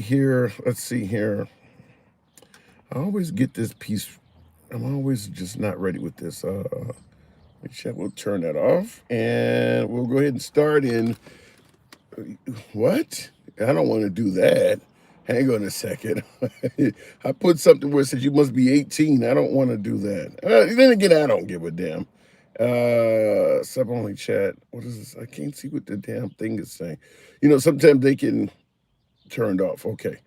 here. Let's see here. I always get this piece. I'm always just not ready with this. Check. We'll turn that off, and we'll go ahead and start in. What? I don't want to do that. Hang on a second. I put something where it says you must be 18. I don't want to do that. Then again, I don't give a damn. Sub only chat. What is this? I can't see what the damn thing is saying. Sometimes they can turned off. Okay.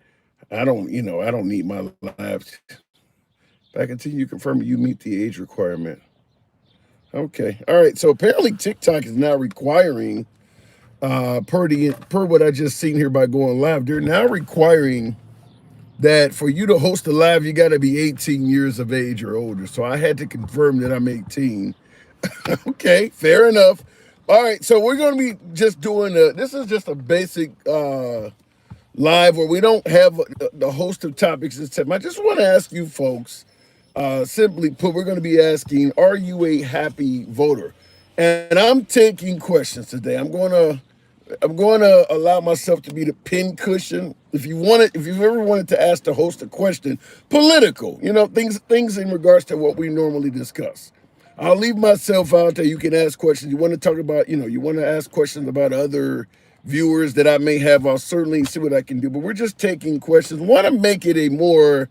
I don't need my live. If I continue confirming you meet the age requirement. Okay. All right. So apparently TikTok is now requiring, per what I just seen here by going live, they're now requiring that for you to host a live, you got to be 18 years of age or older. So I had to confirm that I'm 18. Okay, fair enough. All right, so we're going to be just doing this is just a basic live where we don't have the host of topics this time. I just want to ask you folks, simply put, we're going to be asking, are you a happy voter? And I'm taking questions today. I'm going to allow myself to be the pin cushion. If you've ever wanted to ask the host a question, political, things in regards to what we normally discuss. I'll leave myself out there. You can ask questions. You want to talk about, you want to ask questions about other viewers that I may have. I'll certainly see what I can do. But we're just taking questions. Want to make it a more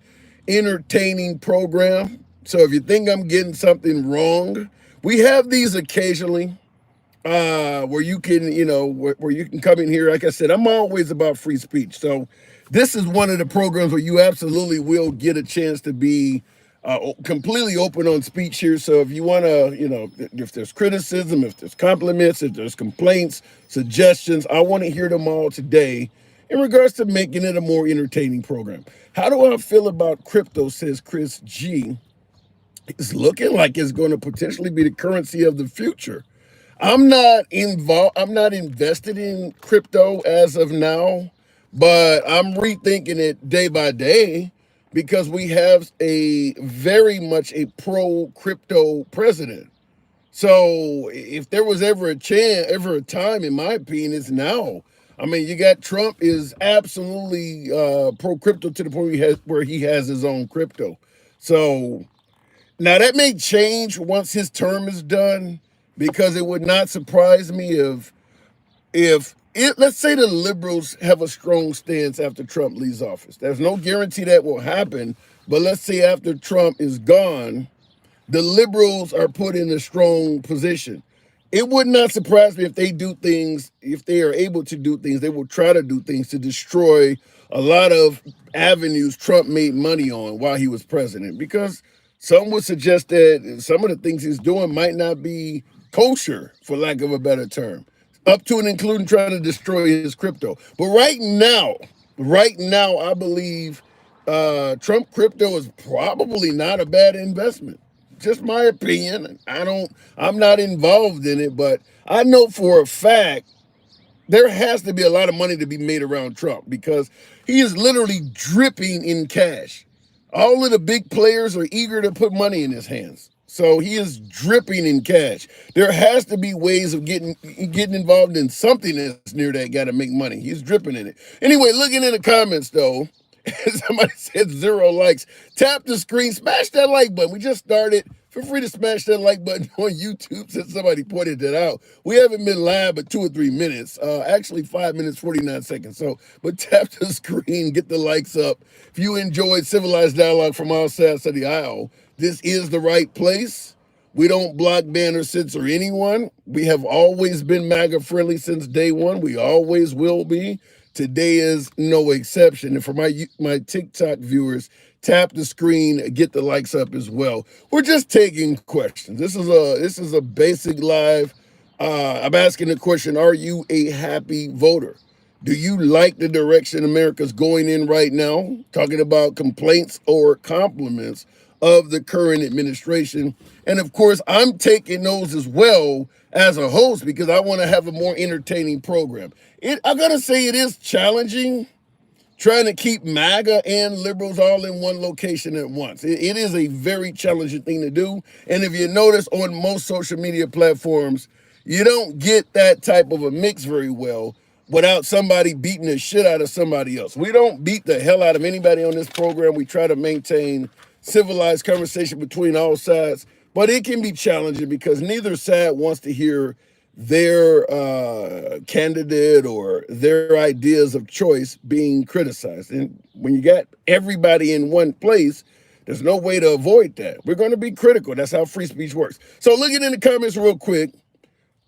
entertaining program. So if you think I'm getting something wrong, we have these occasionally. Where you can, where you can come in here. Like I said, I'm always about free speech. So this is one of the programs where you absolutely will get a chance to be completely open on speech here. So if you want to, if there's criticism, if there's compliments, if there's complaints, suggestions, I want to hear them all today in regards to making it a more entertaining program. How do I feel about crypto, says Chris G. It's looking like it's going to potentially be the currency of the future. I'm not involved. I'm not invested in crypto as of now, but I'm rethinking it day by day because we have a very much a pro crypto president. So if there was ever a time, in my opinion, it's now. I mean, you got Trump is absolutely pro crypto to the point where he has his own crypto. So now that may change once his term is done, because it would not surprise me if let's say the liberals have a strong stance after Trump leaves office. There's no guarantee that will happen, but let's say after Trump is gone, the liberals are put in a strong position. It would not surprise me if they do things, if they are able to do things, they will try to do things to destroy a lot of avenues Trump made money on while he was president, because some would suggest that some of the things he's doing might not be kosher, for lack of a better term, up to and including trying to destroy his crypto. But right now, I believe Trump crypto is probably not a bad investment. Just my opinion. I'm not involved in it, but I know for a fact there has to be a lot of money to be made around Trump because he is literally dripping in cash. All of the big players are eager to put money in his hands. So he is dripping in cash. There has to be ways of getting involved in something that's near that guy to make money. He's dripping in it. Anyway, looking in the comments though, somebody said 0 likes. Tap the screen, smash that like button. We just started. Feel free to smash that like button on YouTube since somebody pointed that out. We haven't been live but 2 or 3 minutes. Actually 5 minutes, 49 seconds. So, but tap the screen, get the likes up. If you enjoyed civilized dialogue from all sides of the aisle, this is the right place. We don't block, ban, or censor anyone. We have always been MAGA friendly since day one. We always will be. Today is no exception. And for my TikTok viewers, tap the screen, get the likes up as well. We're just taking questions. This is a basic live. I'm asking the question: are you a happy voter? Do you like the direction America's going in right now? Talking about complaints or compliments of the current administration. And of course, I'm taking those as well as a host because I want to have a more entertaining program. I gotta say it is challenging trying to keep MAGA and liberals all in one location at once. It is a very challenging thing to do. And if you notice on most social media platforms, you don't get that type of a mix very well. without somebody beating the shit out of somebody else. We don't beat the hell out of anybody on this program. We try to maintain civilized conversation between all sides, but it can be challenging because neither side wants to hear their candidate or their ideas of choice being criticized. And when you got everybody in one place, there's no way to avoid that. We're going to be critical. That's how free speech works. So looking in the comments real quick,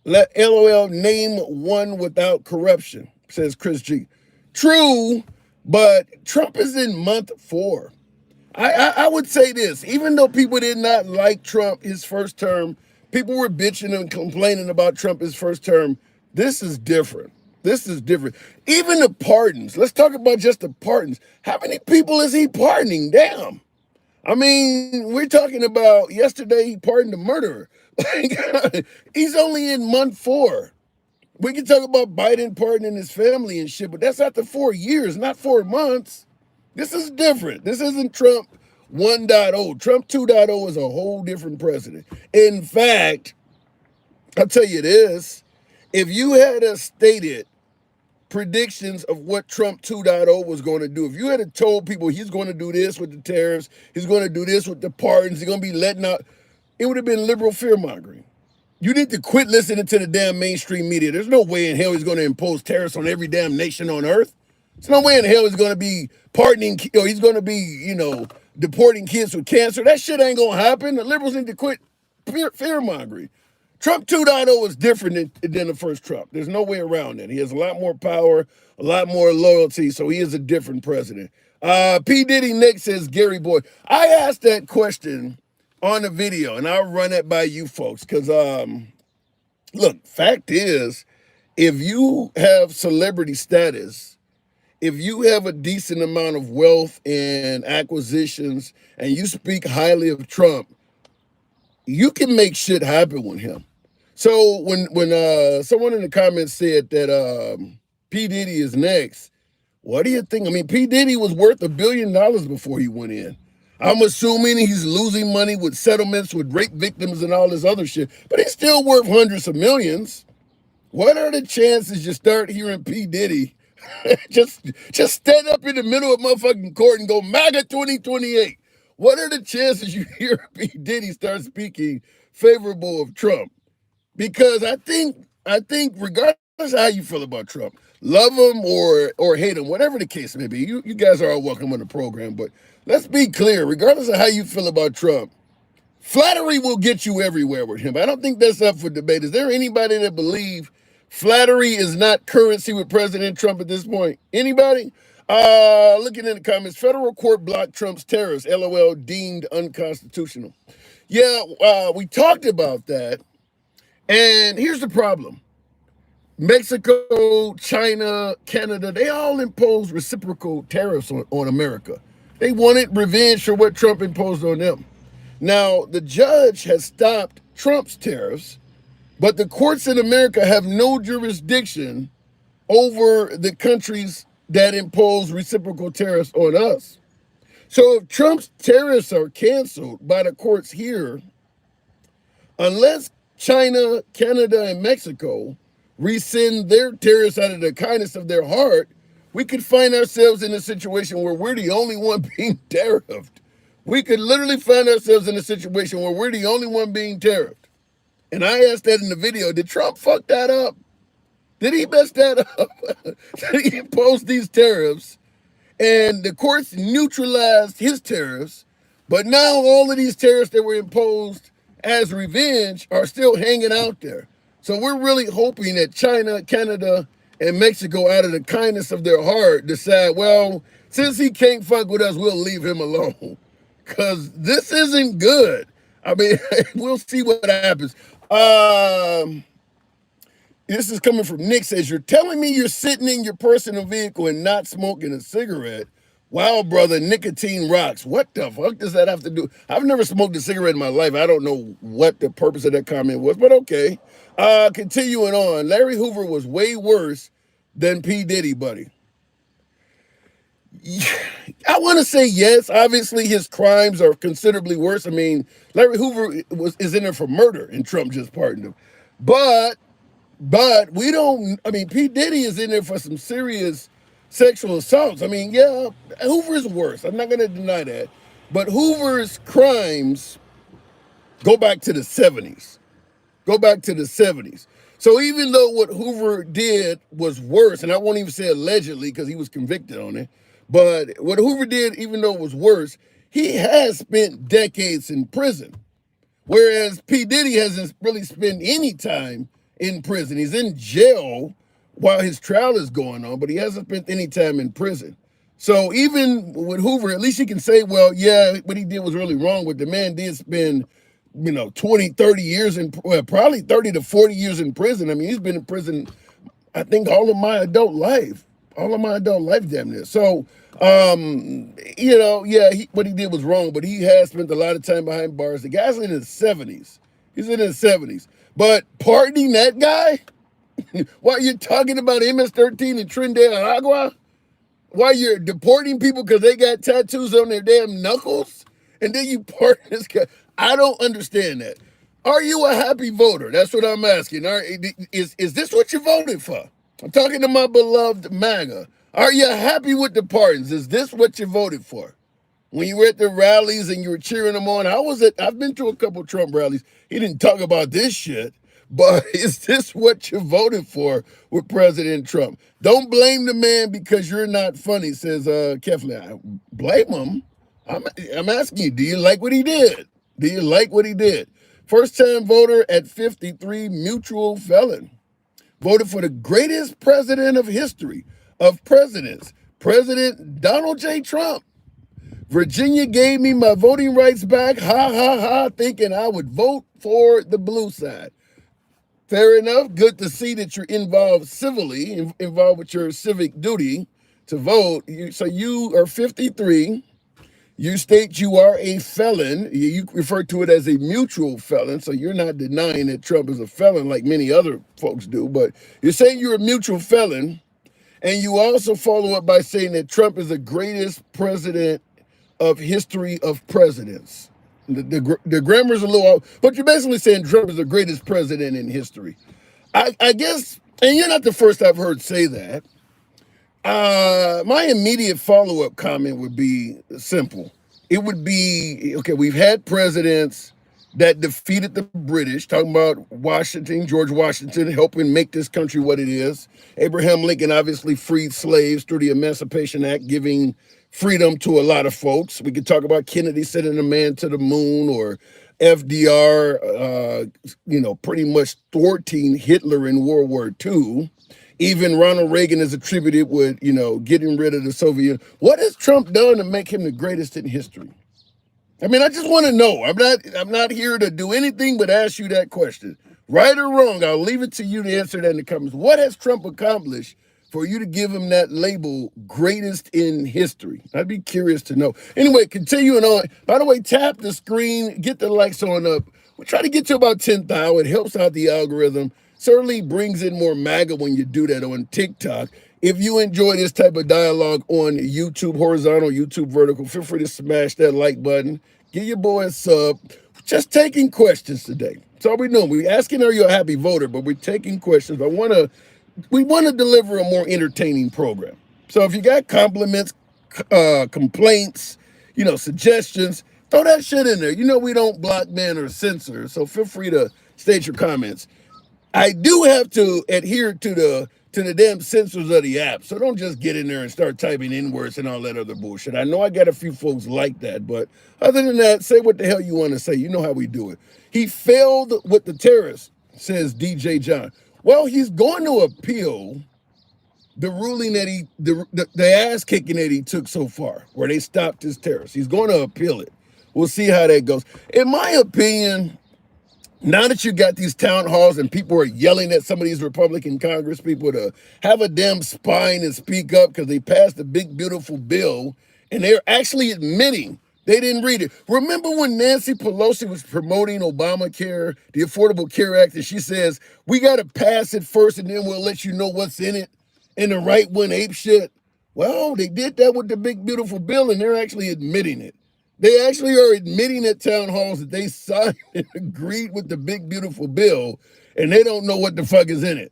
let LOL name one without corruption, says Chris G. True, but Trump is in month 4. I would say this, even though people did not like Trump his first term, people were bitching and complaining about Trump his first term. This is different. This is different. Even the pardons. Let's talk about just the pardons. How many people is he pardoning? Damn. I mean, we're talking about yesterday he pardoned a murderer. Like, he's only in month 4. We can talk about Biden pardoning his family and shit, but that's after 4 years, not 4 months. This is different. This isn't Trump 1.0. Trump 2.0 is a whole different president. In fact, I'll tell you this, if you had stated predictions of what Trump 2.0 was going to do, if you had told people he's going to do this with the tariffs, he's going to do this with the pardons, he's going to be letting out, it would have been liberal fear-mongering. You need to quit listening to the damn mainstream media. There's no way in hell he's going to impose tariffs on every damn nation on earth. There's no way in hell he's going to be pardoning, or he's going to be, deporting kids with cancer. That shit ain't going to happen. The liberals need to quit fear-mongering. Trump 2.0 is different than the first Trump. There's no way around it. He has a lot more power, a lot more loyalty, so he is a different president. P. Diddy next says, Gary Boy. I asked that question on the video, and I'll run it by you folks, because, look, fact is, if you have celebrity status, if you have a decent amount of wealth and acquisitions, and you speak highly of Trump, you can make shit happen with him. So when someone in the comments said that P. Diddy is next, what do you think? I mean, P. Diddy was worth $1 billion before he went in. I'm assuming he's losing money with settlements with rape victims and all this other shit, but he's still worth hundreds of millions. What are the chances you start hearing P. Diddy just stand up in the middle of motherfucking court and go MAGA 2028? What are the chances you hear P. Diddy start speaking favorable of Trump? Because I think regardless of how you feel about Trump, love him or hate him, whatever the case may be, you guys are all welcome on the program. But let's be clear, regardless of how you feel about Trump, flattery will get you everywhere with him. I don't think that's up for debate. Is there anybody that believe flattery is not currency with President Trump at this point? Anybody? Looking in the comments, federal court blocked Trump's tariffs, LOL, deemed unconstitutional. Yeah, we talked about that. And here's the problem. Mexico, China, Canada, they all imposed reciprocal tariffs on America. They wanted revenge for what Trump imposed on them. Now, the judge has stopped Trump's tariffs, but the courts in America have no jurisdiction over the countries that impose reciprocal tariffs on us. So if Trump's tariffs are canceled by the courts here, unless China, Canada, and Mexico rescind their tariffs out of the kindness of their heart, we could find ourselves in a situation where we're the only one being tariffed. We could literally find ourselves in a situation where we're the only one being tariffed. And I asked that in the video, did Trump fuck that up? Did he mess that up? Did he impose these tariffs and the courts neutralized his tariffs, but now all of these tariffs that were imposed as revenge are still hanging out there. So we're really hoping that China, Canada, and Mexico, out of the kindness of their heart, decide, well, since he can't fuck with us, we'll leave him alone. Because this isn't good. I mean, we'll see what happens. This is coming from Nick, says, you're telling me you're sitting in your personal vehicle and not smoking a cigarette? Wow, brother, nicotine rocks. What the fuck does that have to do? I've never smoked a cigarette in my life. I don't know what the purpose of that comment was, but okay. Continuing on, Larry Hoover was way worse than P. Diddy, buddy. I want to say yes. Obviously, his crimes are considerably worse. I mean, Larry Hoover is in there for murder, and Trump just pardoned him. But But we don't, I mean, P. Diddy is in there for some serious sexual assaults. I mean, yeah, Hoover's worse. I'm not going to deny that. But Hoover's crimes go back to the 70s. Go back to the 70s. So even though what Hoover did was worse, and I won't even say allegedly because he was convicted on it, but what Hoover did, even though it was worse, he has spent decades in prison. Whereas P. Diddy hasn't really spent any time in prison. He's in jail while his trial is going on, but he hasn't spent any time in prison. So even with Hoover, at least he can say, well, yeah, what he did was really wrong, but the man did spend, 20, 30 years in, well, probably 30 to 40 years in prison. I mean, he's been in prison, I think, all of my adult life. All of my adult life, damn near. So, yeah, what he did was wrong, but he has spent a lot of time behind bars. The guy's in his 70s. He's in his 70s. But pardoning that guy while you're talking about MS-13 and Trinidad and Agua, while you're deporting people because they got tattoos on their damn knuckles, and then you pardon this guy. I don't understand that. Are you a happy voter? That's what I'm asking. Is this what you voted for? I'm talking to my beloved MAGA. Are you happy with the pardons? Is this what you voted for? When you were at the rallies and you were cheering them on, how was it? I've been to a couple Trump rallies. He didn't talk about this shit. But is this what you voted for with President Trump? Don't blame the man because you're not funny, says Kefli. I blame him. I'm asking you, do you like what he did? Do you like what he did? First-time voter at 53, mutual felon. Voted for the greatest president of history of presidents, President Donald J. Trump. Virginia gave me my voting rights back, ha, ha, ha, thinking I would vote for the blue side. Fair enough. Good to see that you're involved civilly, involved with your civic duty to vote. So you are 53. You state you are a felon. You refer to it as a mutual felon. So you're not denying that Trump is a felon like many other folks do. But you're saying you're a mutual felon. And you also follow up by saying that Trump is the greatest president of history of presidents. The grammar's a little off, but you're basically saying Trump is the greatest president in history. I guess, and you're not the first I've heard say that. My immediate follow-up comment would be simple. It would be, okay, we've had presidents that defeated the British, talking about Washington, George Washington, helping make this country what it is. Abraham Lincoln obviously freed slaves through the Emancipation Act, giving freedom to a lot of folks. We could talk about Kennedy sending a man to the moon, or FDR, pretty much thwarting Hitler in World War II. Even Ronald Reagan is attributed with, getting rid of the Soviet Union. What has Trump done to make him the greatest in history? I mean, I just want to know. I'm not here to do anything but ask you that question. Right or wrong, I'll leave it to you to answer that in the comments. What has Trump accomplished for you to give him that label, greatest in history? I'd be curious to know. Anyway, continuing on. By the way, tap the screen, get the likes on up. We try to get to about 10,000. It helps out the algorithm. Certainly brings in more MAGA when you do that on TikTok. If you enjoy this type of dialogue on YouTube horizontal, YouTube vertical, feel free to smash that like button. Give your boy a sub. Just taking questions today. That's all we're doing. We're asking, are you a happy voter? But we're taking questions. We want to deliver a more entertaining program. So if you got compliments, complaints, suggestions, throw that shit in there. We don't block, ban, or censor. So feel free to state your comments. I do have to adhere to the damn censors of the app. So don't just get in there and start typing N-words and all that other bullshit. I know I got a few folks like that, but other than that, say what the hell you want to say. You know how we do it. He failed with the terrorists, says DJ John. Well, he's going to appeal the ruling that the ass kicking that he took so far, where they stopped his terrorists. He's going to appeal it. We'll see how that goes. In my opinion, now that you got these town halls and people are yelling at some of these Republican Congress people to have a damn spine and speak up because they passed a big, beautiful bill, and they're actually admitting they didn't read it. Remember when Nancy Pelosi was promoting Obamacare, the Affordable Care Act, and she says, we got to pass it first and then we'll let you know what's in it, and the right one ape shit? Well, they did that with the big, beautiful bill, and they're actually admitting it. They actually are admitting at town halls that they signed and agreed with the big beautiful bill, and they don't know what the fuck is in it.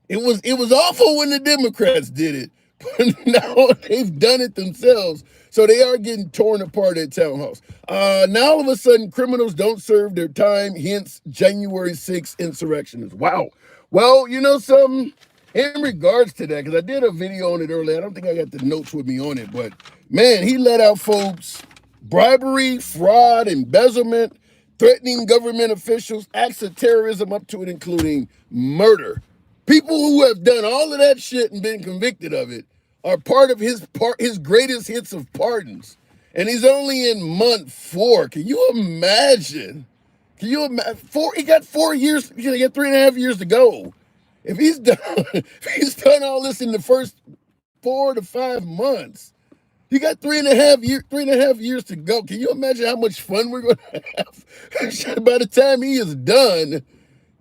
It was awful when the Democrats did it, but now they've done it themselves. So they are getting torn apart at town halls. Now all of a sudden, criminals don't serve their time. Hence, January 6th insurrectionists. Wow. Well, you know something. In regards to that, because I did a video on it earlier. I don't think I got the notes with me on it, but man, he let out folks bribery, fraud, embezzlement, threatening government officials, acts of terrorism, up to and including murder. People who have done all of that shit and been convicted of it are part of his greatest hits of pardons. And he's only in month 4. Can you imagine? Can you imagine? He got 4 years, he got 3.5 years to go. If he's done, if he's done all this in the first 4 to 5 months, you got 3.5 years to go. Can you imagine how much fun we're going to have? By the time he is done,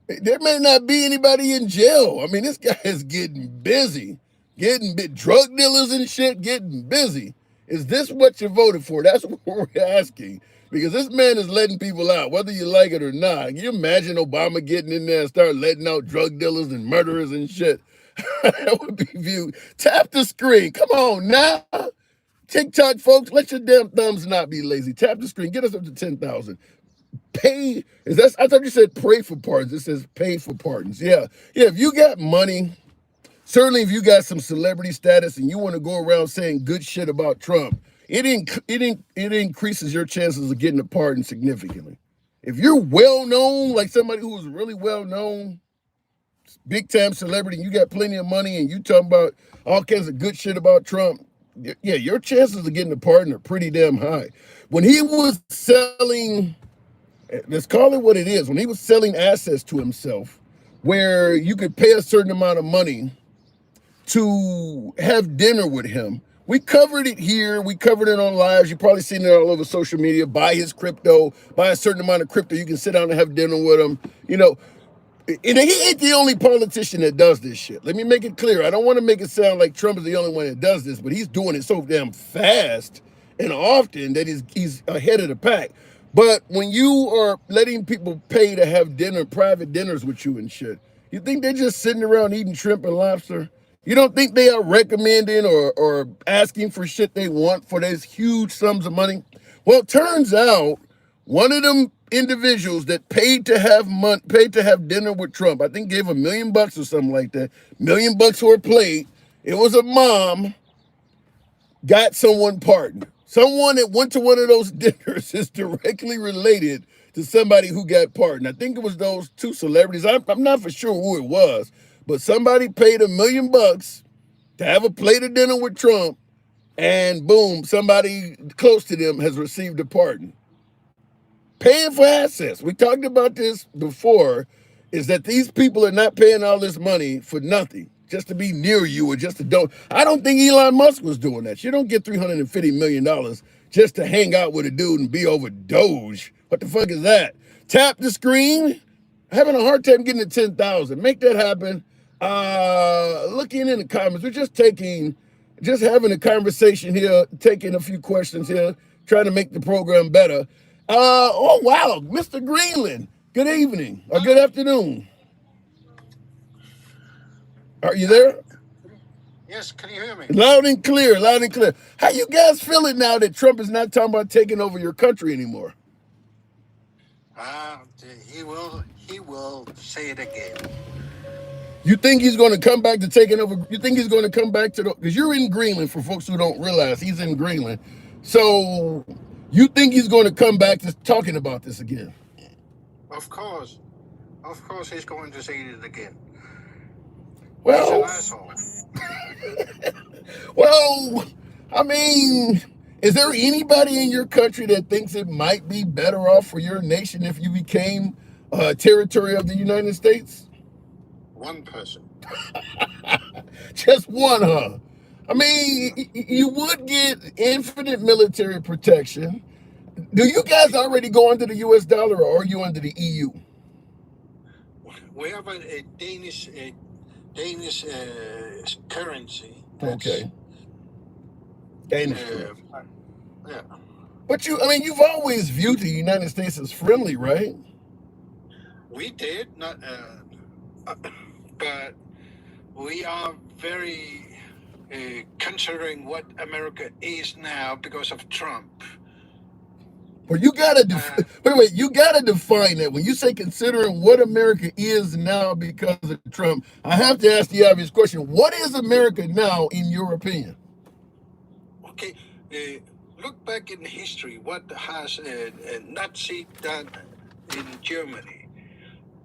there may not be anybody in jail. I mean, this guy is getting busy, drug dealers and shit, getting busy. Is this what you voted for? That's what we're asking. Because this man is letting people out, whether you like it or not. Can you imagine Obama getting in there and start letting out drug dealers and murderers and shit? That would be viewed. Tap the screen. Come on now. TikTok folks, let your damn thumbs not be lazy. Tap the screen. Get us up to 10,000. Pay. I thought you said pray for pardons. It says pay for pardons. Yeah. If you got money, certainly if you got some celebrity status and you want to go around saying good shit about Trump, it increases your chances of getting a pardon significantly. If you're well known, like somebody who is really well known, big time celebrity, and you got plenty of money and you talking about all kinds of good shit about Trump, yeah, your chances of getting a pardon are pretty damn high. When he was selling, let's call it what it is, when he was selling assets to himself, where you could pay a certain amount of money to have dinner with him. We covered it here. We covered it on lives. You've probably seen it all over social media. Buy his crypto, buy a certain amount of crypto. You can sit down and have dinner with him. You know, and he ain't the only politician that does this shit. Let me make it clear. I don't want to make it sound like Trump is the only one that does this, but he's doing it so damn fast and often that he's ahead of the pack. But when you are letting people pay to have dinner, private dinners with you and shit, you think they're just sitting around eating shrimp and lobster? You don't think they are recommending or asking for shit they want for those huge sums of money? Well, it turns out one of them individuals that paid to have dinner with Trump, I think gave $1 million or something like that, $1 million for a plate. It was a mom, got someone pardoned. Someone that went to one of those dinners is directly related to somebody who got pardoned. I think it was those two celebrities. I'm not for sure who it was, but somebody paid $1 million to have a plate of dinner with Trump, and boom, somebody close to them has received a pardon. Paying for assets. We talked about this before, is that these people are not paying all this money for nothing, just to be near you or just to don't. I don't think Elon Musk was doing that. You don't get $350 million just to hang out with a dude and be over Doge. What the fuck is that? Tap the screen. Having a hard time getting to 10,000. Make that happen. Looking in the comments, we're just having a conversation here, taking a few questions here, trying to make the program better. Oh wow, Mr. Greenland. Good evening or good afternoon. Are you there? Yes, can you hear me? Loud and clear, loud and clear. How you guys feeling now that Trump is not talking about taking over your country anymore? He will say it again. You think he's going to come back to taking over? You think he's going to come back to because you're in Greenland, for folks who don't realize he's in Greenland. So you think he's going to come back to talking about this again? Of course he's going to say it again. Well, he's an asshole. Well, I mean, is there anybody in your country that thinks it might be better off for your nation if you became a territory of the United States? One person. Just one, huh? I mean, you would get infinite military protection. Do you guys already go under the U.S. dollar, or are you under the EU? We have a Danish currency. Okay. Danish currency. Yeah. But I mean, you've always viewed the United States as friendly, right? We did not, but we are very considering what America is now because of Trump. Well, you gotta Uh, wait. You gotta define that. When you say considering what America is now because of Trump, I have to ask the obvious question: what is America now, in your opinion? okay, look back in history. What has Nazi done in Germany?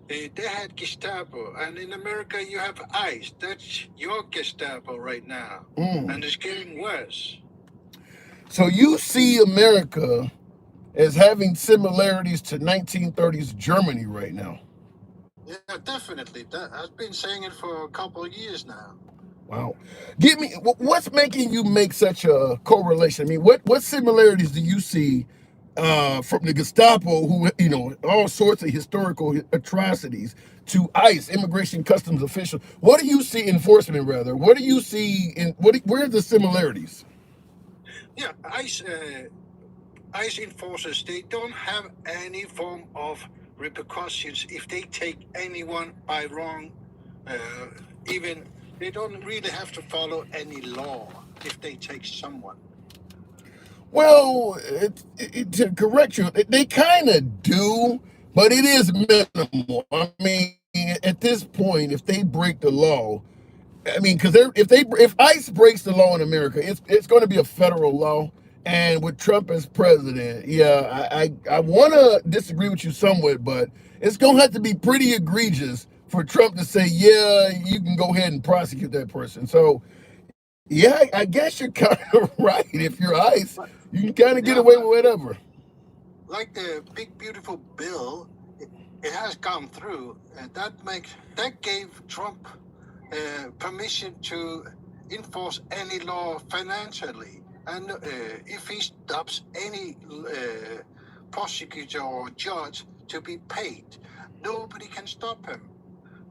They had Gestapo, and in America you have ICE. That's your Gestapo right now, and Mm. it's getting worse. So you see America as having similarities to 1930s Germany right now. Yeah, definitely. I've been saying it for a couple of years now. Wow. Give me what's making you make such a correlation? I mean, what similarities do you see from the Gestapo, who all sorts of historical atrocities, to ICE, immigration customs official? What do you see enforcement rather? What do you see in where are the similarities? Yeah, ICE enforcers, they don't have any form of repercussions if they take anyone by wrong. Uh, even they don't really have to follow any law if they take someone. Well, to correct you, they kind of do, but it is minimal. I mean, at this point, if they break the law, I mean, because if ICE breaks the law in America, it's going to be a federal law. And with Trump as president, yeah, I want to disagree with you somewhat, but it's going to have to be pretty egregious for Trump to say, yeah, you can go ahead and prosecute that person. So, yeah, I guess you're kind of right. If you're ICE, But you can kind of get yeah, away with whatever. like the big beautiful bill, it has gone through, and that gave Trump permission to enforce any law financially, and if he stops any prosecutor or judge to be paid, nobody can stop him.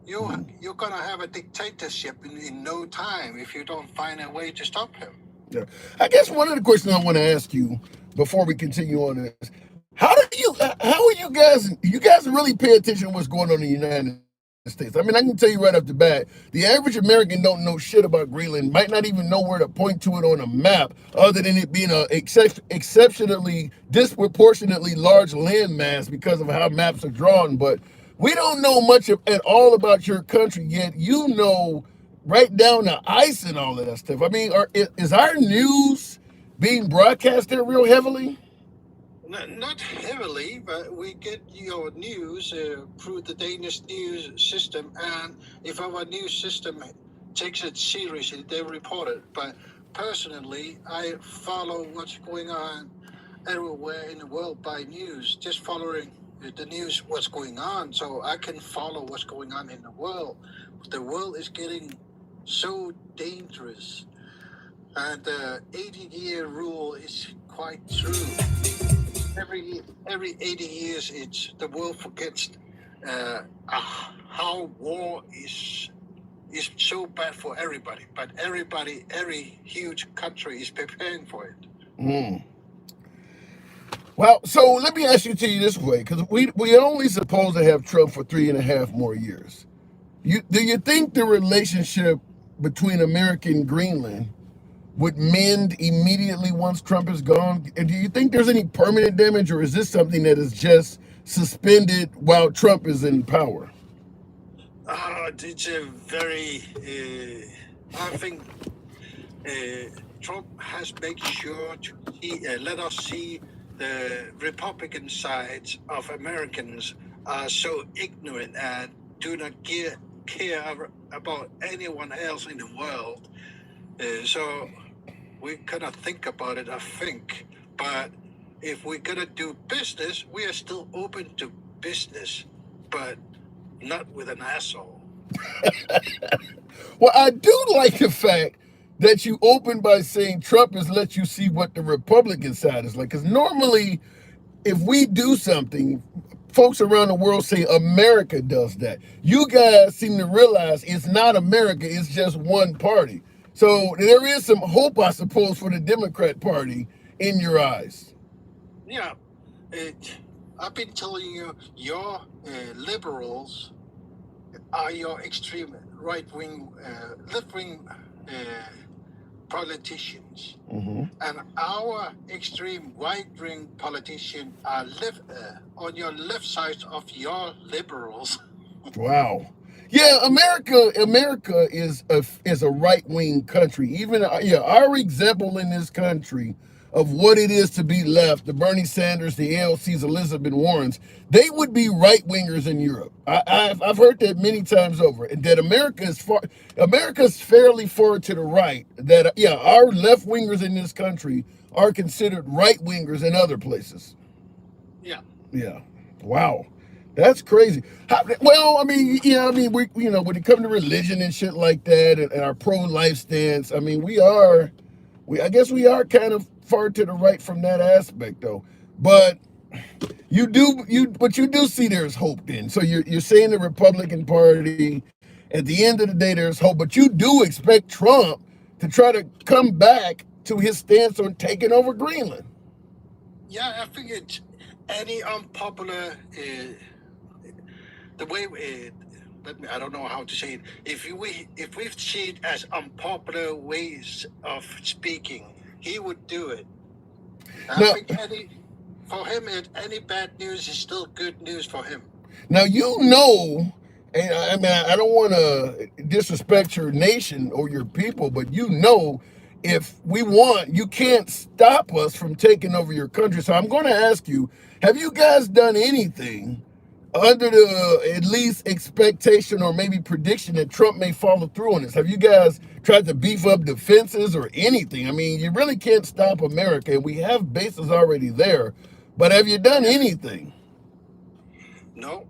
You're gonna have a dictatorship in no time if you don't find a way to stop him. Yeah. I guess one of the questions I want to ask you before we continue on is, how are you guys? You guys really pay attention to what's going on in the United States. I mean, I can tell you right off the bat, the average American don't know shit about Greenland, might not even know where to point to it on a map, other than it being a exceptionally disproportionately large landmass because of how maps are drawn. But we don't know much at all about your country yet. You know, right down to ICE and all of that stuff. I mean, is our news being broadcast there real heavily? Not heavily, but we get your news through the Danish news system, and if our news system takes it seriously, they report it. But personally, I follow what's going on everywhere in the world by news, just following the news, what's going on, so I can follow what's going on in the world. The world is getting so dangerous, and the 80-year rule is quite true. Every 80 years, it's the world forgets how war is so bad for everybody. But every huge country is preparing for it. Mm. Well, so let me ask you to you this way, because we only supposed to have Trump for 3.5 more years. Do you think the relationship between America and Greenland would mend immediately once Trump is gone? And do you think there's any permanent damage, or is this something that is just suspended while Trump is in power? It's a very, I think Trump has made sure to let us see the Republican sides of Americans are so ignorant and do not care about anyone else in the world. So we're gonna think about it, I think. But if we're gonna do business, we are still open to business, but not with an asshole. Well, I do like the fact that you opened by saying Trump has let you see what the Republican side is like. Because normally, if we do something, folks around the world say America does that. You guys seem to realize it's not America, it's just one party. So there is some hope, I suppose, for the Democrat Party in your eyes. Yeah, it, I've been telling you, your liberals are your extreme right wing, left wing politicians, Hmm. and our extreme right wing politicians are on your left side of your liberals. Wow. Yeah, America is a right wing country. Even yeah, our example in this country of what it is to be left, the Bernie Sanders, the ALCs, Elizabeth Warrens, they would be right wingers in Europe. I've heard that many times over, and that America's fairly far to the right. That yeah, our left wingers in this country are considered right wingers in other places. Yeah. Yeah. Wow. That's crazy. Well, I mean, yeah, I mean, when it comes to religion and shit like that, and our pro-life stance, I mean, I guess we are kind of far to the right from that aspect, though. But but you do see there's hope then. So you're saying the Republican Party, at the end of the day, there's hope, but you do expect Trump to try to come back to his stance on taking over Greenland. Yeah, I think it's any unpopular the way I don't know how to say it. If we see it as unpopular ways of speaking, he would do it. I Now, think for him, any bad news is still good news for him. Now you know, and I mean I don't want to disrespect your nation or your people, but you know, if we want, you can't stop us from taking over your country. So I'm going to ask you: have you guys done anything under the at least expectation or maybe prediction that Trump may follow through on this? Have you guys tried to beef up defenses or anything? I mean, you really can't stop America, and we have bases already there. But have you done Yeah. anything? No,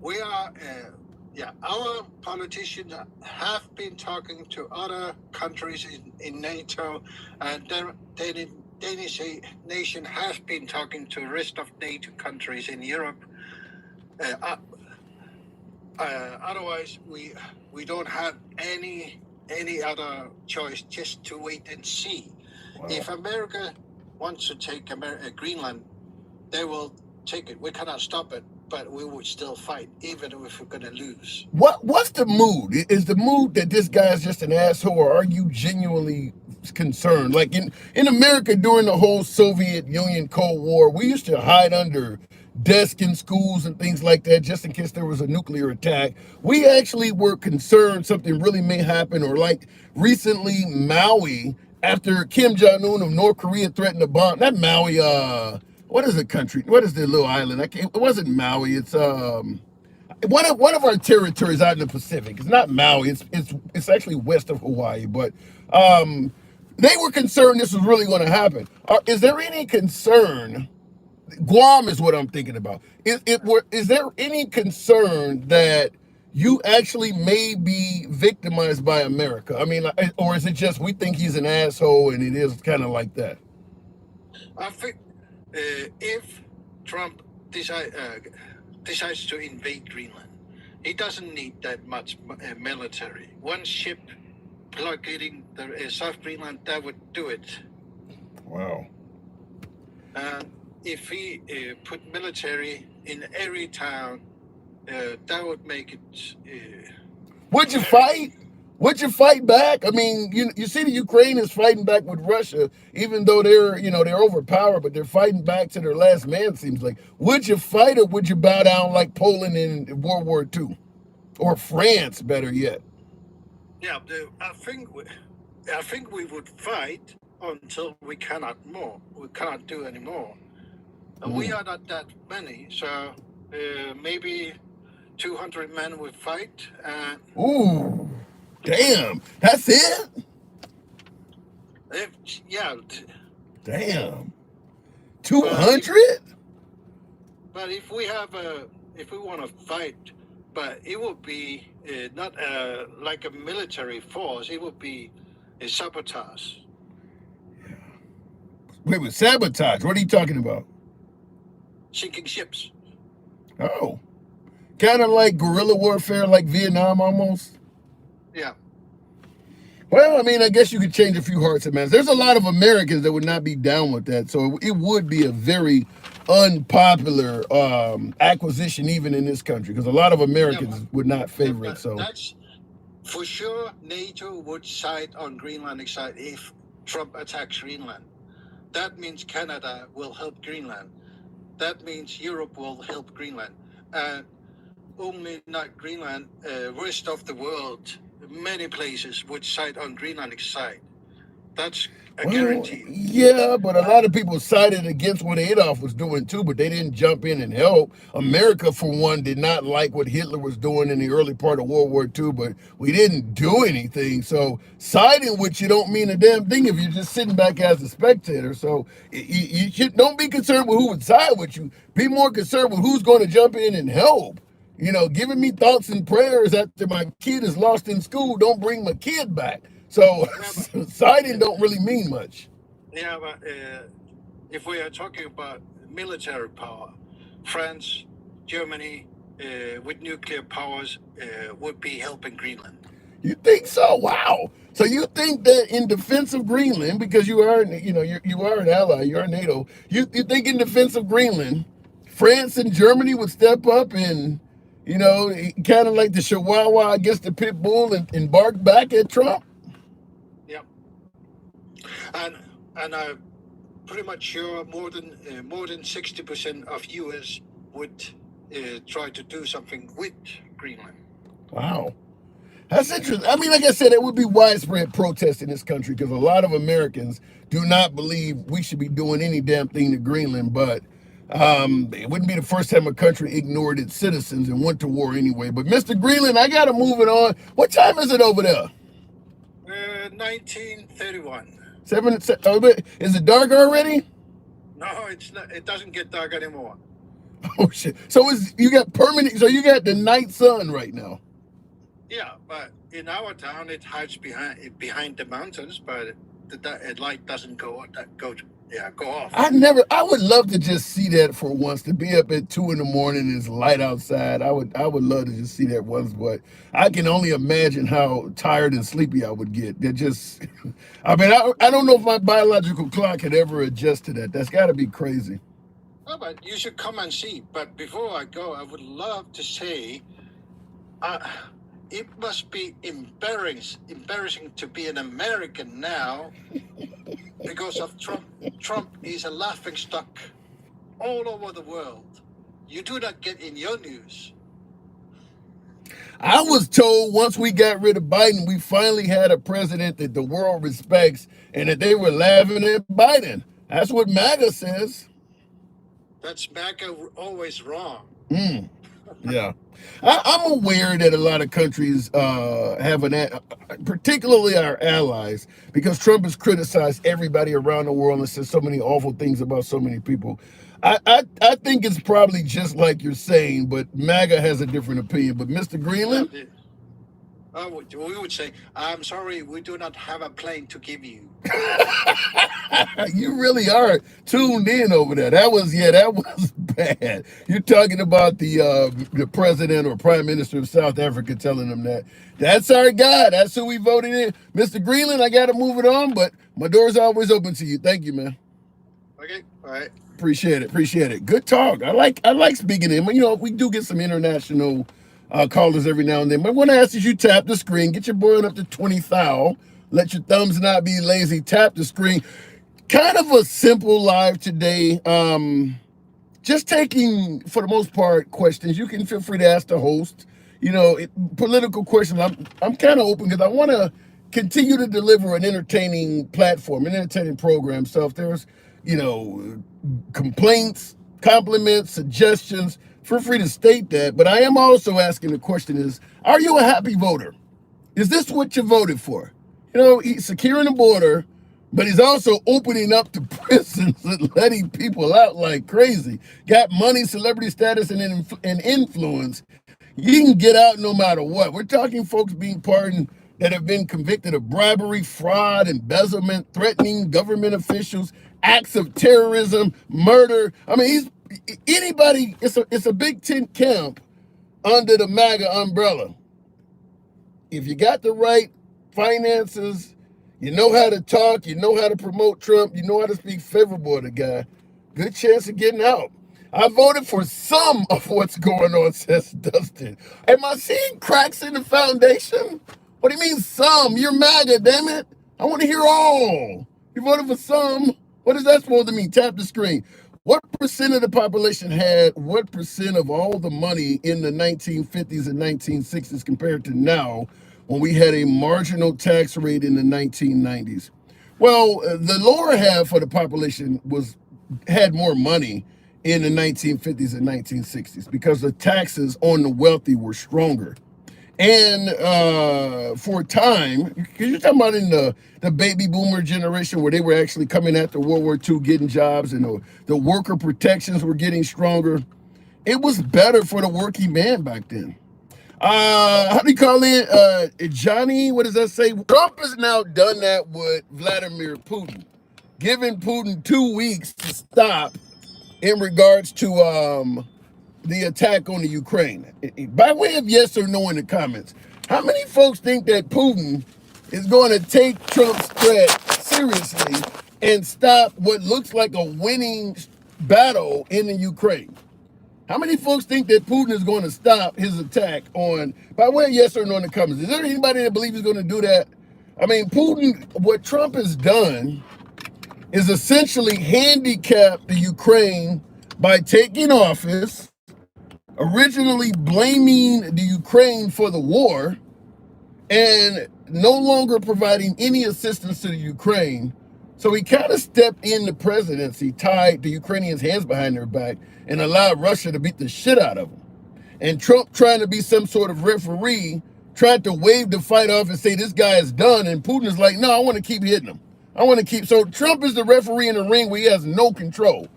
we are. Yeah, our politicians have been talking to other countries in NATO, and the Danish nation has been talking to the rest of NATO countries in Europe. Uh, Otherwise, we don't have any other choice, just to wait and see. Wow. If America wants to take Greenland, they will take it. We cannot stop it, but we would still fight, even if we're going to lose. What's the mood? Is the mood that this guy's just an asshole, or are you genuinely concerned? Like in America during the whole Soviet Union Cold War, we used to hide under desks in schools and things like that just in case there was a nuclear attack. We actually were concerned something really may happen, or like recently Maui, after Kim Jong-un of North Korea threatened to bomb, not Maui, what is the country? What is the little island? It wasn't Maui. It's one of our territories out in the Pacific. It's not Maui. It's actually west of Hawaii. But they were concerned this was really going to happen. Is there any concern? Guam is what I'm thinking about. Is there any concern that you actually may be victimized by America? I mean, or is it just we think he's an asshole and it is kind of like that? I think if Trump decides to invade Greenland, he doesn't need that much military. One ship blockading the South Greenland, that would do it. Wow. And if he put military in every town, that would make it. Would you fight? Would you fight back? I mean, you see the Ukraine is fighting back with Russia, even though they're overpowered, but they're fighting back to their last man, seems like. Would you fight, or would you bow down like Poland in World War II? Or France, better yet? Yeah, I think we would fight until we cannot more. We cannot do anymore. We are not that many, so maybe 200 men would fight. Ooh, damn. That's it? Yeah. Damn. 200? But if we want to fight, but it would be not like a military force. It would be a sabotage. Wait, sabotage. What are you talking about? Sinking ships. Oh. Kind of like guerrilla warfare, like Vietnam almost? Yeah. Well, I mean, I guess you could change a few hearts and minds. There's a lot of Americans that would not be down with that, so it would be a very unpopular acquisition even in this country because a lot of Yeah, Americans would not yeah, favor it. but So, that's for sure. NATO would side on Greenland's side if Trump attacks Greenland. That means Canada will help Greenland. That means Europe will help Greenland. And only not Greenland, rest of the world, many places would side on Greenland's side. That's a well, guarantee. yeah, but a lot of people sided against what Adolf was doing too, but they didn't jump in and help. America, for one, did not like what Hitler was doing in the early part of World War II, but we didn't do anything. So siding with you don't mean a damn thing if you're just sitting back as a spectator. So don't be concerned with who would side with you. Be more concerned with who's going to jump in and help. Giving me thoughts and prayers after my kid is lost in school don't bring my kid back. So Yeah, but, siding don't really mean much. yeah, but if we are talking about military power, France, Germany, with nuclear powers, would be helping Greenland. You think so? Wow. So you think that in defense of Greenland, because you are an ally, you're NATO. You think in defense of Greenland, France and Germany would step up and kind of like the Chihuahua against the pit bull and bark back at Trump? Yeah, and I'm pretty much sure more than 60% of US would try to do something with Greenland. Wow. That's interesting. I mean, like I said, it would be widespread protest in this country because a lot of Americans do not believe we should be doing any damn thing to Greenland. But it wouldn't be the first time a country ignored its citizens and went to war anyway. But Mr. Greenland, I got to move it on. What time is it over there? 1931. Is it dark already? No, it's not. It doesn't get dark anymore. Oh, shit. So you got the night sun right now. Yeah, but in our town, it hides behind the mountains, but the light doesn't go off. I would love to just see that for once, to be up at 2 a.m. and it's light outside. I would love to just see that once, but I can only imagine how tired and sleepy I would get. I mean, I don't know if my biological clock could ever adjust to that. That's got to be crazy. Oh, but you should come and see. But before I go, I would love to say, it must be embarrassing to be an American now because of Trump. Trump is a laughingstock all over the world. You do not get in your news. I was told once we got rid of Biden, we finally had a president that the world respects and that they were laughing at Biden. That's what MAGA says. That's MAGA always wrong. Yeah. I'm aware that a lot of countries have particularly our allies, because Trump has criticized everybody around the world and said so many awful things about so many people. I think it's probably just like you're saying, but MAGA has a different opinion. But Mr. Greenland? We would say, I'm sorry, we do not have a plane to give you. You really are tuned in over there. That was bad. You're talking about the president or prime minister of South Africa telling them that. That's our guy. That's who we voted in. Mr. Greenland, I got to move it on, but my door's always open to you. Thank you, man. Okay, all right. Appreciate it. Good talk. I like speaking in. We do get some international callers every now and then. But I want to ask you tap the screen, get your boy on up to 20,000. Let your thumbs not be lazy. Tap the screen. Kind of a simple live today. Just taking, for the most part, questions. You can feel free to ask the host. Political questions. I'm kind of open because I want to continue to deliver an entertaining platform, an entertaining program. So if there's, complaints, compliments, suggestions, feel free to state that. But I am also asking the question is, are you a happy voter? Is this what you voted for? He's securing the border, but he's also opening up the prisons and letting people out like crazy. Got money, celebrity status, and influence. You can get out no matter what. We're talking folks being pardoned that have been convicted of bribery, fraud, embezzlement, threatening government officials, acts of terrorism, murder. I mean, anybody. It's a big tent camp under the MAGA umbrella. If you got the right finances, you know how to talk, you know how to promote Trump, you know how to speak favorable to the guy, good chance of getting out. I voted for some of what's going on, says Dustin. Am I seeing cracks in the foundation? What do you mean some? You're MAGA, damn it. I want to hear all. You voted for some. What is that supposed to mean? Tap the screen. What percent of the population had what percent of all the money in the 1950s and 1960s compared to now when we had a marginal tax rate in the 1990s? Well, the lower half of the population had more money in the 1950s and 1960s because the taxes on the wealthy were stronger. And for a time, because you're talking about in the baby boomer generation where they were actually coming after World War II, getting jobs, and the worker protections were getting stronger, it was better for the working man back then. How do you call it? Johnny, what does that say? Trump has now done that with Vladimir Putin, giving Putin 2 weeks to stop in regards to the attack on the Ukraine. By way of yes or no in the comments, how many folks think that Putin is going to take Trump's threat seriously and stop what looks like a winning battle in the Ukraine? How many folks think that Putin is going to stop his attack on, by way of yes or no in the comments? Is there anybody that believes he's going to do that? I mean, Putin, what Trump has done is essentially handicapped the Ukraine by taking office, originally blaming the Ukraine for the war, and no longer providing any assistance to the Ukraine. So he kind of stepped in the presidency, tied the Ukrainians' hands behind their back, and allowed Russia to beat the shit out of them. And Trump, trying to be some sort of referee, tried to wave the fight off and say this guy is done. And Putin is like, no, I want to keep hitting him. I want to keep. So Trump is the referee in the ring where he has no control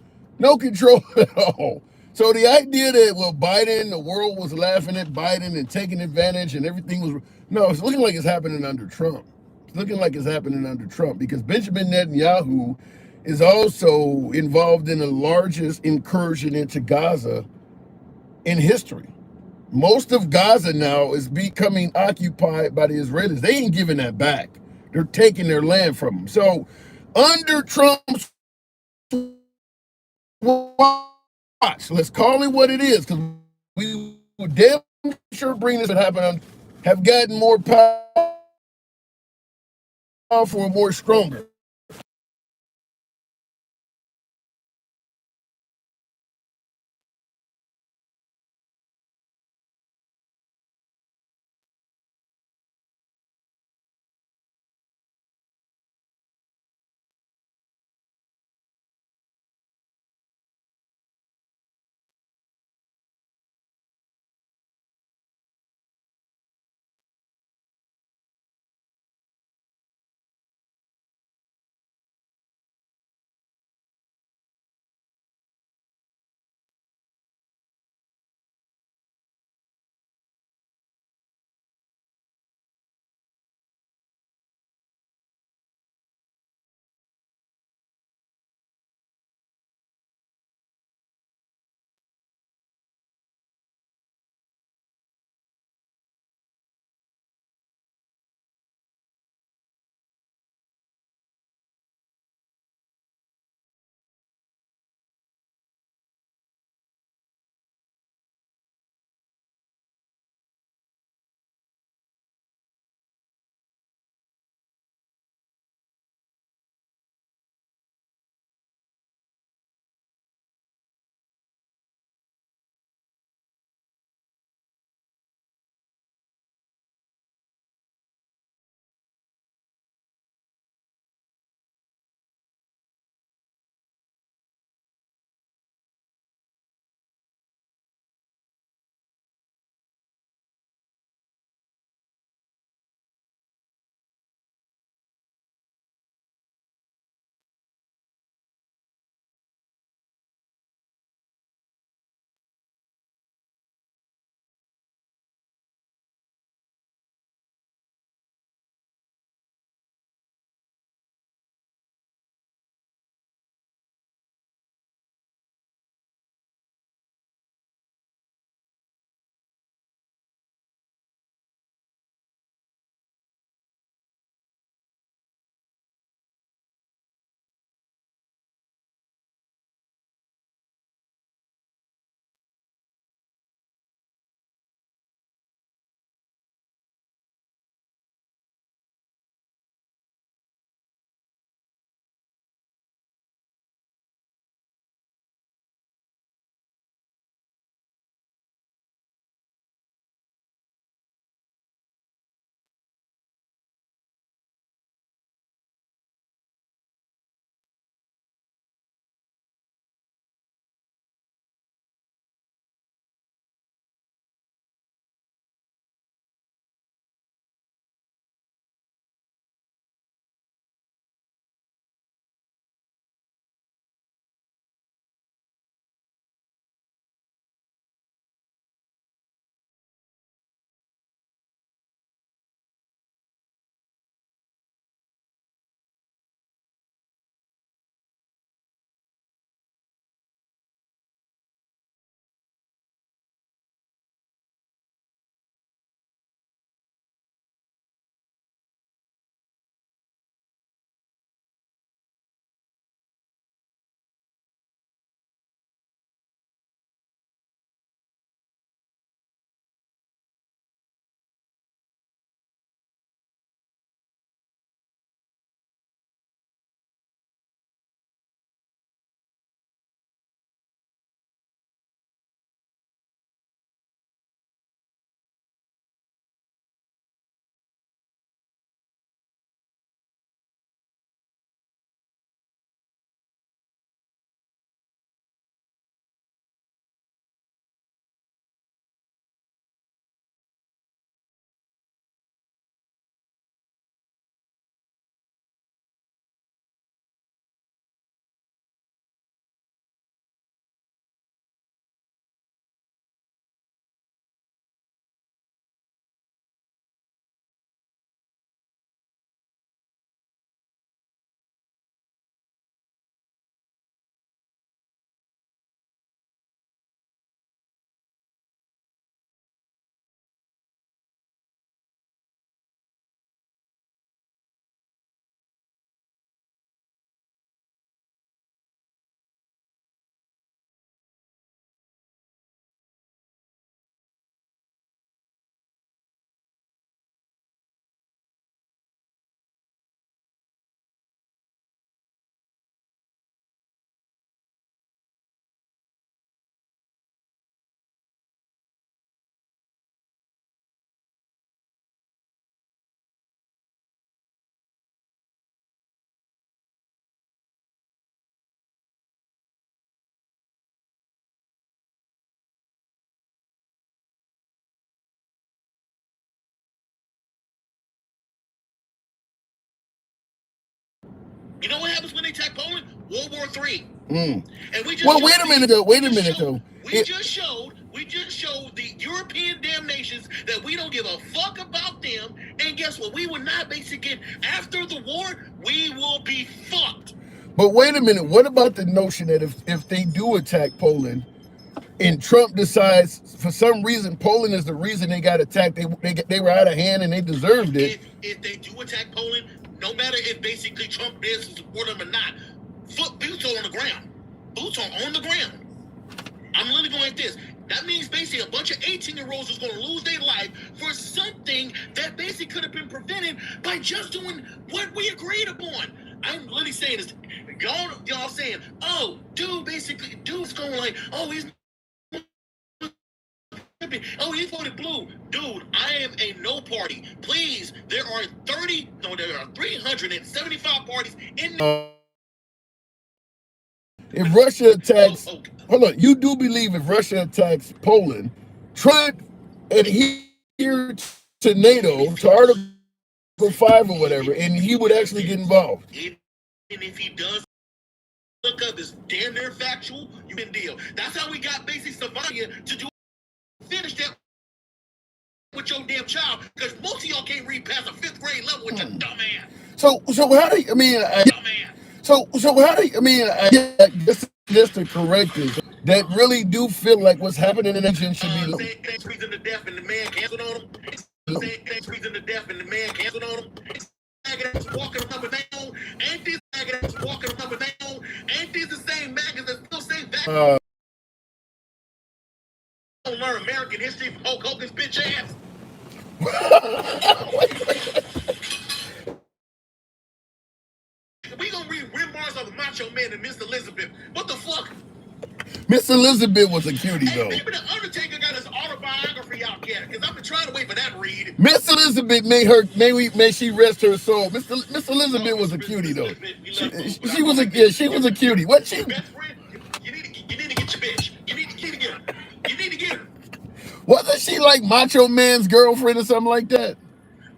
at all. So the idea that, well, Biden, the world was laughing at Biden and taking advantage and everything was, no, it's looking like it's happening under Trump. It's looking like it's happening under Trump because Benjamin Netanyahu is also involved in the largest incursion into Gaza in history. Most of Gaza now is becoming occupied by the Israelis. They ain't giving that back. They're taking their land from them. So under Trump's watch, let's call it what it is, because we would damn sure bring this to happen, have gotten more powerful and more stronger. You know what happens when they attack Poland? World War III. Mm. And we just well, wait a minute though. Wait a minute though. We just showed the European damn nations that we don't give a fuck about them. And guess what? We will not basically get after the war. We will be fucked. But wait a minute. What about the notion that if they do attack Poland, and Trump decides for some reason Poland is the reason they got attacked, they were out of hand and they deserved it. If they do attack Poland, no matter if basically Trump is to support them or not, boots are on the ground. Boots are on the ground. I'm literally going like this. That means basically a bunch of 18-year-olds is going to lose their life for something that basically could have been prevented by just doing what we agreed upon. I'm literally saying this. Y'all saying, oh, dude's going like, oh, he's voted blue. Dude, I am a no party. Please, there are 375 parties in if Russia attacks, hold on, you do believe if Russia attacks Poland, Trump adhere to NATO, to Article 5 or whatever, and he would actually get involved? And if he does look up is damn near factual, you can deal. That's how we got basically Savannah to do finish that with your damn child, because most of y'all can't read past a 5th grade level with your dumb ass. So how do you, I mean, so how do you, I mean, just to correct this, that really do feel like what's happening in the nation should be reason to death and the man canceled on him. Reason to death and the man canceled on him. Walking up and down, ain't this walking up and down, ain't this the same maggots that still say that? Don't learn American history from Hulk Hogan's bitch ass. We gonna read memoirs of the Macho Man and Miss Elizabeth. What the fuck? Miss Elizabeth was a cutie though. Maybe the Undertaker got his autobiography out yet, because I've been trying to wait for that read. Miss Elizabeth may she rest her soul. Miss Elizabeth was a cutie though. She was a cutie. What she? Best friend, you need to get your bitch. You need to get her. You need to get her. Wasn't she like Macho Man's girlfriend or something like that?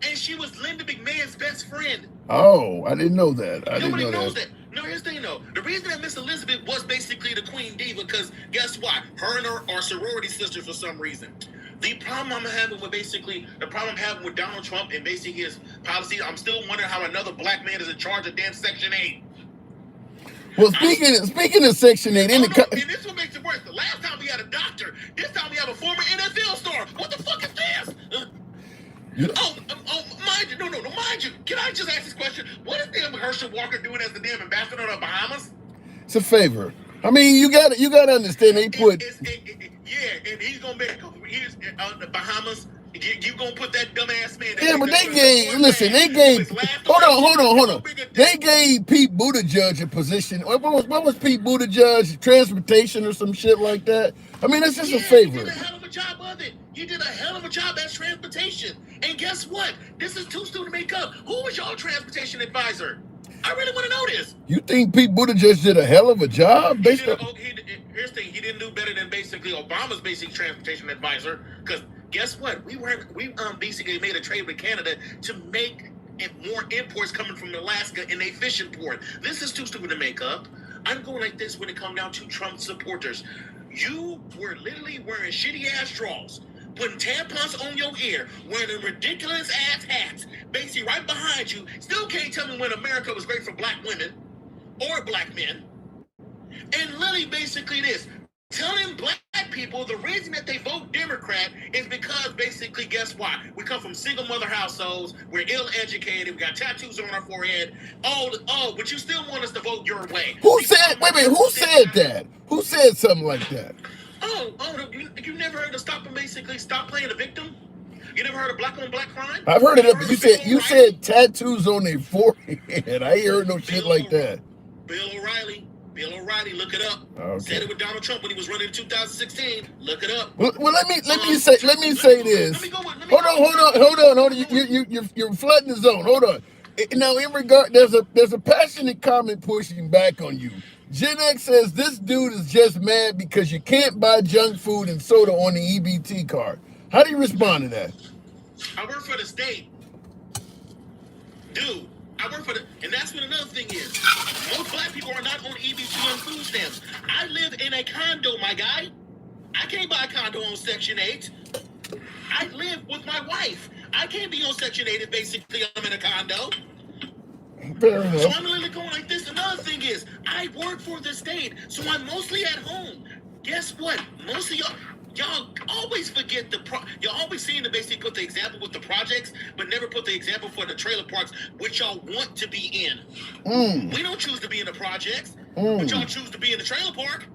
And she was Linda McMahon's best friend. Oh, I didn't know that. Nobody knows that. No, here's the thing though. The reason that Miss Elizabeth was basically the Queen Diva, because guess what? Her and her are sorority sisters for some reason. The problem I'm having with Donald Trump and basically his policy, I'm still wondering how another black man is in charge of damn Section 8. Well, speaking of Section 8, and this is what makes it worse. The last time we had a doctor, this time we have a former NFL star. What the fuck is this? Mind you. Can I just ask this question? What is damn Herschel Walker doing as the damn ambassador of the Bahamas? It's a favor. I mean, you gotta understand. They put and he's gonna be the Bahamas. You gonna put that dumbass man? Yeah, but they gave. Hold on. They gave Pete Buttigieg a position. What was Pete Buttigieg? Transportation or some shit like that. I mean, it's just a favor. He did a hell of a job of it. He did a hell of a job as transportation. And guess what? This is too soon to make up. Who was your transportation advisor? I really want to know this. You think Pete Buttigieg did a hell of a job? Here's the thing. He didn't do better than basically Obama's basic transportation advisor. Because guess what? We basically made a trade with Canada to make more imports coming from Alaska in a fishing port. This is too stupid to make up. I'm going like this when it comes down to Trump supporters. You were literally wearing shitty ass drawers, putting tampons on your ear, wearing ridiculous ass hats, basically right behind you. Still can't tell me when America was great for black women or black men. And literally basically this, telling black people the reason that they vote Democrat is because basically, guess what? We come from single mother households, we're ill-educated, we got tattoos on our forehead. But you still want us to vote your way. Who said that? Who said something like that? You never heard of stop playing the victim? You never heard of black on black crime? I've heard it. You said tattoos on their forehead. I ain't heard no shit like that. Bill O'Reilly, look it up. Okay. Said it with Donald Trump when he was running in 2016. Look it up. Well, let me say this. Hold on. You're flooding the zone. Hold on. Now, in regard, there's a passionate comment pushing back on you. Gen X says this dude is just mad because you can't buy junk food and soda on the EBT card. How do you respond to that? I work for the state. Dude, I work for the, and that's what another thing is. Most black people are not on EBT and food stamps. I live in a condo, my guy. I can't buy a condo on Section 8. I live with my wife. I can't be on Section 8 if basically I'm in a condo. Fair enough. So I'm literally going like this. Another thing is, I work for the state, so I'm mostly at home. Guess what? Most of y'all always forget y'all always seem to basically put the example with the projects, but never put the example for the trailer parks, which y'all want to be in. We don't choose to be in the projects, but y'all choose to be in the trailer park.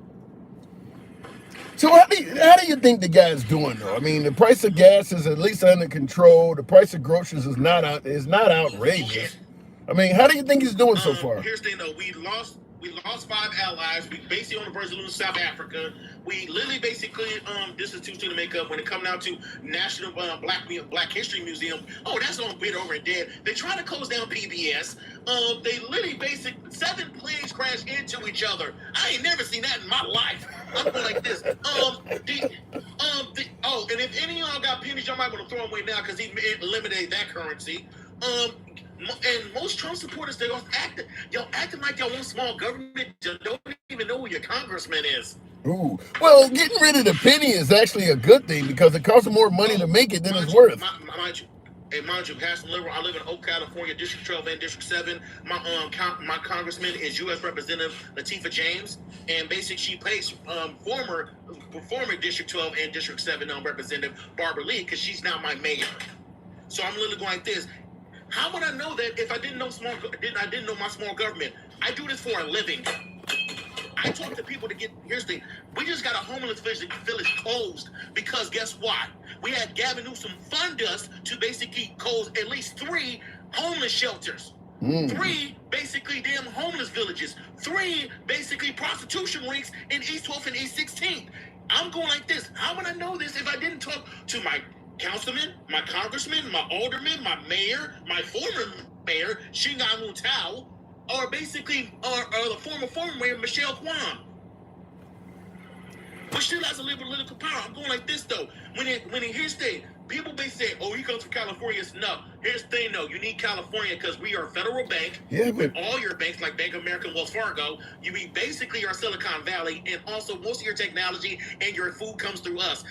So how do you think the guy's doing though? I mean, the price of gas is at least under control. The price of groceries is not outrageous. I mean, how do you think he's doing so far? Here's the thing though, we lost 5 allies. We basically on the verge of losing South Africa. We literally basically this is too soon to make up when it comes down to National Black History Museum. Oh, that's on bit over and dead. They try to close down PBS. They literally 7 planes crash into each other. I ain't never seen that in my life. I'm going like this. And if any of y'all got pennies, y'all might want to throw them away now because he eliminated that currency. And most Trump supporters, y'all acting like y'all want small government. You don't even know who your congressman is. Ooh, well, getting rid of the penny is actually a good thing because it costs more money to make it than it's worth. Mind you, Pastor Liberal, I live in Oak, California, District 12 and District 7. My congressman is U.S. Representative Latifah James, and basically she plays former District 12 and District 7 Representative Barbara Lee because she's now my mayor. So I'm literally going like this. How would I know that if I didn't know my small government? I do this for a living. I talk to people to get. Here's the thing: we just got a homeless village closed because guess what? We had Gavin Newsom fund us to basically close at least 3 homeless shelters, 3 basically damn homeless villages, 3 basically prostitution rings in East 12th and East 16th. I'm going like this. How would I know this if I didn't talk to my councilman, my congressman, my alderman, my mayor, my former mayor, Shingan Mutao, or basically or the former mayor, Michelle Kwan? But still has a little political power. I'm going like this though. Here's the thing. People basically say, oh, he comes from California. No. Here's the thing though. You need California because we are a federal bank. Yeah, with all your banks like Bank of America and Wells Fargo. You basically are Silicon Valley, and also most of your technology and your food comes through us.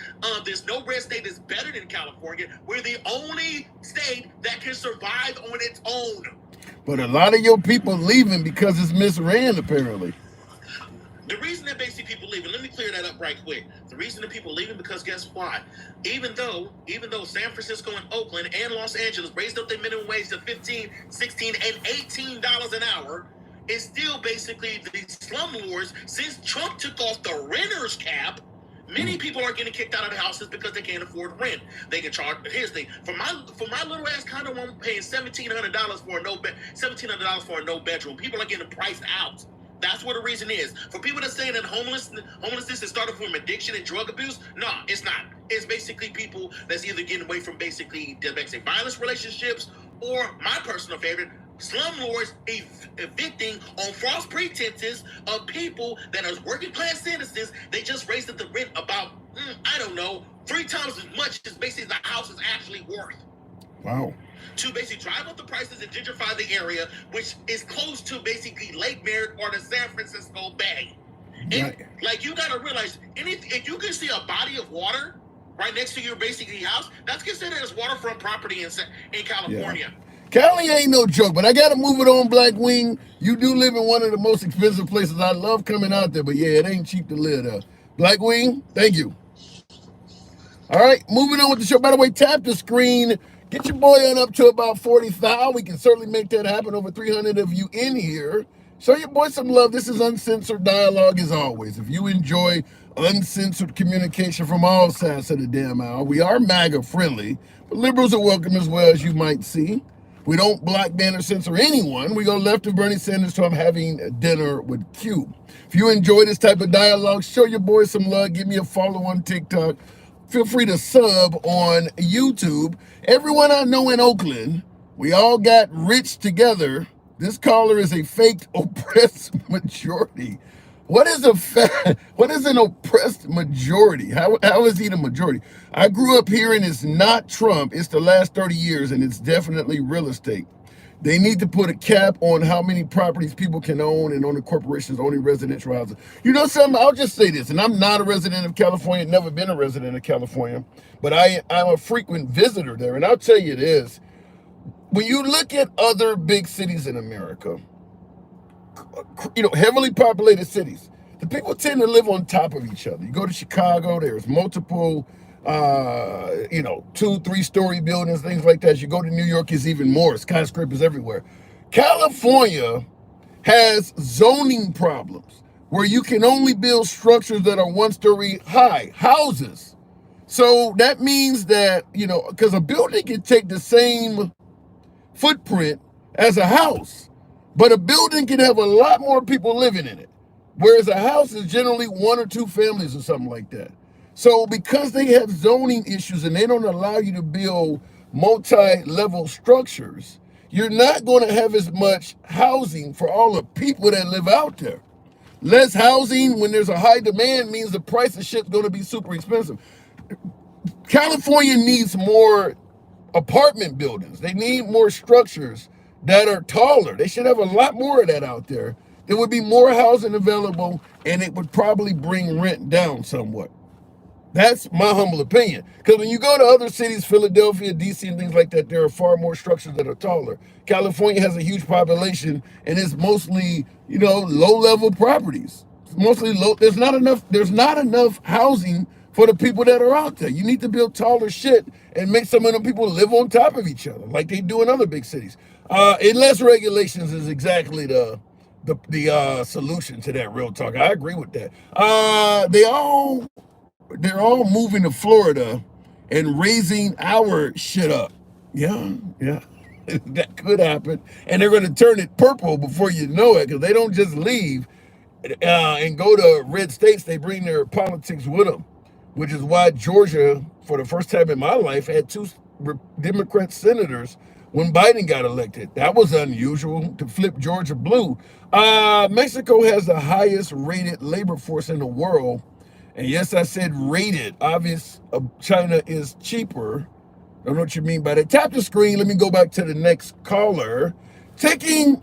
There's no red state that's better than California. We're the only state that can survive on its own. But a lot of your people leaving because it's misran apparently. The reason that basically people leaving, let me clear that up right quick. The reason that people leaving because guess what? Even though San Francisco and Oakland and Los Angeles raised up their minimum wage to $15, $16, and $18 an hour, it's still basically the slumlords. Since Trump took off the renter's cap, many people are getting kicked out of the houses because they can't afford rent. They can charge. But here's the thing: for my little ass condo, I'm paying $1,700 for a no bedroom. People are getting priced out. That's what the reason is. For people that say that homelessness is started from addiction and drug abuse, no, it's not. It's basically people that's either getting away from basically domestic violence relationships or, my personal favorite, slumlords evicting on false pretenses of people that are working class citizens. They just raised up the rent about, 3 times as much as basically the house is actually worth. Wow. To basically drive up the prices and gentrify the area, which is close to basically Lake Merritt or the San Francisco Bay. And like you gotta realize, if you can see a body of water right next to your basically house, that's considered as waterfront property in California. Yeah. Cali ain't no joke, but I gotta move it on, Black Wing. You do live in one of the most expensive places. I love coming out there, but yeah, it ain't cheap to live there. Black Wing, thank you. All right, moving on with the show. By the way, tap the screen. Get your boy on up to about 40,000. We can certainly make that happen. Over 300 of you in here. Show your boy some love. This is uncensored dialogue as always. If you enjoy uncensored communication from all sides of the damn aisle, we are MAGA friendly, but liberals are welcome as well, as you might see. We don't block, ban, or censor anyone. We go left of Bernie Sanders to I'm having dinner with Q. If you enjoy this type of dialogue, show your boy some love. Give me a follow on TikTok. Feel free to sub on YouTube. Everyone I know in Oakland, we all got rich together. This caller is a faked oppressed majority. What is an oppressed majority? How is he the majority? I grew up hearing it's not Trump. It's the last 30 years, and it's definitely real estate. They need to put a cap on how many properties people can own and on the corporations owning residential houses. You know something? I'll just say this, and I'm not a resident of California, never been a resident of California, but I'm a frequent visitor there. And I'll tell you this, when you look at other big cities in America, heavily populated cities, the people tend to live on top of each other. You go to Chicago, there's multiple 2-3 story buildings, things like that. You go to New York, it's even more. Skyscrapers everywhere. California has zoning problems where you can only build structures that are 1-story high, houses. So that means that, because a building can take the same footprint as a house, but a building can have a lot more people living in it, whereas a house is generally 1 or 2 families or something like that. So because they have zoning issues and they don't allow you to build multi-level structures, you're not going to have as much housing for all the people that live out there. Less housing when there's a high demand means the price of shit's going to be super expensive. California needs more apartment buildings. They need more structures that are taller. They should have a lot more of that out there. There would be more housing available, and it would probably bring rent down somewhat. That's my humble opinion. Because when you go to other cities, Philadelphia, DC, and things like that, there are far more structures that are taller. California has a huge population, and it's mostly, low-level properties. It's mostly low. There's not enough housing for the people that are out there. You need to build taller shit and make some of them people live on top of each other, like they do in other big cities. And less regulations is exactly the solution to that. Real talk. I agree with that. They're all moving to Florida and raising our shit up. Yeah. That could happen. And they're going to turn it purple before you know it, because they don't just leave and go to red states. They bring their politics with them, which is why Georgia, for the first time in my life, had 2 Democrat senators when Biden got elected. That was unusual, to flip Georgia blue. Mexico has the highest rated labor force in the world. And yes, I said rated. Obvious, China is cheaper. I don't know what you mean by that. Tap the screen. Let me go back to the next caller. Taking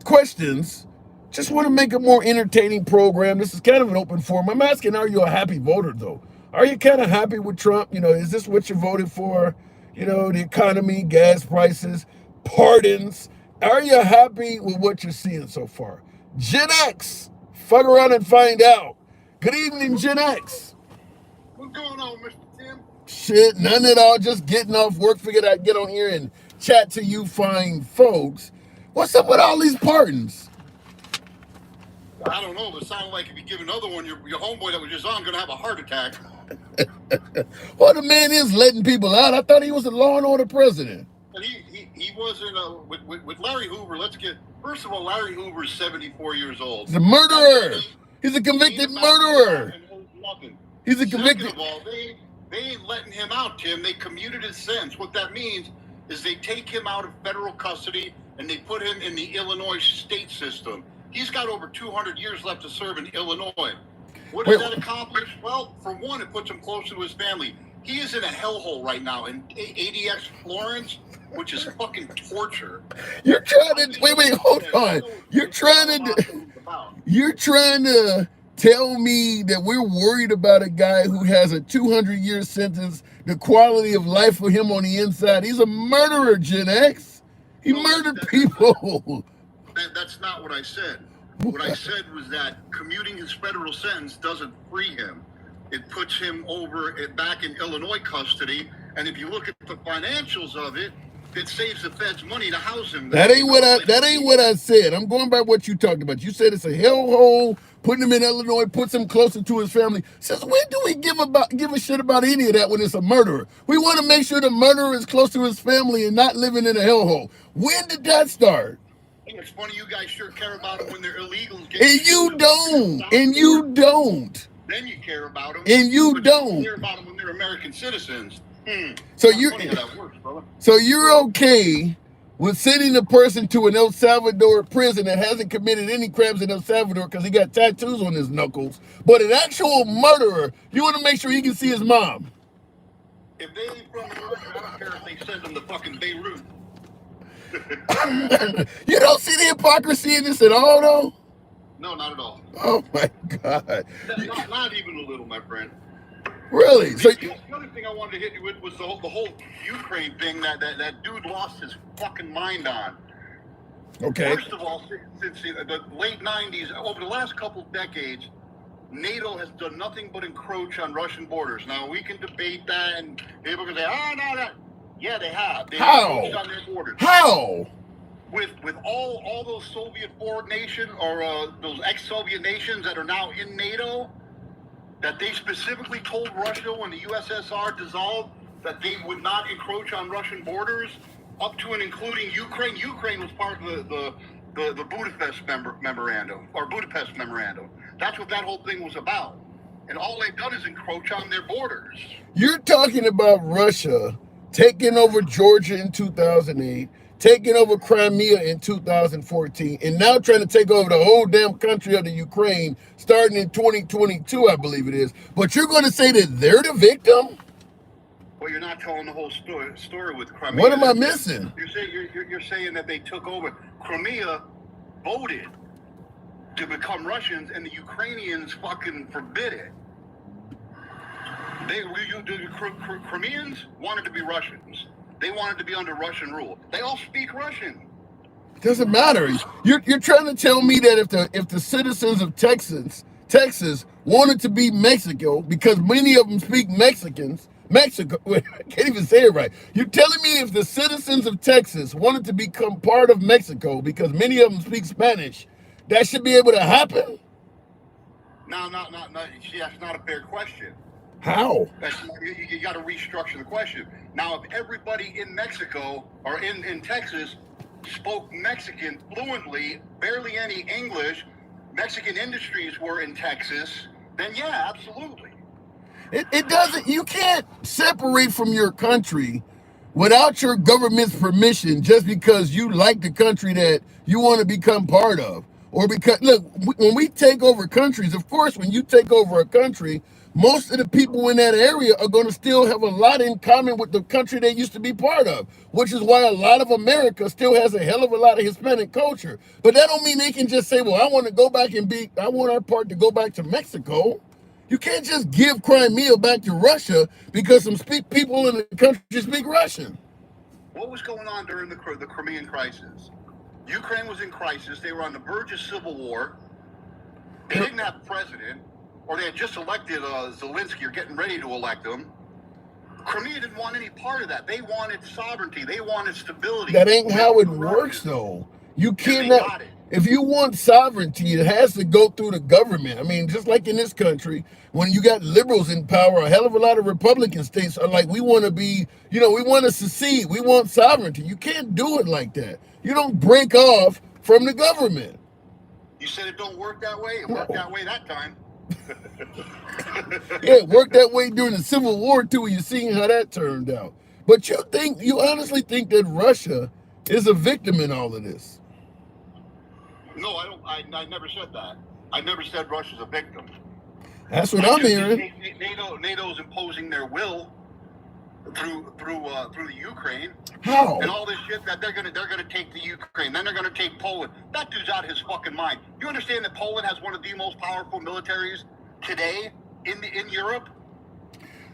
questions. Just want to make a more entertaining program. This is kind of an open forum. I'm asking, are you a happy voter, though? Are you kind of happy with Trump? Is this what you voted for? The economy, gas prices, pardons. Are you happy with what you're seeing so far? Gen X, fuck around and find out. Good evening, Gen X. What's going on, Mr. Tim? Shit, none at all. Just getting off work. Figured I'd get on here and chat to you fine folks. What's up with all these pardons? I don't know, but it sounded like if you give another one, your homeboy that was just on going to have a heart attack. Well, the man is letting people out. I thought he was a law and order president. But he wasn't, with Larry Hoover, first of all, Larry Hoover is 74 years old. He's a murderer. He's a convicted murderer. He's a convicted. Second of all, they ain't letting him out, Tim. They commuted his sentence. What that means is they take him out of federal custody and they put him in the Illinois state system. He's got over 200 years left to serve in Illinois. What does that accomplish? Well, for one, it puts him closer to his family. He is in a hellhole right now in ADX Florence, which is fucking torture. You're trying to wait, hold on. You're trying to tell me that we're worried about a guy who has a 200-year sentence, the quality of life for him on the inside. He's a murderer, Gen X. He murdered people. That's not what I said. What I said was that commuting his federal sentence doesn't free him. It puts him back in Illinois custody. And if you look at the financials of it, it saves the feds money to house him. That ain't what I said. I'm going by what you talked about. You said it's a hellhole. Putting him in Illinois puts him closer to his family. Since when do we give a shit about any of that when it's a murderer? We want to make sure the murderer is close to his family and not living in a hellhole. When did that start? It's funny you guys sure care about them when they're illegal. And you don't. Then you care about them. And you don't. You care about them when they're American citizens. So you're okay with sending a person to an El Salvador prison that hasn't committed any crimes in El Salvador because he got tattoos on his knuckles, but an actual murderer, you want to make sure he can see his mom. If they ain't from America, I don't care if they send them to fucking Beirut. You don't see the hypocrisy in this at all, though? No, not at all. Oh, my God. Not even a little, my friend. Really? So, The other thing I wanted to hit you with was the whole Ukraine thing that dude lost his fucking mind on. okay. First of all, since the late 90s, over the last couple of decades, NATO has done nothing but encroach on Russian borders. Now, we can debate that, and people can say, oh, no, that. Yeah, they have. They encroached on their borders. How? With all those Soviet forward nations, or those ex-Soviet nations that are now in NATO, that they specifically told Russia when the USSR dissolved that they would not encroach on Russian borders, up to and including Ukraine. Ukraine was part of the Budapest memorandum, or Budapest memorandum. That's what that whole thing was about. And all they've done is encroach on their borders. You're talking about Russia taking over Georgia in 2008, taking over Crimea in 2014, and now trying to take over the whole damn country of the Ukraine starting in 2022, I believe it is. But you're going to say that they're the victim? Well, you're not telling the whole story with Crimea. What am I missing? You're saying that they took over. Crimea voted to become Russians, and the Ukrainians fucking forbid it. The Crimeans wanted to be Russians. They wanted to be under Russian rule. They all speak Russian. It doesn't matter. You're trying to tell me that if the citizens of Texas wanted to be Mexico, because many of them speak Mexico, I can't even say it right. You're telling me if the citizens of Texas wanted to become part of Mexico, because many of them speak Spanish, that should be able to happen? No. See, that's not a fair question. How? You got to restructure the question. Now, if everybody in Mexico or in Texas spoke Mexican fluently, barely any English, Mexican industries were in Texas, then yeah, absolutely. It doesn't, you can't separate from your country without your government's permission just because you like the country that you want to become part of. Or because, look, when we take over countries, of course, when you take over a country, most of the people in that area are going to still have a lot in common with the country they used to be part of, which is why a lot of America still has a hell of a lot of Hispanic culture. But that don't mean they can just say, well, I want to go back I want our part to go back to Mexico. You can't just give Crimea back to Russia because some people in the country speak Russian. What was going on during the Crimean crisis? Ukraine was in crisis. They were on the verge of civil war. They didn't have a president, or they had just elected Zelensky, or getting ready to elect him. Crimea didn't want any part of that. They wanted sovereignty. They wanted stability. That ain't how it works, though. You cannot. If you want sovereignty, it has to go through the government. I mean, just like in this country, when you got liberals in power, a hell of a lot of Republican states are like, we want to be, we want to secede. We want sovereignty. You can't do it like that. You don't break off from the government. You said it don't work that way? It worked that way that time. Yeah, it worked that way during the Civil War, too, and you're seeing how that turned out. But you honestly think that Russia is a victim in all of this? No, I don't. I never said that. I never said Russia's a victim. That's what I'm hearing. NATO's imposing their will through the Ukraine. How? And all this shit that they're gonna take the Ukraine, then they're gonna take Poland. That dude's out of his fucking mind. You understand that Poland has one of the most powerful militaries today in Europe?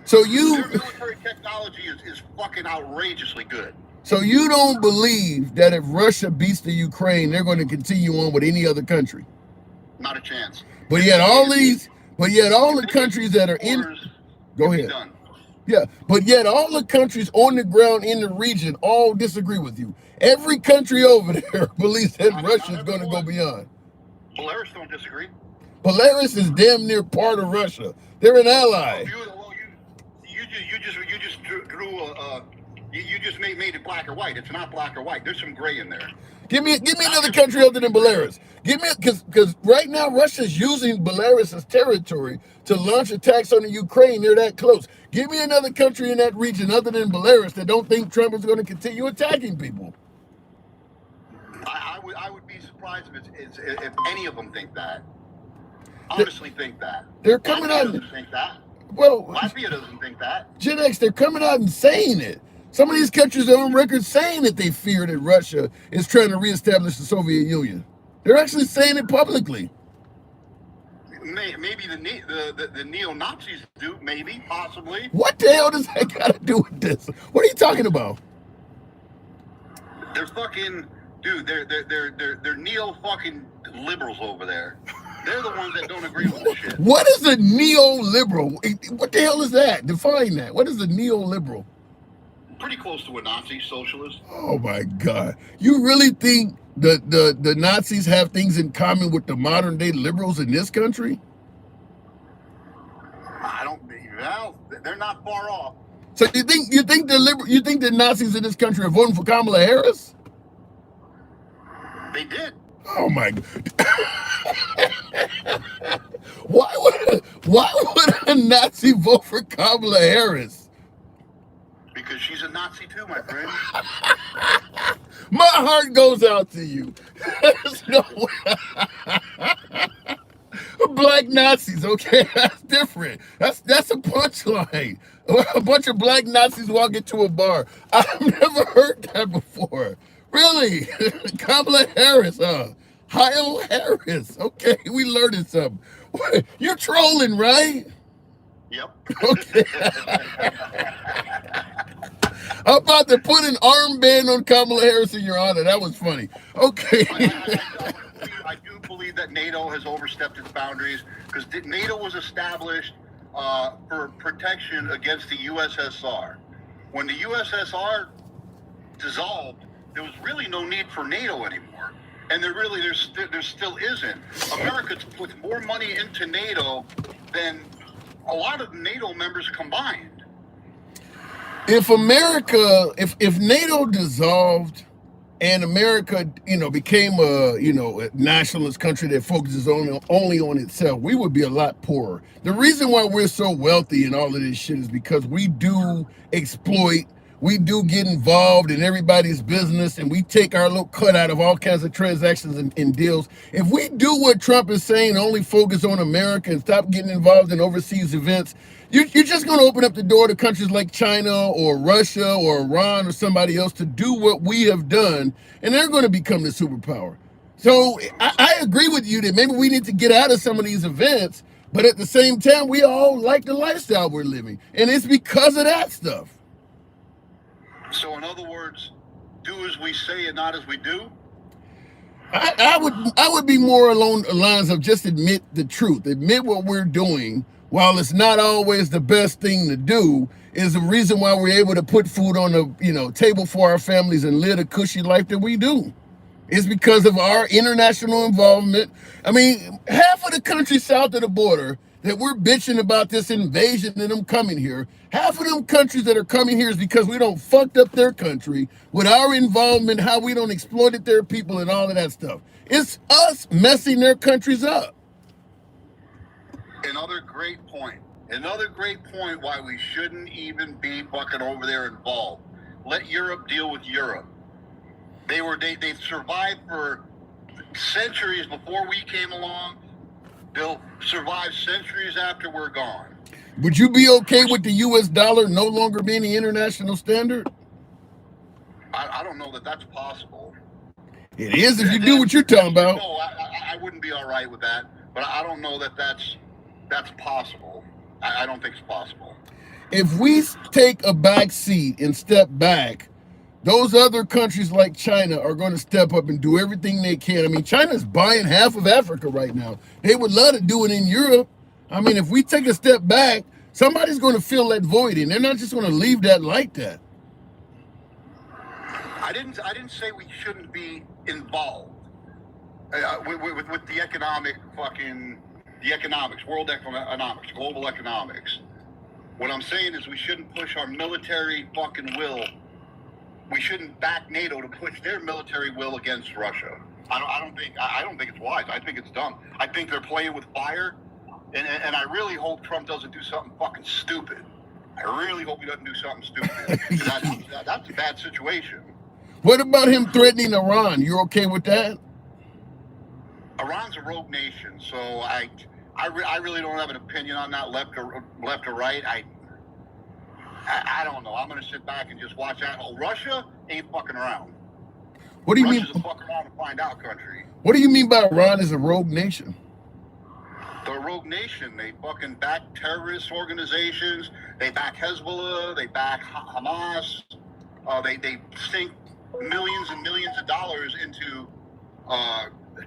So their military technology is fucking outrageously good. So you don't believe that if Russia beats the Ukraine, they're going to continue on with any other country? Not a chance. But yet all the countries that are in, go ahead. Yeah, but yet all the countries on the ground in the region all disagree with you. Every country over there believes that Russia's going to go beyond. Belarus don't disagree. Belarus is damn near part of Russia. They're an ally. You just made it black or white. It's not black or white. There's some gray in there. Give me another country other than Belarus. Because right now Russia's using Belarus as territory to launch attacks on the Ukraine. They're that close. Give me another country in that region other than Belarus that don't think Trump is going to continue attacking people. I would be surprised if any of them think that. Honestly, think that. They're coming out. Doesn't think that. Well, Latvia doesn't think that. Gen X, they're coming out and saying it. Some of these countries are on record saying that they fear that Russia is trying to reestablish the Soviet Union. They're actually saying it publicly. Maybe the neo-Nazis do, maybe, possibly. What the hell does that got to do with this? What are you talking about? They're fucking, dude. They're neo-fucking liberals over there. They're the ones that don't agree with this shit. What is a neoliberal? What the hell is that? Define that. What is a neoliberal? Pretty close to a Nazi socialist. Oh my God! You really think the Nazis have things in common with the modern day liberals in this country? I don't. Well, they're not far off. So you think the Nazis in this country are voting for Kamala Harris? They did. Oh my God! Why would a Nazi vote for Kamala Harris? Because she's a Nazi too, my friend. My heart goes out to you. There's no black Nazis, okay? That's different. That's a punchline. A bunch of black Nazis walk into a bar. I've never heard that before. Really? Kamala Harris, Hyle Harris. Okay, we learned something. You're trolling, right? Yep. Okay. I'm about to put an armband on Kamala Harris in your honor. That was funny. Okay. I do believe that NATO has overstepped its boundaries because NATO was established for protection against the USSR. When the USSR dissolved, there was really no need for NATO anymore. And there still isn't. America puts more money into NATO than a lot of NATO members combined. If NATO dissolved and America, became a nationalist country that focuses only on itself, we would be a lot poorer. The reason why we're so wealthy and all of this shit is because we do exploit, we do get involved in everybody's business, and we take our little cut out of all kinds of transactions and deals. If we do what Trump is saying, only focus on America and stop getting involved in overseas events, you're just going to open up the door to countries like China or Russia or Iran or somebody else to do what we have done, and they're going to become the superpower. So I agree with you that maybe we need to get out of some of these events, but at the same time, we all like the lifestyle we're living, and it's because of that stuff. So in other words, do as we say and not as we do? I would be more along the lines of just admit the truth, admit what we're doing. While it's not always the best thing to do, is the reason why we're able to put food on the table for our families and live a cushy life that we do. It's because of our international involvement. I mean, half of the countries south of the border that we're bitching about this invasion and them coming here, half of them countries that are coming here is because we don't fucked up their country with our involvement, how we don't exploited their people and all of that stuff. It's us messing their countries up. Another great point why we shouldn't even be fucking over there involved. Let Europe deal with Europe. They survived for centuries before we came along. They'll survive centuries after we're gone. Would you be okay with the US dollar no longer being the international standard? I don't know that that's possible. It is if you do what you're talking about. No, I wouldn't be all right with that, but I don't know that that's possible. I don't think it's possible. If we take a back seat and step back, those other countries like China are going to step up and do everything they can. I mean, China's buying half of Africa right now. They would love to do it in Europe. I mean, if we take a step back, somebody's going to fill that void, and they're not just going to leave that like that. I didn't say we shouldn't be involved with the economics, world economics, global economics. What I'm saying is we shouldn't push our military fucking will. We shouldn't back NATO to push their military will against Russia. I don't think it's wise. I think it's dumb. I think they're playing with fire, and I really hope Trump doesn't do something fucking stupid. I really hope he doesn't do something stupid. That's a bad situation. What about him threatening Iran? You okay with that? Iran's a rogue nation, so I really don't have an opinion on that, left or right. I don't know. I'm going to sit back and just watch that. Oh, Russia ain't fucking around. What do you Russia's mean? a fucking around to find out country. What do you mean by Iran is a rogue nation? The rogue nation. They fucking back terrorist organizations. They back Hezbollah. They back Hamas. They sink millions and millions of dollars into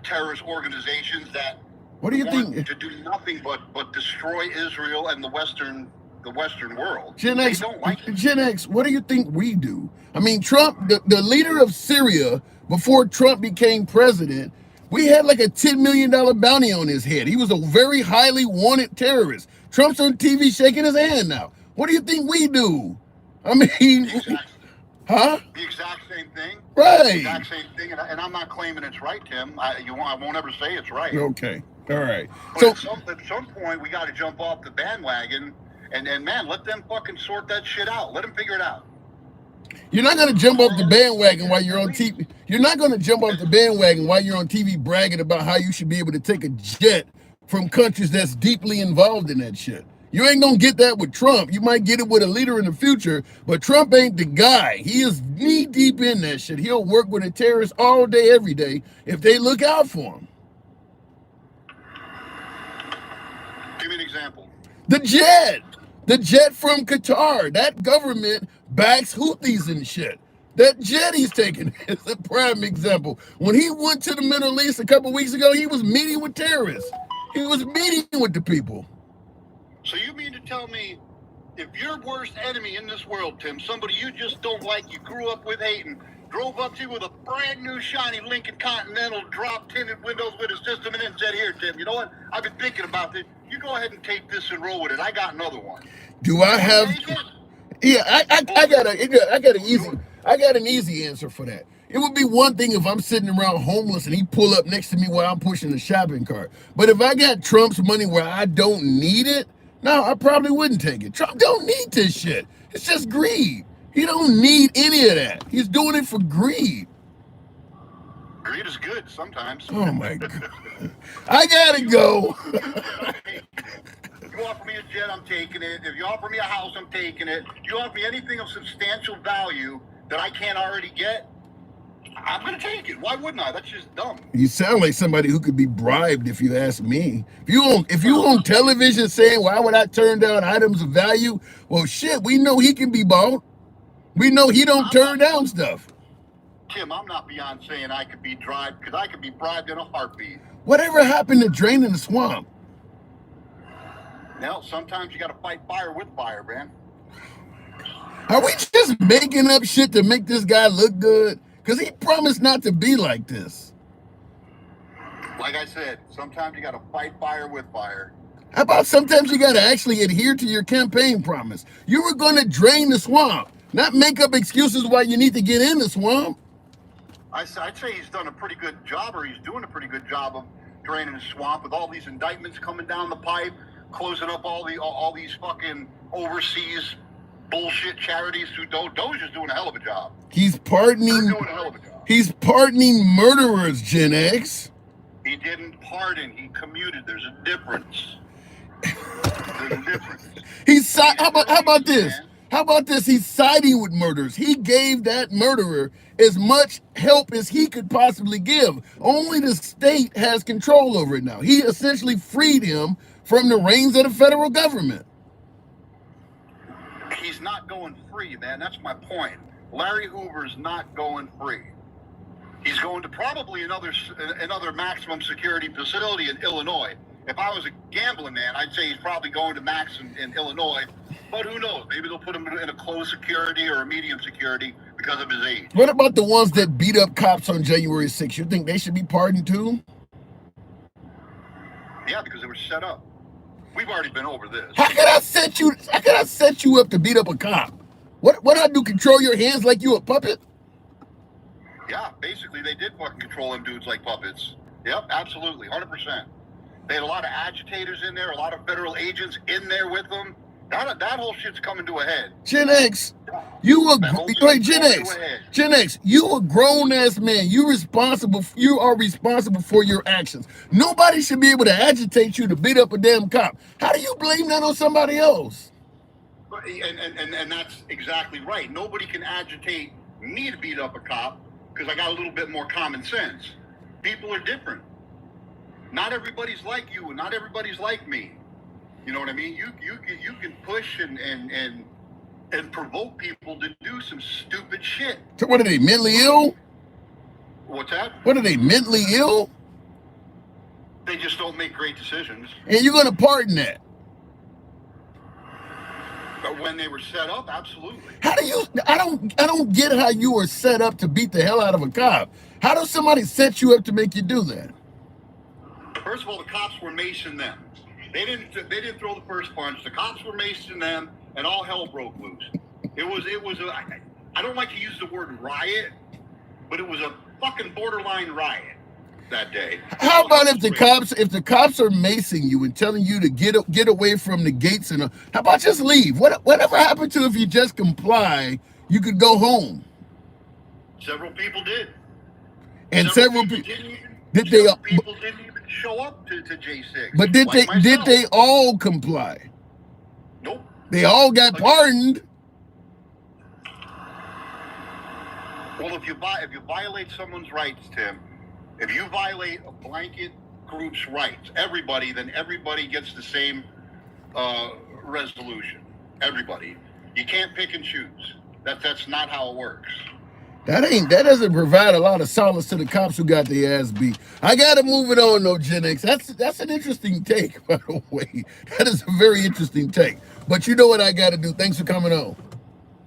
terrorist organizations that What do you think? to do nothing but destroy Israel and the Western world. Gen They X, don't like it. Gen X, what do you think we do? I mean, Trump, the leader of Syria, before Trump became president, we had like a $10 million bounty on his head. He was a very highly wanted terrorist. Trump's on TV shaking his hand now. What do you think we do? I mean, huh? The exact same thing. Right. The exact same thing, and I'm not claiming it's right, Tim. I won't ever say it's right. Okay. All right. But So at some point, we got to jump off the bandwagon and man, let them fucking sort that shit out. Let them figure it out. you're not going to jump off the bandwagon while you're on TV. You're not going to jump off the bandwagon while you're on TV bragging about how you should be able to take a jet from countries that's deeply involved in that shit. You ain't gonna get that with Trump. You might get it with a leader in the future, but Trump ain't the guy. He is knee deep in that shit. He'll work with the terrorists all day, every day, if they look out for him. Give me an example. The jet from Qatar, that government backs Houthis and shit. That jet he's taking is a prime example. When he went to the Middle East a couple weeks ago, he was meeting with terrorists. He was meeting with the people. So you mean to tell me, if your worst enemy in this world, Tim, somebody you just don't like, you grew up with hating, drove up to you with a brand new shiny Lincoln Continental, drop tinted windows with a system, and then said, "Here, Tim, you know what? I've been thinking about this. You go ahead and take this and roll with it. I got another one." Do I have? Yeah, I got an easy answer for that. It would be one thing if I'm sitting around homeless and he pull up next to me while I'm pushing the shopping cart. But if I got Trump's money where I don't need it, no, I probably wouldn't take it. Trump don't need this shit. It's just greed. He don't need any of that. He's doing it for greed. Greed is good sometimes. Oh my God. I gotta go. If you offer me a jet, I'm taking it. If you offer me a house, I'm taking it. You offer me anything of substantial value that I can't already get, I'm going to take it. Why wouldn't I? That's just dumb. You sound like somebody who could be bribed, if you ask me. If you on television saying, why would I turn down items of value? Well, shit, we know he can be bought. We know he don't turn down stuff. Tim, I'm not beyond saying I could be bribed, because I could be bribed in a heartbeat. Whatever happened to draining the swamp? Now, sometimes you got to fight fire with fire, man. Are we just making up shit to make this guy look good? Because he promised not to be like this. Like I said, sometimes you got to fight fire with fire. How about sometimes you got to actually adhere to your campaign promise? You were going to drain the swamp, not make up excuses why you need to get in the swamp. I'd say he's done a pretty good job, or he's doing a pretty good job of draining the swamp with all these indictments coming down the pipe, closing up all these fucking overseas bullshit charities who Dozier's doing a hell of a job. He's pardoning. They're doing a hell of a job. He's pardoning murderers, Gen X. He didn't pardon. He commuted. There's a difference. There's a difference. How about this? How about this? He's siding with murderers. He gave that murderer as much help as he could possibly give. Only the state has control over it now. He essentially freed him from the reins of the federal government. He's not going free, man. That's my point. Larry Hoover's not going free. He's going to probably another maximum security facility in Illinois. If I was a gambling man, I'd say he's probably going to max in Illinois. But who knows? Maybe they'll put him in a closed security or a medium security because of his age. What about the ones that beat up cops on January 6th? You think they should be pardoned too? Yeah, because they were set up. We've already been over this. How could I set you up to beat up a cop? What I do? Control your hands like you a puppet? Yeah, basically they did fucking control them dudes like puppets. Yep, absolutely, 100%. They had a lot of agitators in there, a lot of federal agents in there with them. That whole shit's coming to a head. Gen X, you a Gen X, you a grown ass man. You are responsible for your actions. Nobody should be able to agitate you to beat up a damn cop. How do you blame that on somebody else? And that's exactly right. Nobody can agitate me to beat up a cop because I got a little bit more common sense. People are different. Not everybody's like you, and not everybody's like me. You know what I mean? You can push and provoke people to do some stupid shit. So what are they, mentally ill? What's that? What are they, mentally ill? They just don't make great decisions. And you're gonna pardon that? But when they were set up, absolutely. How do you? I don't get how you were set up to beat the hell out of a cop. How does somebody set you up to make you do that? First of all, the cops were macing them. They didn't throw the first punch. The cops were macing them, and all hell broke loose. It was I don't like to use the word riot, but it was a fucking borderline riot that day. How about if the cops are macing you and telling you to get away from the gates and how about just leave? Whatever happened to if you just comply, you could go home? Several people did. And several people didn't even show up to J6. But did they all comply? Nope. They all got pardoned. Well, if you violate someone's rights, Tim, if you violate a blanket group's rights, then everybody gets the same resolution. Everybody. You can't pick and choose. That's not how it works. That doesn't provide a lot of solace to the cops who got their ass beat. I gotta move it on though, Gen X. That's an interesting take, by the way. That is a very interesting take. But you know what I gotta do. Thanks for coming on.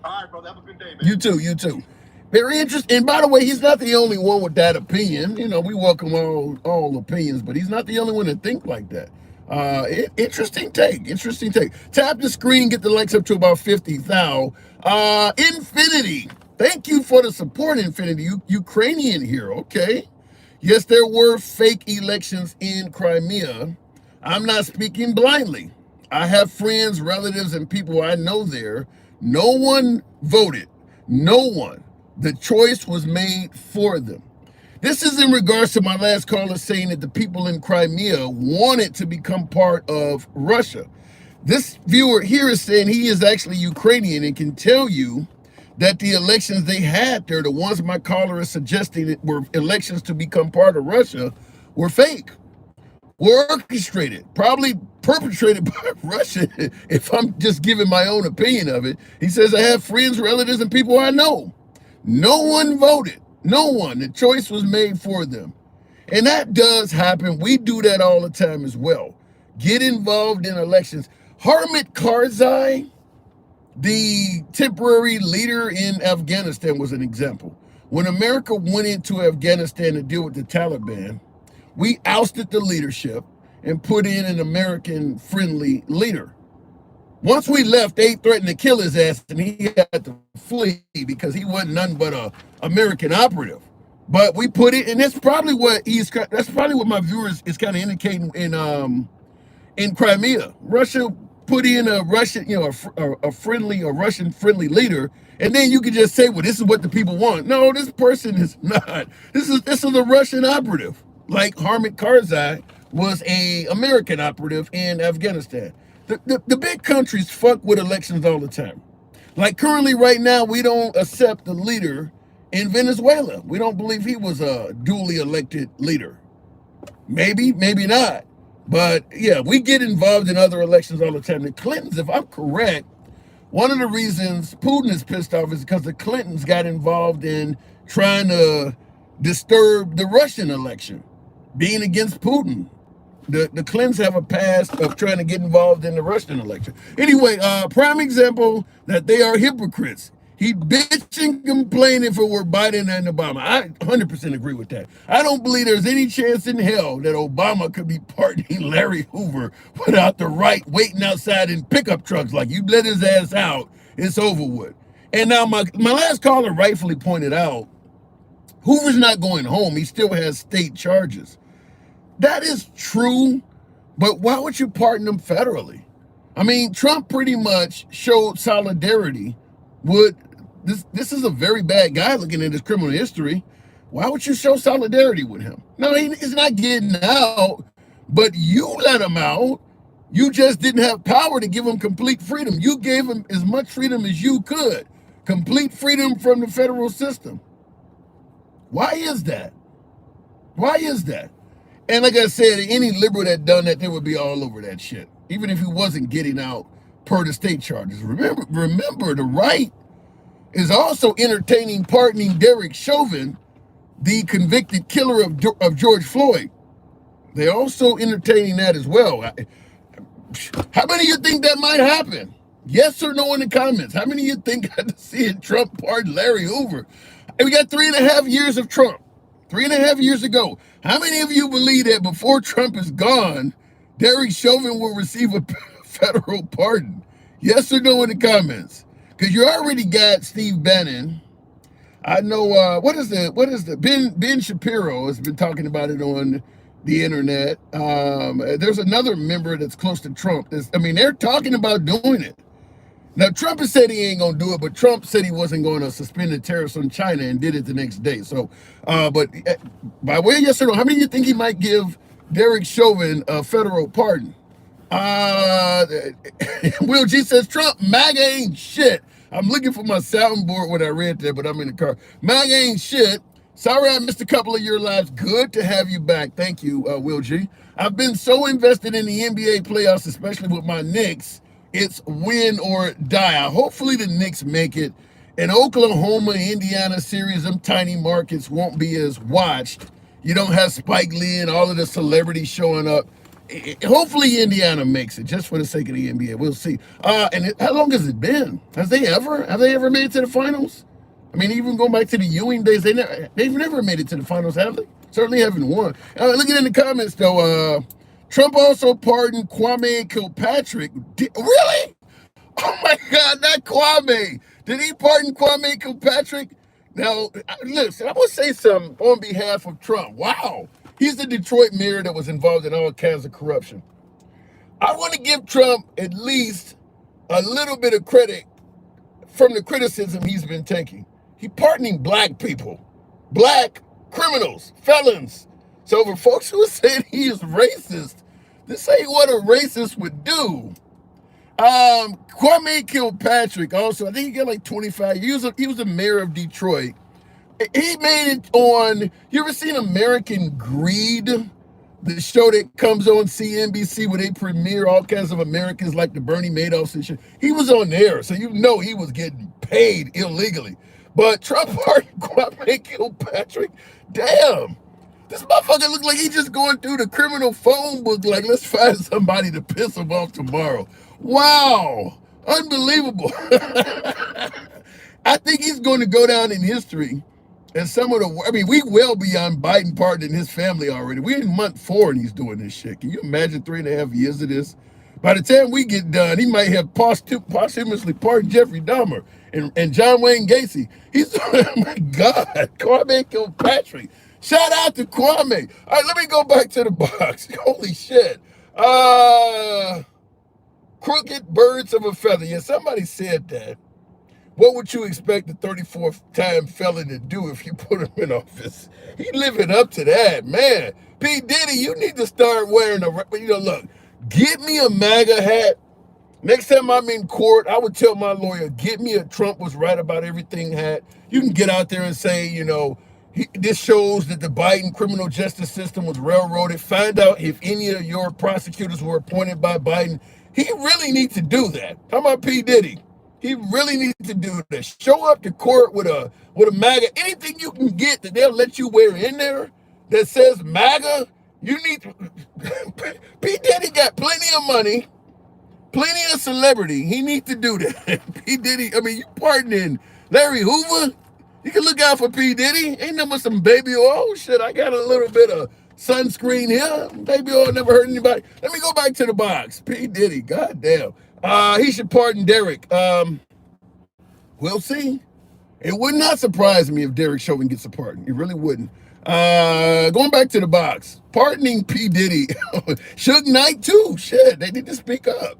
All right, brother. Have a good day, man. You too. Very interesting. And by the way, he's not the only one with that opinion. You know, we welcome all opinions, but he's not the only one to think like that. Interesting take. Tap the screen, get the likes up to about 50,000. Infinity. Thank you for the support, Infinity. Ukrainian here, okay. Yes, there were fake elections in Crimea. I'm not speaking blindly. I have friends, relatives, and people I know there. No one voted. No one. The choice was made for them. This is in regards to my last caller saying that the people in Crimea wanted to become part of Russia. This viewer here is saying he is actually Ukrainian and can tell you that the elections they had there, the ones my caller is suggesting that were elections to become part of Russia, were fake, were orchestrated, probably perpetrated by Russia, if I'm just giving my own opinion of it. He says, I have friends, relatives, and people I know. No one voted. No one. The choice was made for them. And that does happen. We do that all the time as well. Get involved in elections. Hamid Karzai, the temporary leader in Afghanistan, was an example. When America went into Afghanistan to deal with the Taliban, we ousted the leadership and put in an American-friendly leader. Once we left, they threatened to kill his ass, and he had to flee because he wasn't nothing but a American operative. But we put it, and that's probably what my viewers is kind of indicating in Crimea. Russia put in a Russian, a Russian friendly leader, and then you can just say, well, this is what the people want. No, this person is not. This is a Russian operative. Like Hamid Karzai was a American operative in Afghanistan. The big countries fuck with elections all the time. Like currently right now, we don't accept the leader in Venezuela. We don't believe he was a duly elected leader. Maybe, maybe not. But yeah, we get involved in other elections all the time. The Clintons, if I'm correct, one of the reasons Putin is pissed off is because the Clintons got involved in trying to disturb the Russian election, being against Putin. The Clintons have a past of trying to get involved in the Russian election. Anyway, prime example that they are hypocrites. He bitch and complain if it were Biden and Obama. I 100% agree with that. I don't believe there's any chance in hell that Obama could be pardoning Larry Hoover without the right waiting outside in pickup trucks. Like, you let his ass out, it's over with. And now my last caller rightfully pointed out, Hoover's not going home. He still has state charges. That is true, but why would you pardon him federally? I mean, Trump pretty much showed solidarity with this is a very bad guy looking at his criminal history. Why would you show solidarity with him? No, he's not getting out, but you let him out You just didn't have power to give him complete freedom. You gave him as much freedom as you could. Complete freedom from the federal system. Why is that? Why is that? And like I said, any liberal that done that, they would be all over that shit. Even if he wasn't getting out per the state charges. Remember, the right is also entertaining pardoning Derek Chauvin, the convicted killer of George Floyd. They're also entertaining that as well. How many of you think that might happen? Yes or no in the comments. How many of you think got to see Trump pardon Larry Hoover? And we got 3.5 years of Trump. 3.5 years ago. How many of you believe that before Trump is gone, Derek Chauvin will receive a federal pardon? Yes or no in the comments? Because you already got Steve Bannon. I know what is the Ben Shapiro has been talking about it on the internet. There's another member that's close to Trump. They're talking about doing it. Now, Trump has said he ain't gonna do it, but Trump said he wasn't going to suspend the tariffs on China and did it the next day. So, but by way of yes or no, how many of you think he might give Derek Chauvin a federal pardon? Will G says, Trump, MAGA ain't shit. I'm looking for my soundboard when I read that, but I'm in the car. MAGA ain't shit. Sorry I missed a couple of your lives. Good to have you back. Thank you, Will G. I've been so invested in the NBA playoffs, especially with my Knicks. It's win or die. Hopefully the Knicks make it. In Oklahoma, Indiana series, them tiny markets won't be as watched. You don't have Spike Lee and all of the celebrities showing up. Hopefully Indiana makes it, just for the sake of the NBA. We'll see. And how long has it been? Have they ever made it to the finals? I mean, even going back to the Ewing days, they've never made it to the finals, have they? Certainly haven't won. Looking in the comments, though, Trump also pardoned Kwame Kilpatrick. Really? Oh, my God, not Kwame. Did he pardon Kwame Kilpatrick? Now, listen, I'm going to say something on behalf of Trump. Wow. He's the Detroit mayor that was involved in all kinds of corruption. I want to give Trump at least a little bit of credit from the criticism he's been taking. He pardoning black people, black criminals, felons. So for folks who are saying he is racist, this ain't what a racist would do. Kwame Kilpatrick also, I think he got like 25 years. He was the mayor of Detroit. He made it on, you ever seen American Greed? The show that comes on CNBC where they premiere all kinds of Americans like the Bernie Madoffs and shit. He was on there, so you know he was getting paid illegally. But Trump pardoned Kwame Kilpatrick. Damn. This motherfucker look like he just going through the criminal phone book like, let's find somebody to piss him off tomorrow. Wow. Unbelievable. I think he's going to go down in history. And we well beyond Biden pardoning his family already. We're in month 4 and he's doing this shit. Can you imagine 3.5 years of this? By the time we get done, he might have posthumously pardoned Jeffrey Dahmer and John Wayne Gacy. Oh my God, Kwame Kilpatrick. Shout out to Kwame. All right, let me go back to the box. Holy shit. Crooked birds of a feather. Yeah, somebody said that. What would you expect a 34th time felon to do if you put him in office? He living up to that, man. P. Diddy, you need to start wearing look, get me a MAGA hat. Next time I'm in court, I would tell my lawyer, get me a Trump was right about everything hat. You can get out there and say, this shows that the Biden criminal justice system was railroaded. Find out if any of your prosecutors were appointed by Biden. He really needs to do that. How about P. Diddy? He really needs to do this. Show up to court with a MAGA. Anything you can get that they'll let you wear in there that says MAGA, you need to. P. Diddy got plenty of money, plenty of celebrity. He needs to do that. P. Diddy, you pardoning Larry Hoover? You can look out for P. Diddy. Ain't nothing but some baby oil. Oh, shit, I got a little bit of sunscreen here. Baby oil never hurt anybody. Let me go back to the box. P. Diddy, goddamn. He should pardon Derek. We'll see. It would not surprise me if Derek Chauvin gets a pardon. It really wouldn't. Going back to the box. Pardoning P. Diddy. Suge Knight too. Shit, they need to speak up.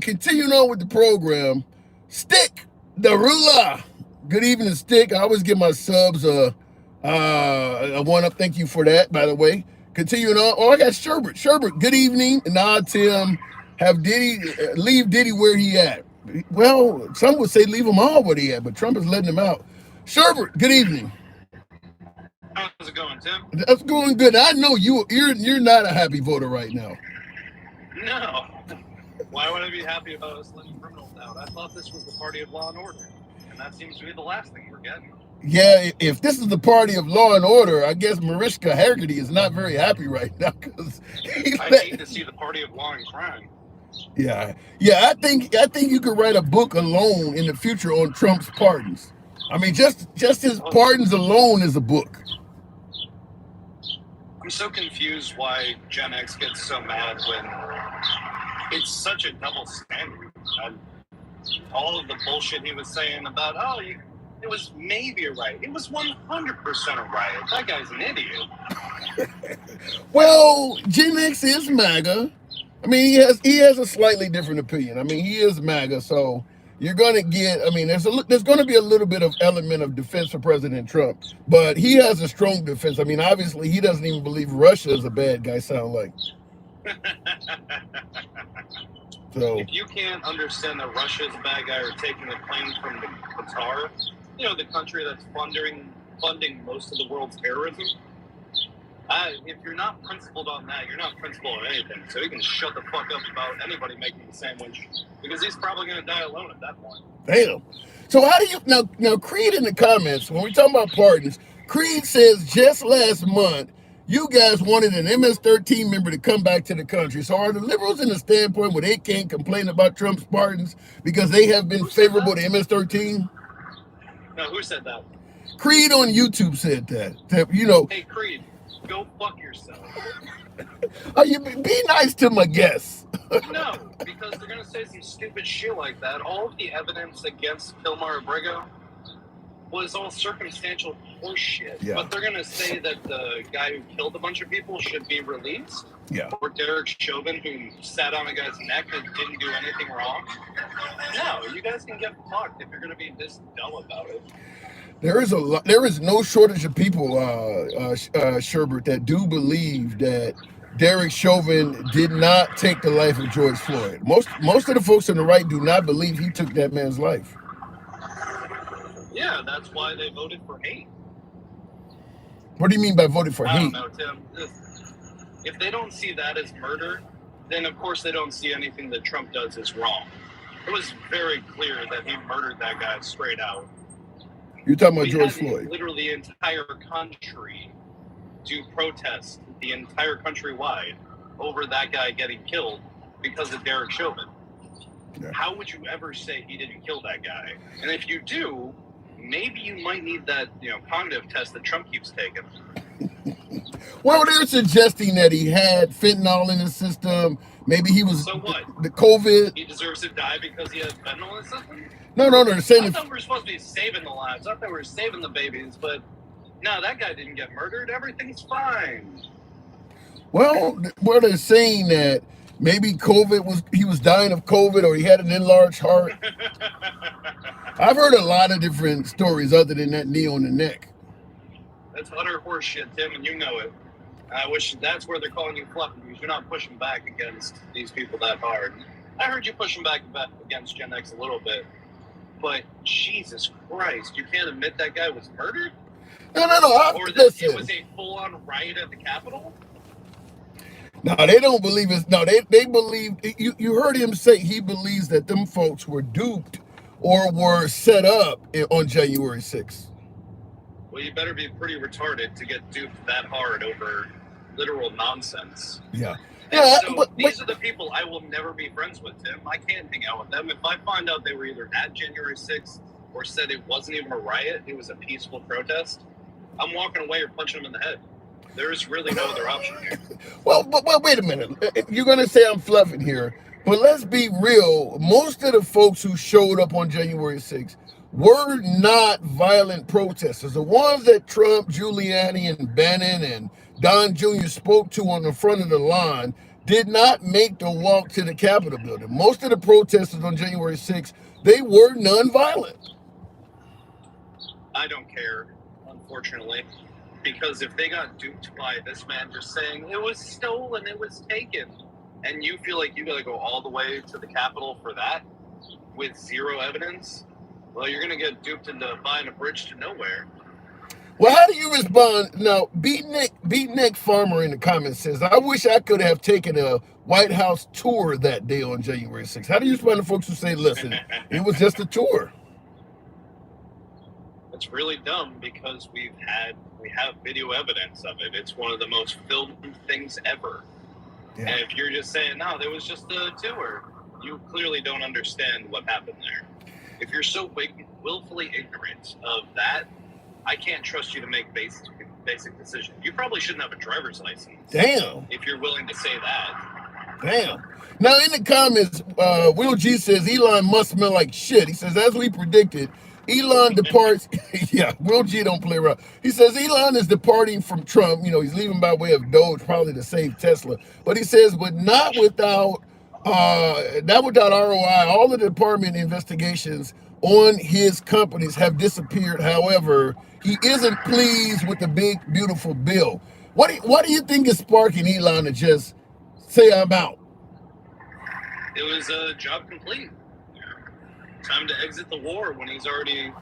Continuing on with the program. Stick the ruler. Good evening, Stick. I always give my subs a one up. Thank you for that, by the way. Continuing on. Oh, I got Sherbert. Sherbert, good evening. Nah, Tim. Have Diddy leave Diddy where he at? Well, some would say leave him all where he at, but Trump is letting him out. Sherbert, good evening. How's it going, Tim? That's going good. I know you're not a happy voter right now. No. Why would I be happy about us letting criminals out? I thought this was the party of law and order, and that seems to be the last thing we're getting. Yeah, if this is the party of law and order, I guess Mariska Hargitay is not very happy right now because I hate to see the party of law and crime. Yeah. I think you could write a book alone in the future on Trump's pardons. I mean, just his pardons alone is a book. I'm so confused why Gen X gets so mad when it's such a double standard. All of the bullshit he was saying about, it was maybe a riot. It was 100% a riot. That guy's an idiot. Well, Gen X is MAGA. I mean, he has a slightly different opinion. I mean, he is MAGA, so you're going to get, I mean, there's going to be a little bit of element of defense for President Trump, but he has a strong defense. I mean, obviously, he doesn't even believe Russia is a bad guy, sound like. So if you can't understand that Russia is a bad guy or taking a plane from the Qatar, the country that's funding most of the world's terrorism, if you're not principled on that, you're not principled on anything. So you can shut the fuck up about anybody making the sandwich because he's probably going to die alone at that point. Damn. So how do you now Creed in the comments, when we talk about pardons, Creed says just last month you guys wanted an MS-13 member to come back to the country. So are the liberals in the standpoint where they can't complain about Trump's pardons because they have been favorable to MS-13? No, who said that? Creed on YouTube said that. Hey, Creed, go fuck yourself. You be nice to my guests. No, because they're going to say some stupid shit like that. All of the evidence against Kilmar Abrego was all circumstantial horseshit. Yeah. But they're going to say that the guy who killed a bunch of people should be released. Yeah. Or Derek Chauvin, who sat on a guy's neck and didn't do anything wrong. No, you guys can get fucked if you're going to be this dumb about it. There is no shortage of people, Sherbert, that do believe that Derek Chauvin did not take the life of George Floyd. Most of the folks on the right do not believe he took that man's life. Yeah, that's why they voted for hate. What do you mean by voted for hate? I don't know, Tim. If they don't see that as murder, then of course they don't see anything that Trump does as wrong. It was very clear that he murdered that guy straight out. You're talking about George Floyd. Literally the entire country to protest the entire countrywide over that guy getting killed because of Derek Chauvin. Yeah. How would you ever say he didn't kill that guy? And if you do, maybe you might need that, cognitive test that Trump keeps taking. Well, they're suggesting that he had fentanyl in his system. Maybe he was so what? The COVID. He deserves to die because he has fentanyl in his system? No. They're saying I thought we were supposed to be saving the lives. I thought we were saving the babies, but no, that guy didn't get murdered. Everything's fine. Well, they're saying that maybe he was dying of COVID or he had an enlarged heart. I've heard a lot of different stories other than that knee on the neck. That's utter horseshit, Tim, and you know it. I wish that's where they're calling you fluffy because you're not pushing back against these people that hard. I heard you pushing back against Gen X a little bit, but Jesus Christ, you can't admit that guy was murdered? No. Or that it was a full-on riot at the Capitol? No, they don't believe it. No, they believe, you heard him say he believes that them folks were duped or were set up on January 6th. Well, you better be pretty retarded to get duped that hard over literal nonsense. Yeah. So these are the people I will never be friends with, Tim. I can't hang out with them. If I find out they were either at January 6th or said it wasn't even a riot, it was a peaceful protest, I'm walking away or punching them in the head. There's really no other option here. Well, wait a minute. You're going to say I'm fluffing here, but let's be real. Most of the folks who showed up on January 6th were not violent protesters. The ones that Trump, Giuliani, and Bannon and Don Jr. spoke to on the front of the line did not make the walk to the Capitol building. Most of the protesters on January 6th, they were nonviolent. I don't care, unfortunately. Because if they got duped by this man just saying it was stolen, it was taken, and you feel like you got to go all the way to the Capitol for that with zero evidence, well, you're going to get duped into buying a bridge to nowhere. Well, how do you respond? Now, Beatnik Farmer in the comments says, I wish I could have taken a White House tour that day on January 6th. How do you respond to folks who say, listen, it was just a tour? It's really dumb because we have video evidence of it. It's one of the most filmed things ever. Yeah. And if you're just saying, no, there was just a tour, you clearly don't understand what happened there. If you're so willfully ignorant of that, I can't trust you to make basic decisions. You probably shouldn't have a driver's license. Damn. If you're willing to say that. Damn. Now, in the comments, Will G says, Elon must smell like shit. He says, as we predicted, Elon departs. Yeah, Will G don't play around. He says Elon is departing from Trump. You know, he's leaving by way of Doge, probably to save Tesla. But he says, but not without ROI. All the department investigations on his companies have disappeared. However, he isn't pleased with the big, beautiful bill. What do you think is sparking Elon to just say I'm out? It was a job complete. Time to exit the war when he's already,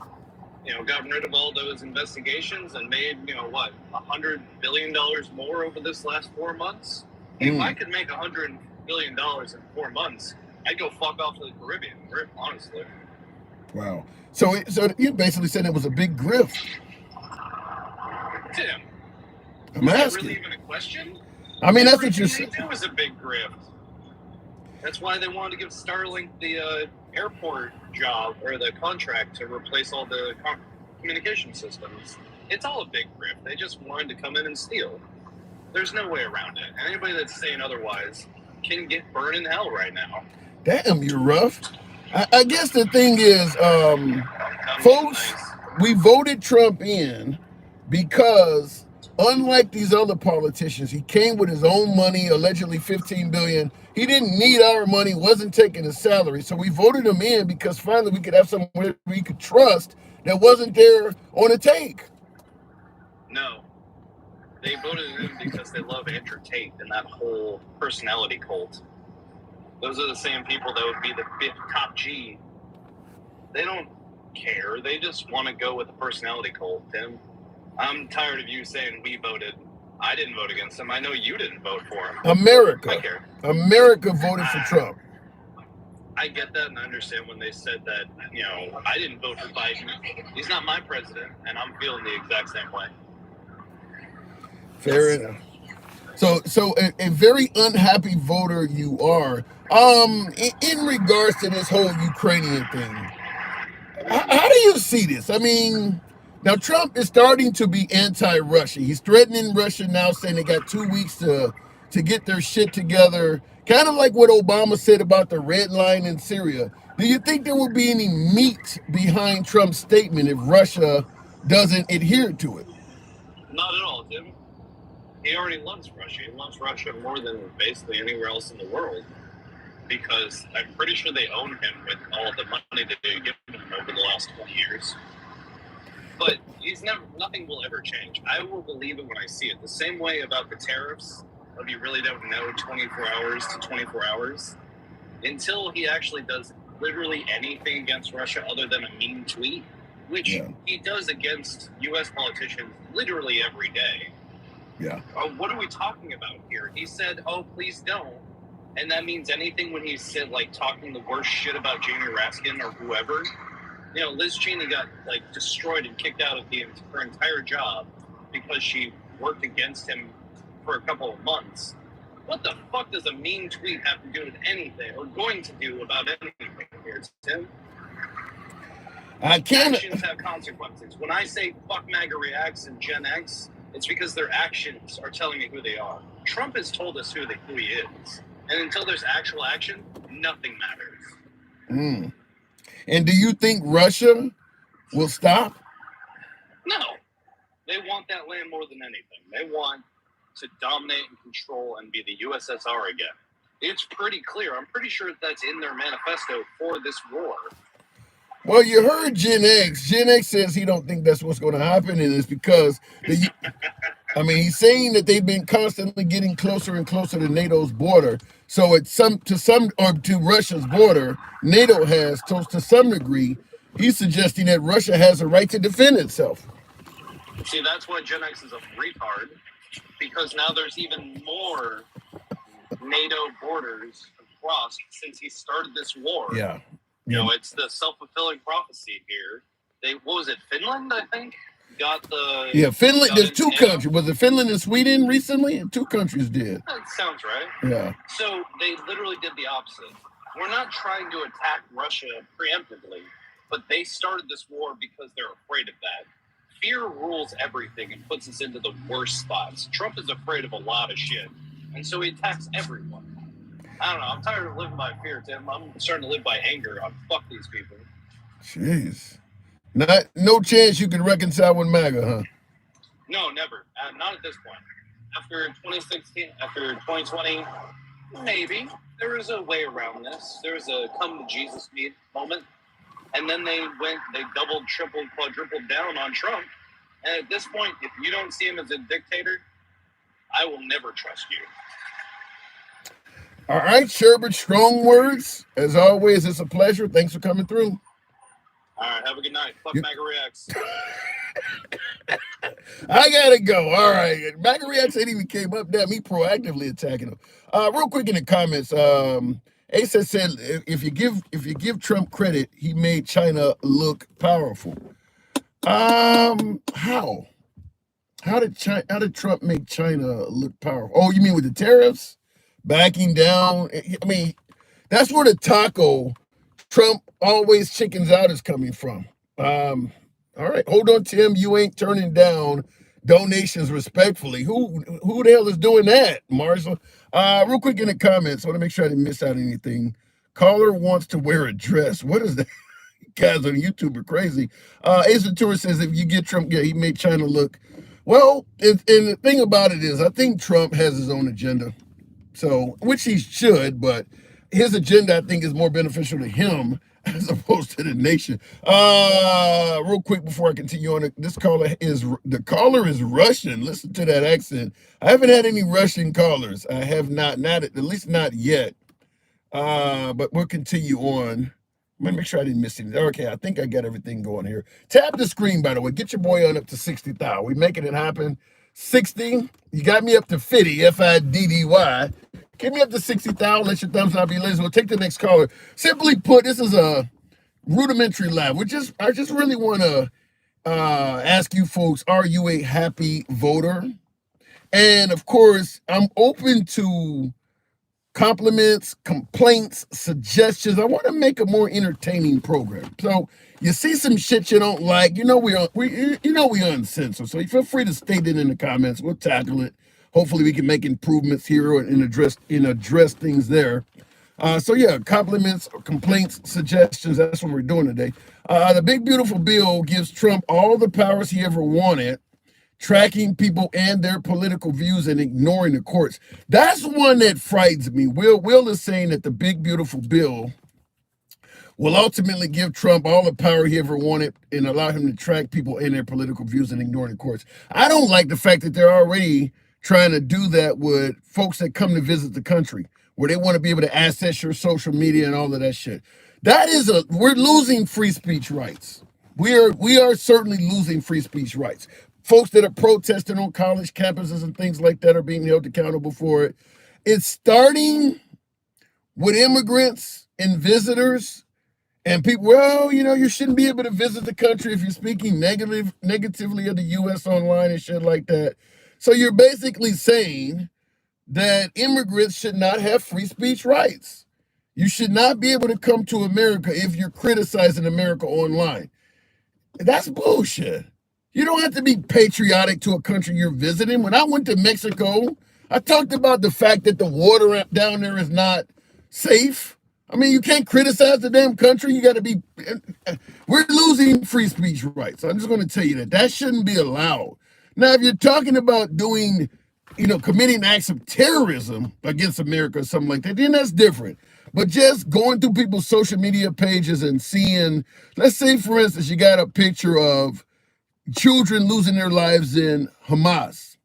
gotten rid of all those investigations and made, $100 billion more over this last 4 months. If I could make $100 billion in 4 months, I'd go fuck off to the Caribbean, honestly. Wow. So you basically said it was a big grift. Tim, I'm asking. Is that really even a question? I mean, that's what you said. It was a big grift. That's why they wanted to give Starlink the airport job or the contract to replace all the communication systems. It's all a big grift. They just wanted to come in and steal. There's no way around it. Anybody that's saying otherwise can get burned in hell right now. Damn, you're rough. I guess the thing is, folks, we voted Trump in because, unlike these other politicians, he came with his own money, allegedly $15 billion. He didn't need our money, wasn't taking his salary. So we voted him in because finally we could have someone we could trust that wasn't there on a take. No. They voted him because they love Andrew Tate and that whole personality cult. Those are the same people that would be the top G. They don't care. They just want to go with the personality cult, Tim. I'm tired of you saying we voted. I didn't vote against him. I know you didn't vote for him. America. I care. America voted for Trump. I get that, and I understand when they said that, I didn't vote for Biden. He's not my president, and I'm feeling the exact same way. Fair enough. So a very unhappy voter you are. In regards to this whole Ukrainian thing, how do you see this? I mean, now Trump is starting to be anti-Russia. He's threatening Russia now, saying they got 2 weeks to get their shit together. Kind of like what Obama said about the red line in Syria. Do you think there will be any meat behind Trump's statement if Russia doesn't adhere to it? Not at all, Tim. He already loves Russia. He loves Russia more than basically anywhere else in the world because I'm pretty sure they own him with all the money that they've given him over the last 20 years. But nothing will ever change. I will believe it when I see it. The same way about the tariffs, of you really don't know 24 hours to 24 hours. Until he actually does literally anything against Russia other than a mean tweet, which he does against U.S. politicians literally every day. Yeah. What are we talking about here? He said, "Oh, please don't," and that means anything when he said talking the worst shit about Jamie Raskin or whoever. Liz Cheney got destroyed and kicked out of her entire job because she worked against him for a couple of months. What the fuck does a mean tweet have to do with anything or going to do about anything here, Tim? Actions have consequences. When I say fuck MAGA reacts and Gen X, it's because their actions are telling me who they are. Trump has told us who he is. And until there's actual action, nothing matters. And do you think Russia will stop? No. They want that land more than anything. They want to dominate and control and be the USSR again. It's pretty clear. I'm pretty sure that's in their manifesto for this war. Well, you heard Gen X. Gen X says he don't think that's what's going to happen, and it's because he's saying that they've been constantly getting closer and closer to NATO's border. So to Russia's border, NATO has to some degree. He's suggesting that Russia has a right to defend itself. See, that's why Gen X is a retard, because now there's even more NATO borders crossed since he started this war. Yeah. You know, it's the self-fulfilling prophecy here. What was it, Finland, I think? Finland. There's two countries. Was it Finland and Sweden recently? 2 countries did. That sounds right. Yeah. So they literally did the opposite. We're not trying to attack Russia preemptively, but they started this war because they're afraid of that. Fear rules everything and puts us into the worst spots. Trump is afraid of a lot of shit, and so he attacks everyone. I don't know. I'm tired of living by fear, Tim. I'm starting to live by anger. Fuck these people. Jeez. No chance you could reconcile with MAGA, huh? No, never. Not at this point. After 2016, after 2020, maybe. There was a way around this. There was a come to Jesus moment. And then they doubled, tripled, quadrupled down on Trump. And at this point, if you don't see him as a dictator, I will never trust you. All right, Sherbert, strong words. As always, it's a pleasure. Thanks for coming through. All right, have a good night. Fuck MAGA Reacts. I gotta go. All right, MAGA Reacts ain't even came up. Damn, me proactively attacking him. Real quick in the comments, Asa said if you give Trump credit, he made China look powerful. How? How did Trump make China look powerful? Oh, you mean with the tariffs? Backing down? I mean, that's where the taco Trump always chickens out is coming from. All right, hold on, Tim. You ain't turning down donations respectfully. Who the hell is doing that, Marshall? Real quick in the comments, I want to make sure I didn't miss out anything. Caller wants to wear a dress. What is that? You guys on YouTube are crazy. Ace Ventura says if you get Trump, he made China look. Well, and the thing about it is, I think Trump has his own agenda. So, which he should, but his agenda, I think, is more beneficial to him as opposed to the nation. Real quick before I continue on, the caller is Russian. Listen to that accent. I haven't had any Russian callers. I have not at least not yet. But we'll continue on. I'm gonna make sure I didn't miss anything. Okay, I think I got everything going here. Tap the screen, by the way. Get your boy on up to 60,000. We making it happen. 60. You got me up to 50. FIDDY. Get me up to 60,000. Let your thumbs not be lazy. We'll take the next caller. Simply put, this is a rudimentary live. I just really want to ask you folks: are you a happy voter? And of course, I'm open to compliments, complaints, suggestions. I want to make a more entertaining program. So you see some shit you don't like, we uncensored. So you feel free to state it in the comments. We'll tackle it. Hopefully we can make improvements here and address things there. So yeah, compliments, complaints, suggestions. That's what we're doing today. The big beautiful bill gives Trump all the powers he ever wanted, tracking people and their political views and ignoring the courts. That's one that frightens me. Will is saying that the big beautiful bill will ultimately give Trump all the power he ever wanted and allow him to track people and their political views and ignoring the courts. I don't like the fact that they're already trying to do that with folks that come to visit the country, where they want to be able to access your social media and all of that shit. We're losing free speech rights. We are certainly losing free speech rights. Folks that are protesting on college campuses and things like that are being held accountable for it. It's starting with immigrants and visitors and people. Well, you shouldn't be able to visit the country if you're speaking negatively of the U.S. online and shit like that. So you're basically saying that immigrants should not have free speech rights. You should not be able to come to America if you're criticizing America online. That's bullshit. You don't have to be patriotic to a country you're visiting. When I went to Mexico, I talked about the fact that the water down there is not safe. I mean, you can't criticize the damn country. You got to be. We're losing free speech rights. I'm just going to tell you that shouldn't be allowed. Now, if you're talking about doing committing acts of terrorism against America or something like that, then that's different. But just going through people's social media pages and seeing, let's say, for instance, you got a picture of children losing their lives in Hamas,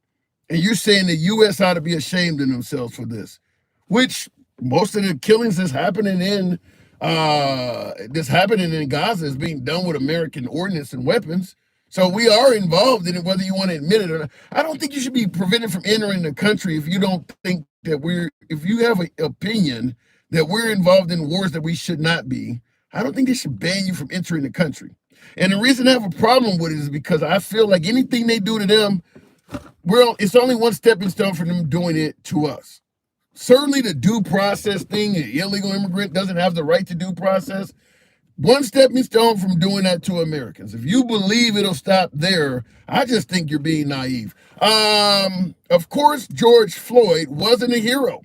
and you're saying the U.S. ought to be ashamed of themselves for this, which most of the killings that's happening in Gaza is being done with American ordnance and weapons. So we are involved in it, whether you want to admit it or not. I don't think you should be prevented from entering the country if you don't think that if you have an opinion that we're involved in wars that we should not be. I don't think they should ban you from entering the country. And the reason I have a problem with it is because I feel like anything they do to them, it's only one stepping stone for them doing it to us. Certainly the due process thing, an illegal immigrant doesn't have the right to due process. One stepping stone from doing that to Americans. If you believe it'll stop there, I just think you're being naive. Of course, George Floyd wasn't a hero,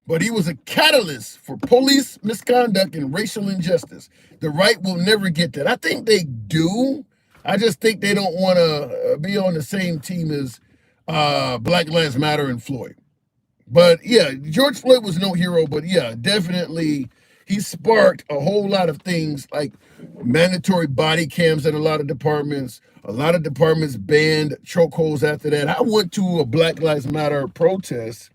but he was a catalyst for police misconduct and racial injustice. The right will never get that. I think they do. I just think they don't want to be on the same team as Black Lives Matter and Floyd. But yeah, George Floyd was no hero, but yeah, definitely he sparked a whole lot of things like mandatory body cams at a lot of departments. A lot of departments banned chokeholds after that. I went to a Black Lives Matter protest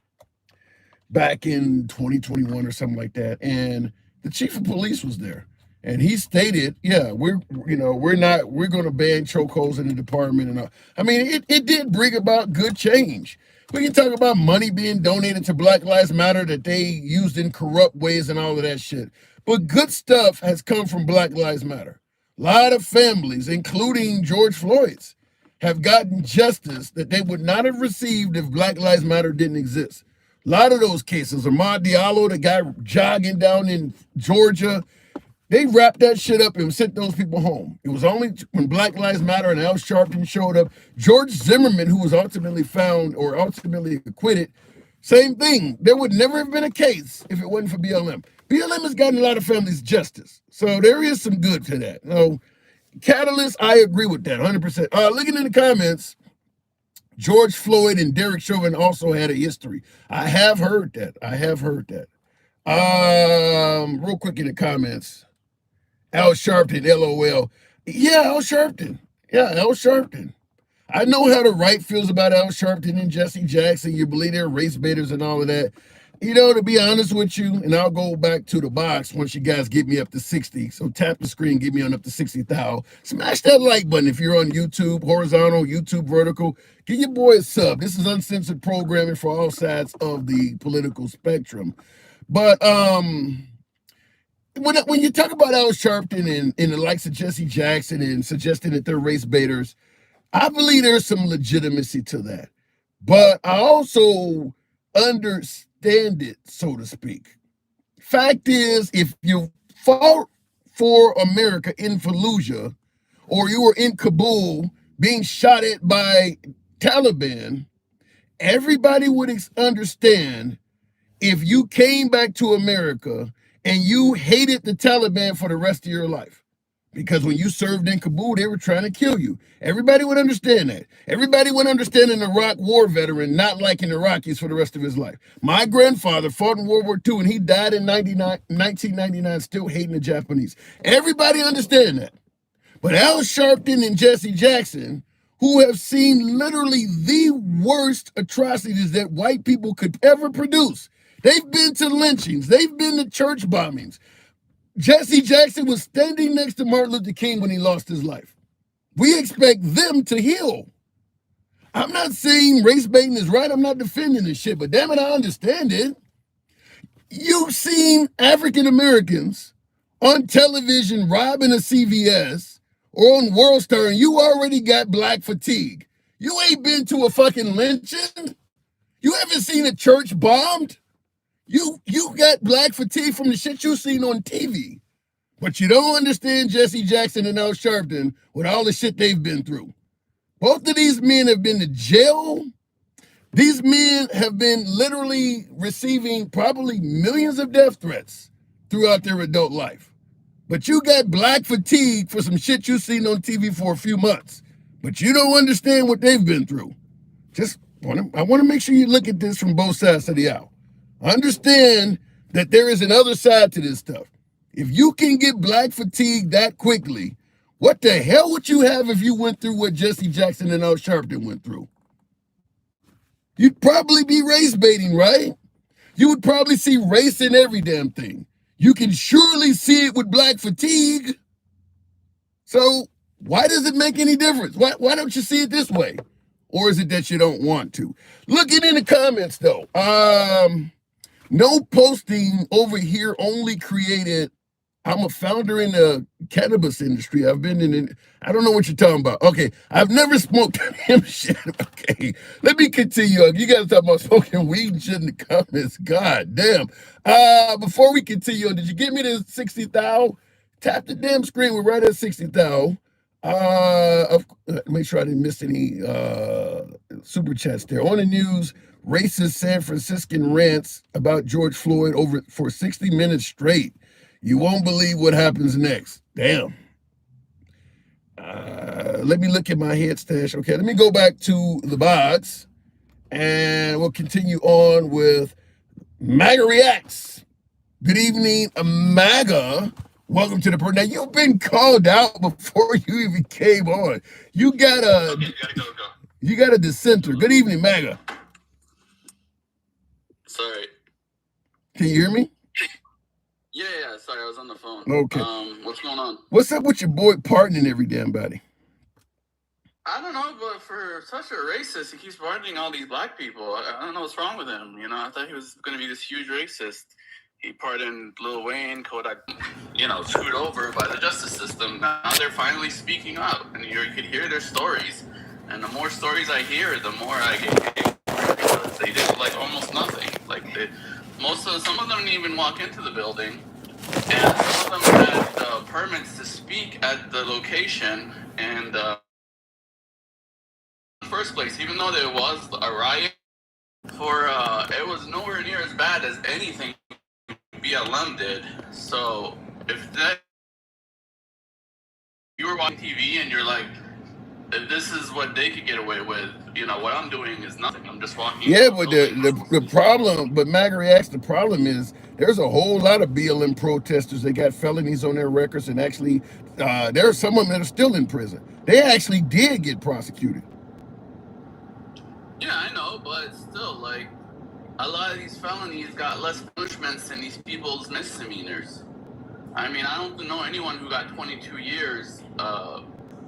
back in 2021 or something like that, and the chief of police was there. And he stated, yeah, we're going to ban chokeholds in the department. And I mean, it did bring about good change. We can talk about money being donated to Black Lives Matter that they used in corrupt ways and all of that shit. But good stuff has come from Black Lives Matter. A lot of families, including George Floyd's, have gotten justice that they would not have received if Black Lives Matter didn't exist. A lot of those cases, Ahmad Diallo, the guy jogging down in Georgia, they wrapped that shit up and sent those people home. It was only when Black Lives Matter and Al Sharpton showed up. George Zimmerman, who was ultimately found or ultimately acquitted, same thing. There would never have been a case if it wasn't for BLM. BLM has gotten a lot of families justice. So there is some good to that. Catalyst, I agree with that 100%. Looking in the comments, George Floyd and Derek Chauvin also had a history. I have heard that. Real quick in the comments. Al Sharpton, LOL. Yeah, Al Sharpton. I know how the right feels about Al Sharpton and Jesse Jackson. You believe they're race baiters and all of that. To be honest with you, and I'll go back to the box once you guys get me up to 60. So tap the screen, get me on up to 60,000. Smash that like button if you're on YouTube, horizontal, YouTube vertical. Give your boy a sub. This is uncensored programming for all sides of the political spectrum. But when you talk about Al Sharpton and the likes of Jesse Jackson and suggesting that they're race baiters, I believe there's some legitimacy to that. But I also understand it, so to speak. Fact is, if you fought for America in Fallujah, or you were in Kabul being shot at by Taliban, everybody would understand if you came back to America and you hated the Taliban for the rest of your life. Because when you served in Kabul, they were trying to kill you. Everybody would understand that. Everybody would understand an Iraq war veteran not liking Iraqis for the rest of his life. My grandfather fought in World War II and he died in 1999 still hating the Japanese. Everybody understand that. But Al Sharpton and Jesse Jackson, who have seen literally the worst atrocities that white people could ever produce. They've been to lynchings. They've been to church bombings. Jesse Jackson was standing next to Martin Luther King when he lost his life. We expect them to heal. I'm not saying race baiting is right. I'm not defending this shit, but damn it, I understand it. You've seen African Americans on television robbing a CVS or on World Star, and you already got black fatigue. You ain't been to a fucking lynching. You haven't seen a church bombed. You got black fatigue from the shit you seen on TV. But you don't understand Jesse Jackson and Al Sharpton with all the shit they've been through. Both of these men have been to jail. These men have been literally receiving probably millions of death threats throughout their adult life. But you got black fatigue for some shit you seen on TV for a few months. But you don't understand what they've been through. Just I want to make sure you look at this from both sides of the aisle. Understand that there is another side to this stuff. If you can get black fatigue that quickly, what the hell would you have if you went through what Jesse Jackson and Al Sharpton went through? You'd probably be race baiting, right? You would probably see race in every damn thing. You can surely see it with black fatigue. So why does it make any difference? Why don't you see it this way? Or is it that you don't want to? Looking in the comments, though. No posting over here only created. I'm a founder in the cannabis industry. I've been in. I don't know what you're talking about. Okay, I've never smoked him shit. Okay, let me continue. You guys talking about smoking weed and shit in the comments. God damn. Before we continue, did you get me to 60,000? Tap the damn screen. We're right at 60,000. Make sure I didn't miss any super chats there. On the news, racist San Franciscan rants about George Floyd over for 60 minutes straight. You won't believe what happens next. Damn. Let me look at my head stash. Okay, let me go back to the box, and we'll continue on with MAGA Reacts. Good evening, MAGA. Welcome to the program. Now, you've been called out before you even came on. You got a dissenter. Good evening, MAGA. Sorry. Can you hear me? Yeah, sorry, I was on the phone. Okay. What's going on? What's up with your boy pardoning every damn body? I don't know, but for such a racist, he keeps pardoning all these black people. I don't know what's wrong with him. You know, I thought he was going to be this huge racist. He pardoned Lil Wayne, Kodak, screwed over by the justice system. Now they're finally speaking up, and you could hear their stories. And the more stories I hear, the more I get angry because they did like almost nothing. Like some of them didn't even walk into the building, and some of them had permits to speak at the location. And in the first place, even though there was a riot, it was nowhere near as bad as anything BLM did. So if you were watching TV and you're like, if this is what they could get away with, what I'm doing is nothing. I'm just walking. Yeah, but the problem, but MAGA Reacts, the problem is there's a whole lot of BLM protesters that got felonies on their records, and actually there are some of them that are still in prison. They actually did get prosecuted. Yeah, I know, but still, like, a lot of these felonies got less punishments than these people's misdemeanors. I mean, I don't know anyone who got 22 years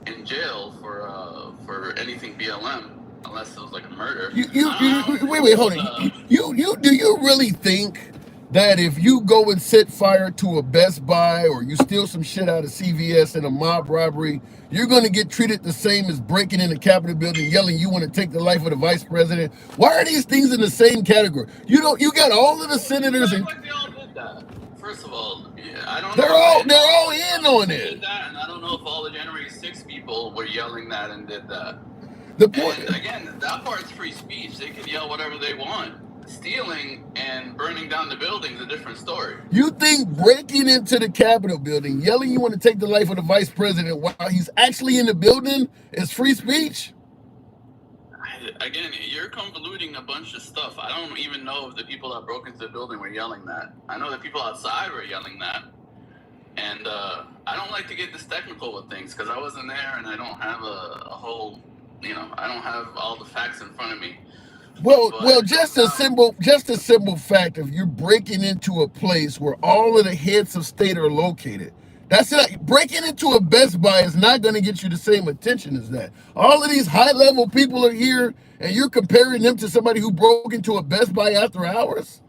in jail for anything BLM, unless it was like a murder. Wait, hold on. You do you really think that if you go and set fire to a Best Buy or you steal some shit out of CVS in a mob robbery, you're going to get treated the same as breaking in the Capitol building, yelling you want to take the life of the vice president? Why are these things in the same category? You got all of the senators and like they all did that. First of all, I don't know. They're all in on it. That, and I don't know if all the January 6 people were yelling that and did that. The point, and again, that part's free speech. They can yell whatever they want. Stealing and burning down the building is a different story. You think breaking into the Capitol building, yelling you want to take the life of the vice president while he's actually in the building is free speech? Again, you're convoluting a bunch of stuff. I don't even know if the people that broke into the building were yelling that. I know the people outside were yelling that. And I don't like to get this technical with things because I wasn't there and I don't have a whole, I don't have all the facts in front of me. Well, just a simple fact of you're breaking into a place where all of the heads of state are located. That's it. Breaking into a Best Buy is not going to get you the same attention as that. All of these high-level people are here, and you're comparing them to somebody who broke into a Best Buy after hours?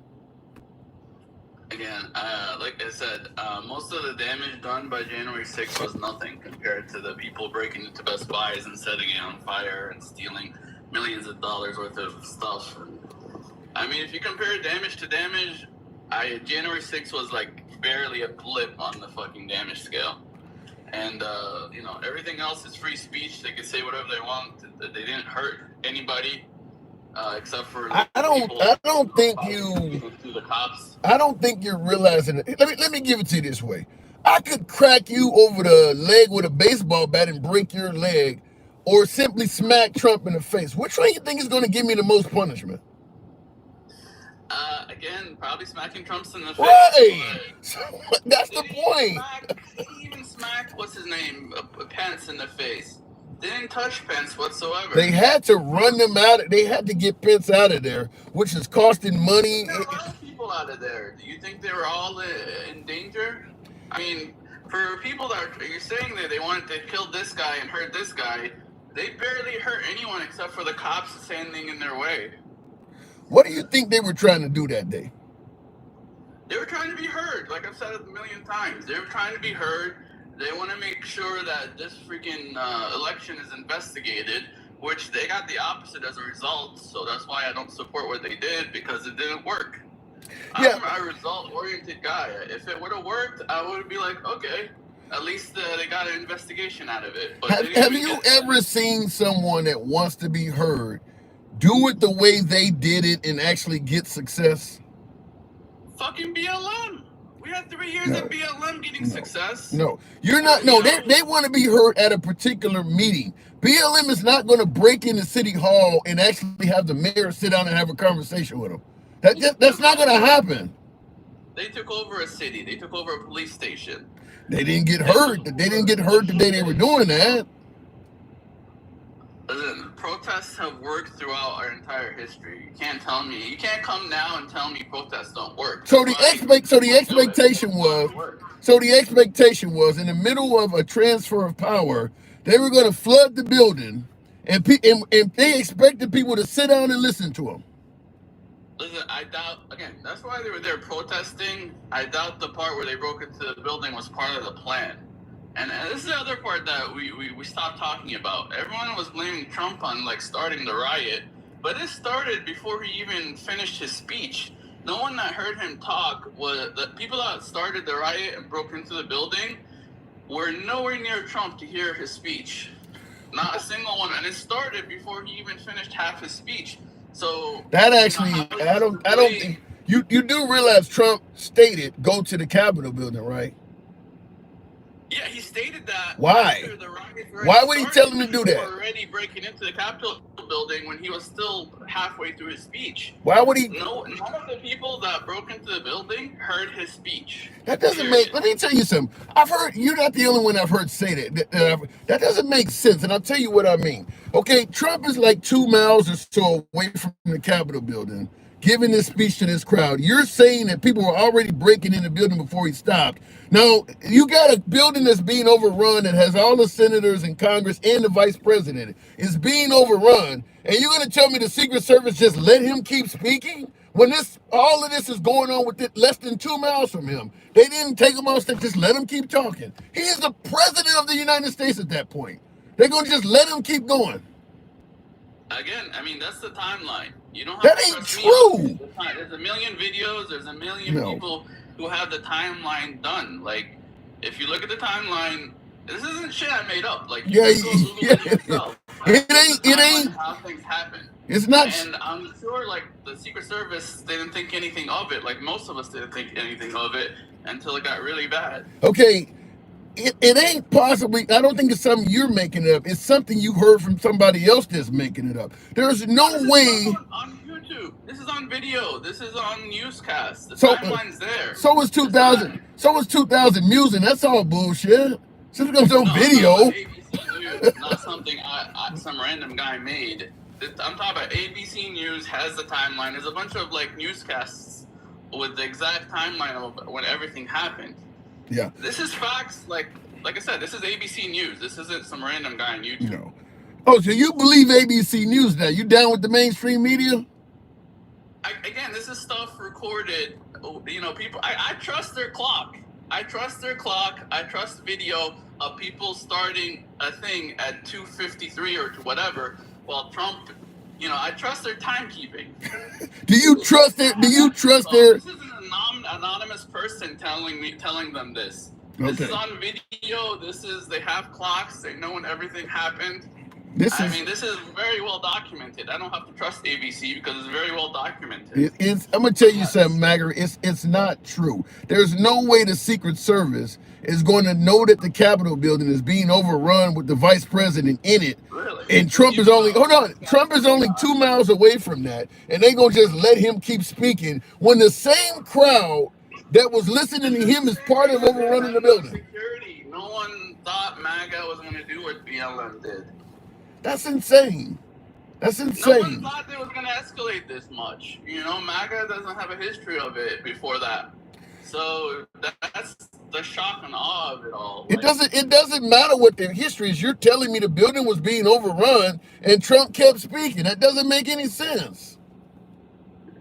Again, like I said, most of the damage done by January 6th was nothing compared to the people breaking into Best Buys and setting it on fire and stealing millions of dollars worth of stuff. I mean, if you compare damage to damage, January 6th was like barely a blip on the fucking damage scale. And, everything else is free speech. They can say whatever they want. They didn't hurt anybody. Except for I don't think you're realizing it. Let me give it to you this way. I could crack you over the leg with a baseball bat and break your leg or simply smack Trump in the face? Which one do you think is going to give me the most punishment? Again, probably smacking Trump's in the face. Right. So, that's the point. Did he even smack, what's his name, Pence in the face? Didn't touch Pence whatsoever. They had to run them out. They had to get Pence out of there, which is costing money. There are a lot of people out of there. Do you think they were all in danger? I mean, for people that you're saying that they wanted to kill this guy and hurt this guy, they barely hurt anyone except for the cops standing in their way. What do you think they were trying to do that day? They were trying to be heard. Like I've said it a million times. They were trying to be heard. They want to make sure that this freaking election is investigated, which they got the opposite as a result. So that's why I don't support what they did, because it didn't work. Yeah. I'm a result-oriented guy. If it would have worked, I would be like, okay, at least they got an investigation out of it. But have you ever seen someone that wants to be heard do it the way they did it and actually get success? Fucking BLM. We had 3 years of BLM getting success. No, you're not. No, they want to be heard at a particular meeting. BLM is not going to break into City Hall and actually have the mayor sit down and have a conversation with them. That's not going to happen. They took over a city. They took over a police station. They didn't get hurt. They didn't get hurt the day they were doing that. Listen, protests have worked throughout our entire history. You can't tell me. You can't come now and tell me protests don't work. So the expectation was in the middle of a transfer of power, they were going to flood the building, and they expected people to sit down and listen to them. Listen, I doubt, again, that's why they were there protesting. I doubt the part where they broke into the building was part of the plan. And this is the other part that we stopped talking about. Everyone was blaming Trump on, like, starting the riot, but it started before he even finished his speech. No one that heard him talk was the people that started the riot and broke into the building were nowhere near Trump to hear his speech. Not a single one. And it started before he even finished half his speech. So that actually, I don't think you do realize Trump stated go to the Capitol building, right? Yeah, he stated that. Why? Why would he tell him to do that? Already breaking into the Capitol building when he was still halfway through his speech. Why would he? No, none of the people that broke into the building heard his speech. That doesn't make. Let me tell you something. I've heard. You're not the only one I've heard say that. That doesn't make sense, and I'll tell you what I mean. Okay, Trump is like 2 miles or so away from the Capitol building, giving this speech to this crowd. You're saying that people were already breaking in the building before he stopped. Now, you got a building that's being overrun that has all the senators in Congress and the vice president. It's being overrun, and you're going to tell me the Secret Service just let him keep speaking? When all of this is going on with it less than 2 miles from him. They didn't take him off stage, just let him keep talking. He is the president of the United States at that point. They're going to just let him keep going. Again, I mean, that's the timeline. You don't have that to ain't true. There's a million videos. There's a million people who have the timeline done. Like, if you look at the timeline, this isn't shit I made up. Like, you it ain't how things happen. It's not. And I'm sure, like, the Secret Service, they didn't think anything of it. Like, most of us didn't think anything of it until it got really bad. Okay. It ain't possibly, I don't think it's something you're making up. It's something you heard from somebody else that's making it up. There's no way. On YouTube. This is on video. This is on newscast. The timeline's there. So was 2000. So was 2000 Music. That's all bullshit. So it comes on video. ABC News, not something some random guy made. I'm talking about ABC News has the timeline. There's a bunch of, like, newscasts with the exact timeline of when everything happened. Yeah. This is facts. Like I said, this is ABC News. This isn't some random guy on YouTube. No. Oh, so you believe ABC News now? You down with the mainstream media? Again, this is stuff recorded. You know, people. I trust their clock. I trust their clock. I trust video of people starting a thing at 2:53 or whatever, while Trump. You know, I trust their timekeeping. Do you trust their? Do you trust their? This is an anonymous person telling them this. Okay. This is on video. They have clocks. They know when everything happened. This is very well documented. I don't have to trust ABC because it's very well documented. I'm gonna tell you something, Magger. It's not true. There's no way the Secret Service is going to know that the Capitol building is being overrun with the vice president in it. Really? And Trump is only, hold on, Trump is only 2 miles away from that. And they gonna just let him keep speaking when the same crowd that was listening to him is part of overrunning the building. Security. No one thought MAGA was going to do what BLM did. That's insane. That's insane. No one thought it was going to escalate this much. You know, MAGA doesn't have a history of it before that. So that's the shock and awe of it all. It doesn't matter what their history is. You're telling me the building was being overrun and Trump kept speaking. That doesn't make any sense.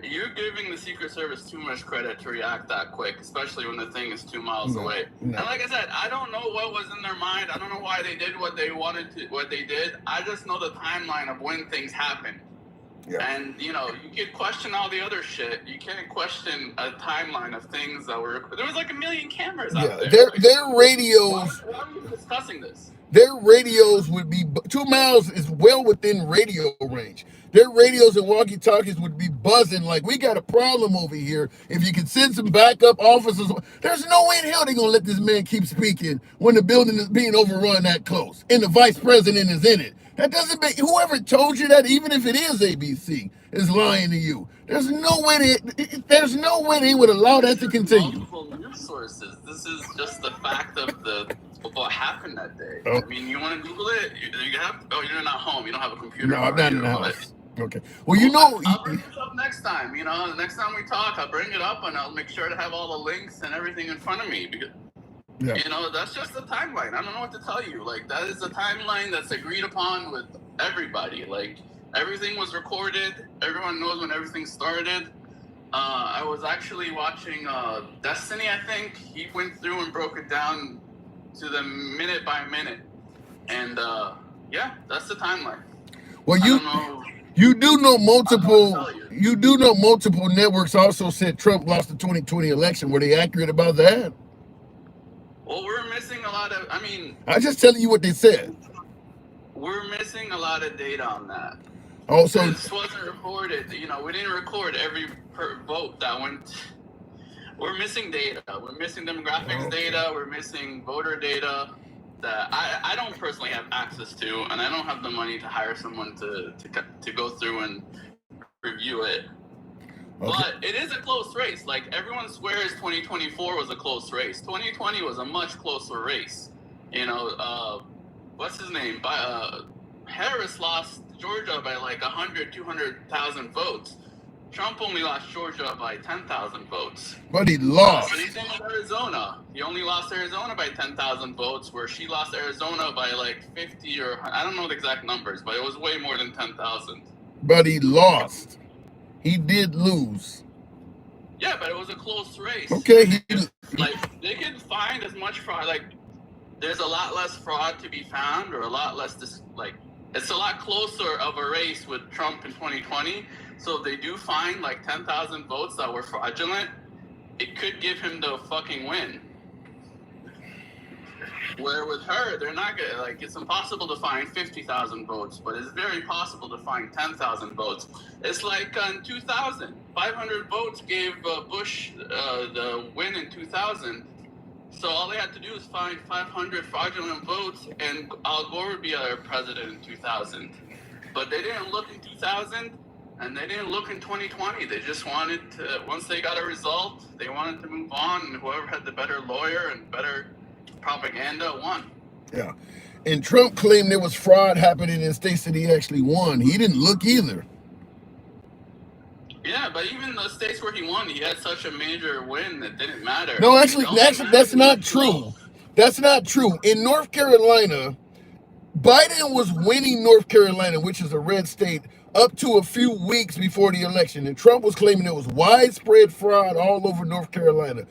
You're giving the Secret Service too much credit to react that quick, especially when the thing is 2 miles away. No. And like I said, I don't know what was in their mind. I don't know why they did what they did. I just know the timeline of when things happened. Yeah. And, you know, you could question all the other shit. You can't question a timeline of things that were... There was like 1 million cameras out there. Their radios... Why are we discussing this? Their radios would be... 2 miles is well within radio range. Their radios and walkie-talkies would be buzzing like, we got a problem over here. If you can send some backup officers... There's no way in hell they're going to let this man keep speaking when the building is being overrun that close and the vice president is in it. That doesn't make... Whoever told you that, even if it is ABC, is lying to you. There's no way they would allow that to continue. Multiple news sources. This is just the fact of what happened that day. Oh. I mean, you want to Google it? You have... Oh, you're not home. You don't have a computer. No, I'm not in the house. Okay. Well, you know... I'll bring this up next time. You know, the next time we talk, I'll bring it up and I'll make sure to have all the links and everything in front of me. Because, you know, that's just the timeline. I don't know what to tell you. Like, that is the timeline that's agreed upon with everybody. Like, everything was recorded. Everyone knows when everything started. I was actually watching Destiny, I think. He went through and broke it down to the minute by minute. And, yeah, that's the timeline. Well, you do know multiple networks also said Trump lost the 2020 election. Were they accurate about that? Well, we're missing a lot of, I'm just telling you what they said. We're missing a lot of data on that. Also, this wasn't recorded. You know, we didn't record every vote that went. We're missing data. We're missing demographics data. We're missing voter data that I don't personally have access to, and I don't have the money to hire someone to go through and review it. Okay. But it is a close race. Like, everyone swears 2024 was a close race. 2020 was a much closer race. You know, what's his name? Harris lost Georgia by like 100, 200,000 votes. Trump only lost Georgia by 10,000 votes. But he lost. Same thing with Arizona. He only lost Arizona by 10,000 votes, where she lost Arizona by like 50 or I don't know the exact numbers, but it was way more than 10,000. But he lost. He did lose. Yeah, but it was a close race. Okay. Like, they can find as much fraud. Like, there's a lot less fraud to be found, or a lot less, it's a lot closer of a race with Trump in 2020. So if they do find like 10,000 votes that were fraudulent, it could give him the fucking win. Where with her, they're not gonna, like, it's impossible to find 50,000 votes, but it's very possible to find 10,000 votes. It's like in 2000, 500 votes gave Bush the win in 2000. So all they had to do is find 500 fraudulent votes, and Al Gore would be our president in 2000. But they didn't look in 2000, and they didn't look in 2020. They just wanted to, once they got a result, they wanted to move on, and whoever had the better lawyer and better propaganda won. Yeah. And Trump claimed there was fraud happening in states that he actually won. He didn't look either. Yeah, but even the states where he won, he had such a major win that didn't matter. No, actually, that's not true. That's not true. In North Carolina, Biden was winning North Carolina, which is a red state, up to a few weeks before the election. And Trump was claiming there was widespread fraud all over North Carolina.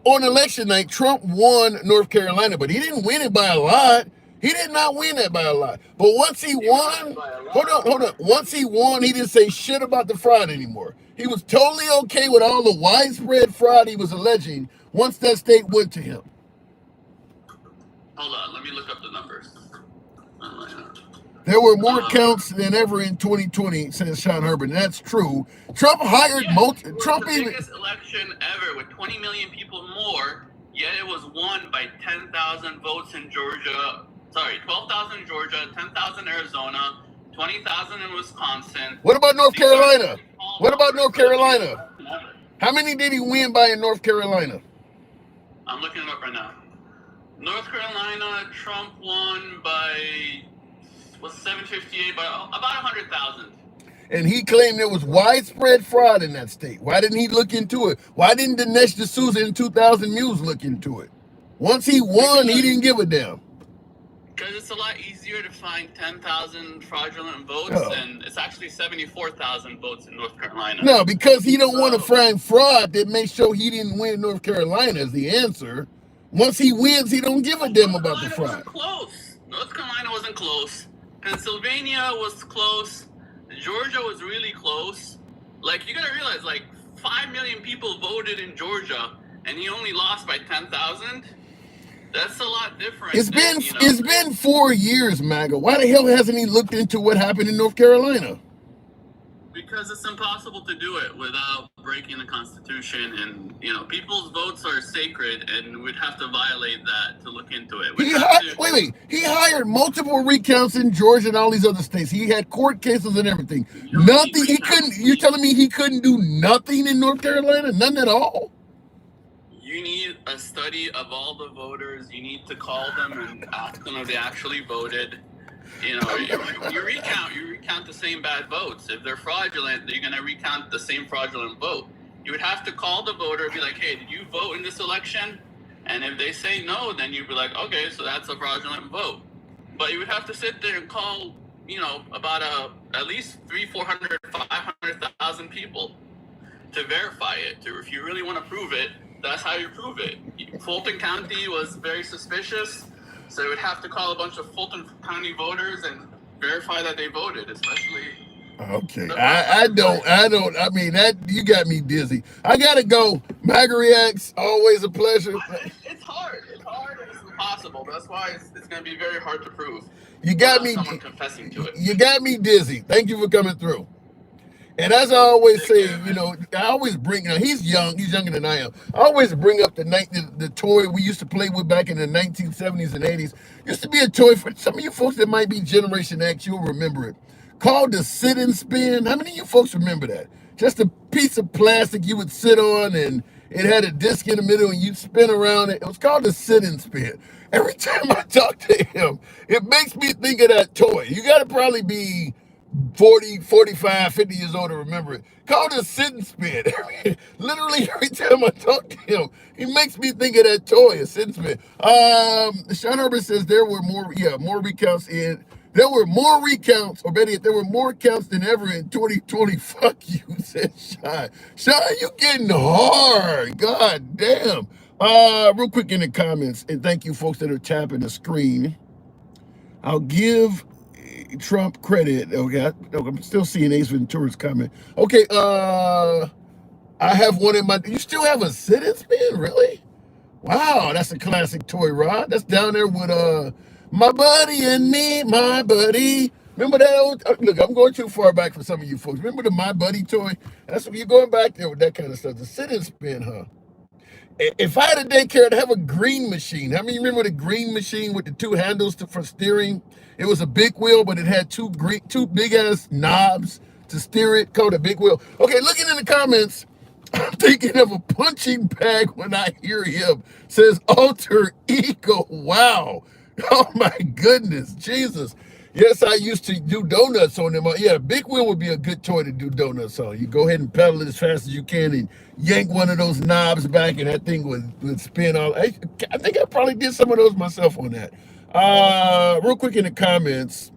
On election night, Trump won North Carolina, but he didn't win it by a lot. He did not win that by a lot. But once he won, hold on. Once he won, he didn't say shit about the fraud anymore. He was totally okay with all the widespread fraud he was alleging once that state went to him. Hold on, let me look up the numbers. There were more counts than ever in 2020, says Sean Herbert. And that's true. Trump hired Trump the even biggest election ever with 20 million people more, yet it was won by 10,000 votes in Georgia 12,000 in Georgia, 10,000 in Arizona, 20,000 in Wisconsin. What about North These are Carolina? really small What about numbers, North but it's Carolina? less than ever. How many did he win by in North Carolina? I'm looking it up right now. North Carolina, Trump won by, was 758, by about 100,000. And he claimed there was widespread fraud in that state. Why didn't he look into it? Why didn't Dinesh D'Souza in 2000 News look into it? Once he won, he didn't give a damn. Because it's a lot easier to find 10,000 fraudulent votes, and it's actually 74,000 votes in North Carolina. No, because he don't want to find fraud that makes sure he didn't win North Carolina is the answer. Once he wins, he don't give a damn about the fraud. Wasn't close. North Carolina wasn't close. Pennsylvania was close. Georgia was really close. Like, you gotta realize, like, 5 million people voted in Georgia, and he only lost by 10,000. That's a lot different. It's been 4 years, MAGA. Why the hell hasn't he looked into what happened in North Carolina? Because it's impossible to do it without breaking the Constitution, and people's votes are sacred, and we'd have to violate that to look into it. He hired multiple recounts in Georgia and all these other states. He had court cases and everything. Nothing. He couldn't. You're telling me he couldn't do nothing in North Carolina? None at all. You need a study of all the voters. You need to call them and ask them if they actually voted. You recount the same bad votes. If they're fraudulent, you're going to recount the same fraudulent vote. You would have to call the voter and be like, hey, did you vote in this election? And if they say no, then you'd be like, okay, so that's a fraudulent vote. But you would have to sit there and call, about at least 300,000, 400,000, 500,000 people to verify it. If you really want to prove it, that's how you prove it. Fulton County was very suspicious, so you would have to call a bunch of Fulton County voters and verify that they voted, especially. Okay, I mean, that you got me dizzy. I gotta go. MAGA Reacts, always a pleasure. It's hard. It's hard and it's impossible. That's why it's going to be very hard to prove. You got me. Someone confessing to it. You got me dizzy. Thank you for coming through. And as I always say, I always bring. He's young. He's younger than I am. I always bring up the toy we used to play with back in the 1970s and 80s. Used to be a toy for some of you folks that might be Generation X. You'll remember it. Called the sit and spin. How many of you folks remember that? Just a piece of plastic you would sit on, and it had a disc in the middle, and you'd spin around it. It was called the sit and spin. Every time I talk to him, it makes me think of that toy. You got to probably be 40, 45, 50 years old to remember it. Called it sit and spin. Literally every time I talk to him, he makes me think of that toy, a sit and spin. Sean Herbert says there were more recounts or better yet, there were more counts than ever in 2020. Fuck you, said Sean. Sean, you getting hard. God damn. Real quick in the comments, and thank you folks that are tapping the screen. I'll give Trump credit. Okay, I'm still seeing Ace Ventura's comment. Okay, I have one in my. You still have a sit and spin, really? Wow, that's a classic toy, Rod. That's down there with my buddy and me, my buddy. Remember that old? Look, I'm going too far back for some of you folks. Remember the My Buddy toy? That's what you're going back there with that kind of stuff. The sit and spin, huh? If I had a daycare, I'd have a green machine. How many remember the green machine with the two handles for steering? It was a big wheel, but it had two big ass knobs to steer it. Called a big wheel. Okay, looking in the comments, I'm thinking of a punching bag when I hear him. Says alter ego. Wow. Oh my goodness, Jesus. Yes, I used to do donuts on them. Yeah, a big wheel would be a good toy to do donuts on. You go ahead and pedal it as fast as you can and yank one of those knobs back, and that thing would spin all. I think I probably did some of those myself on that. Real quick in the comments,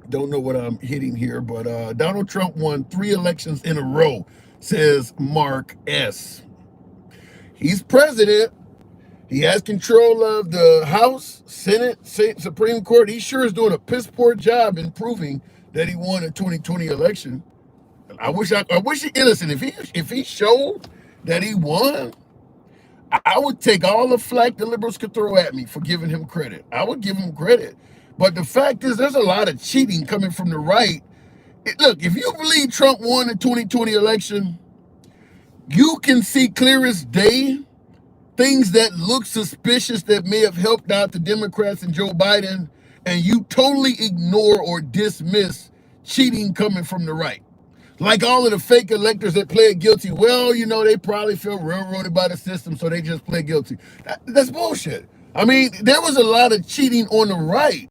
don't know what I'm hitting here, but Donald Trump won 3 elections in a row, says Mark S. He's president. He has control of the House, Senate, Supreme Court. He sure is doing a piss poor job in proving that he won a 2020 election. I wish he innocent. If he showed that he won, I would take all the flack the liberals could throw at me for giving him credit. I would give him credit. But the fact is, there's a lot of cheating coming from the right. Look, if you believe Trump won the 2020 election, you can see clear as day things that look suspicious that may have helped out the Democrats and Joe Biden, and you totally ignore or dismiss cheating coming from the right. Like all of the fake electors that pled guilty, well, you know, they probably feel railroaded by the system, so they just pled guilty. That's bullshit. I mean, there was a lot of cheating on the right.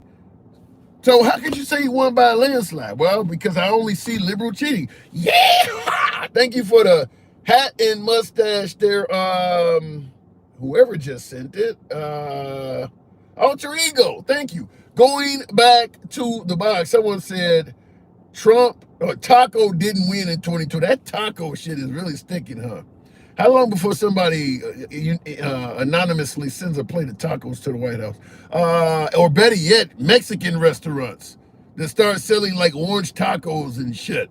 So how could you say he won by a landslide? Well, because I only see liberal cheating. Yeah! Thank you for the hat and mustache there. Whoever just sent it. Alter Ego. Thank you. Going back to the box, someone said Trump or Taco didn't win in 22. That Taco shit is really sticking, huh? How long before somebody anonymously sends a plate of tacos to the White House? Or better yet, Mexican restaurants that start selling like orange tacos and shit.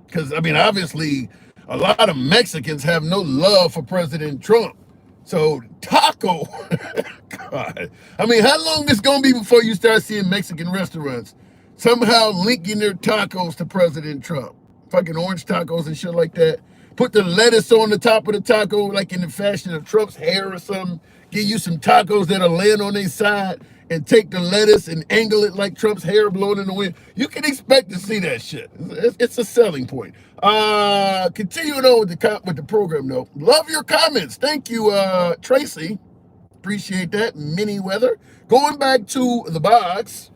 Because, I mean, obviously, a lot of Mexicans have no love for President Trump. So, taco, God. I mean, how long is it going to be before you start seeing Mexican restaurants somehow linking their tacos to President Trump? Fucking orange tacos and shit like that. Put the lettuce on the top of the taco, like in the fashion of Trump's hair or something. Give you some tacos that are laying on their side and take the lettuce and angle it like Trump's hair blowing in the wind. You can expect to see that shit. It's a selling point. Continuing on with the program, though. Love your comments. Thank you, Tracy. Appreciate that. Mini weather. Going back to the box.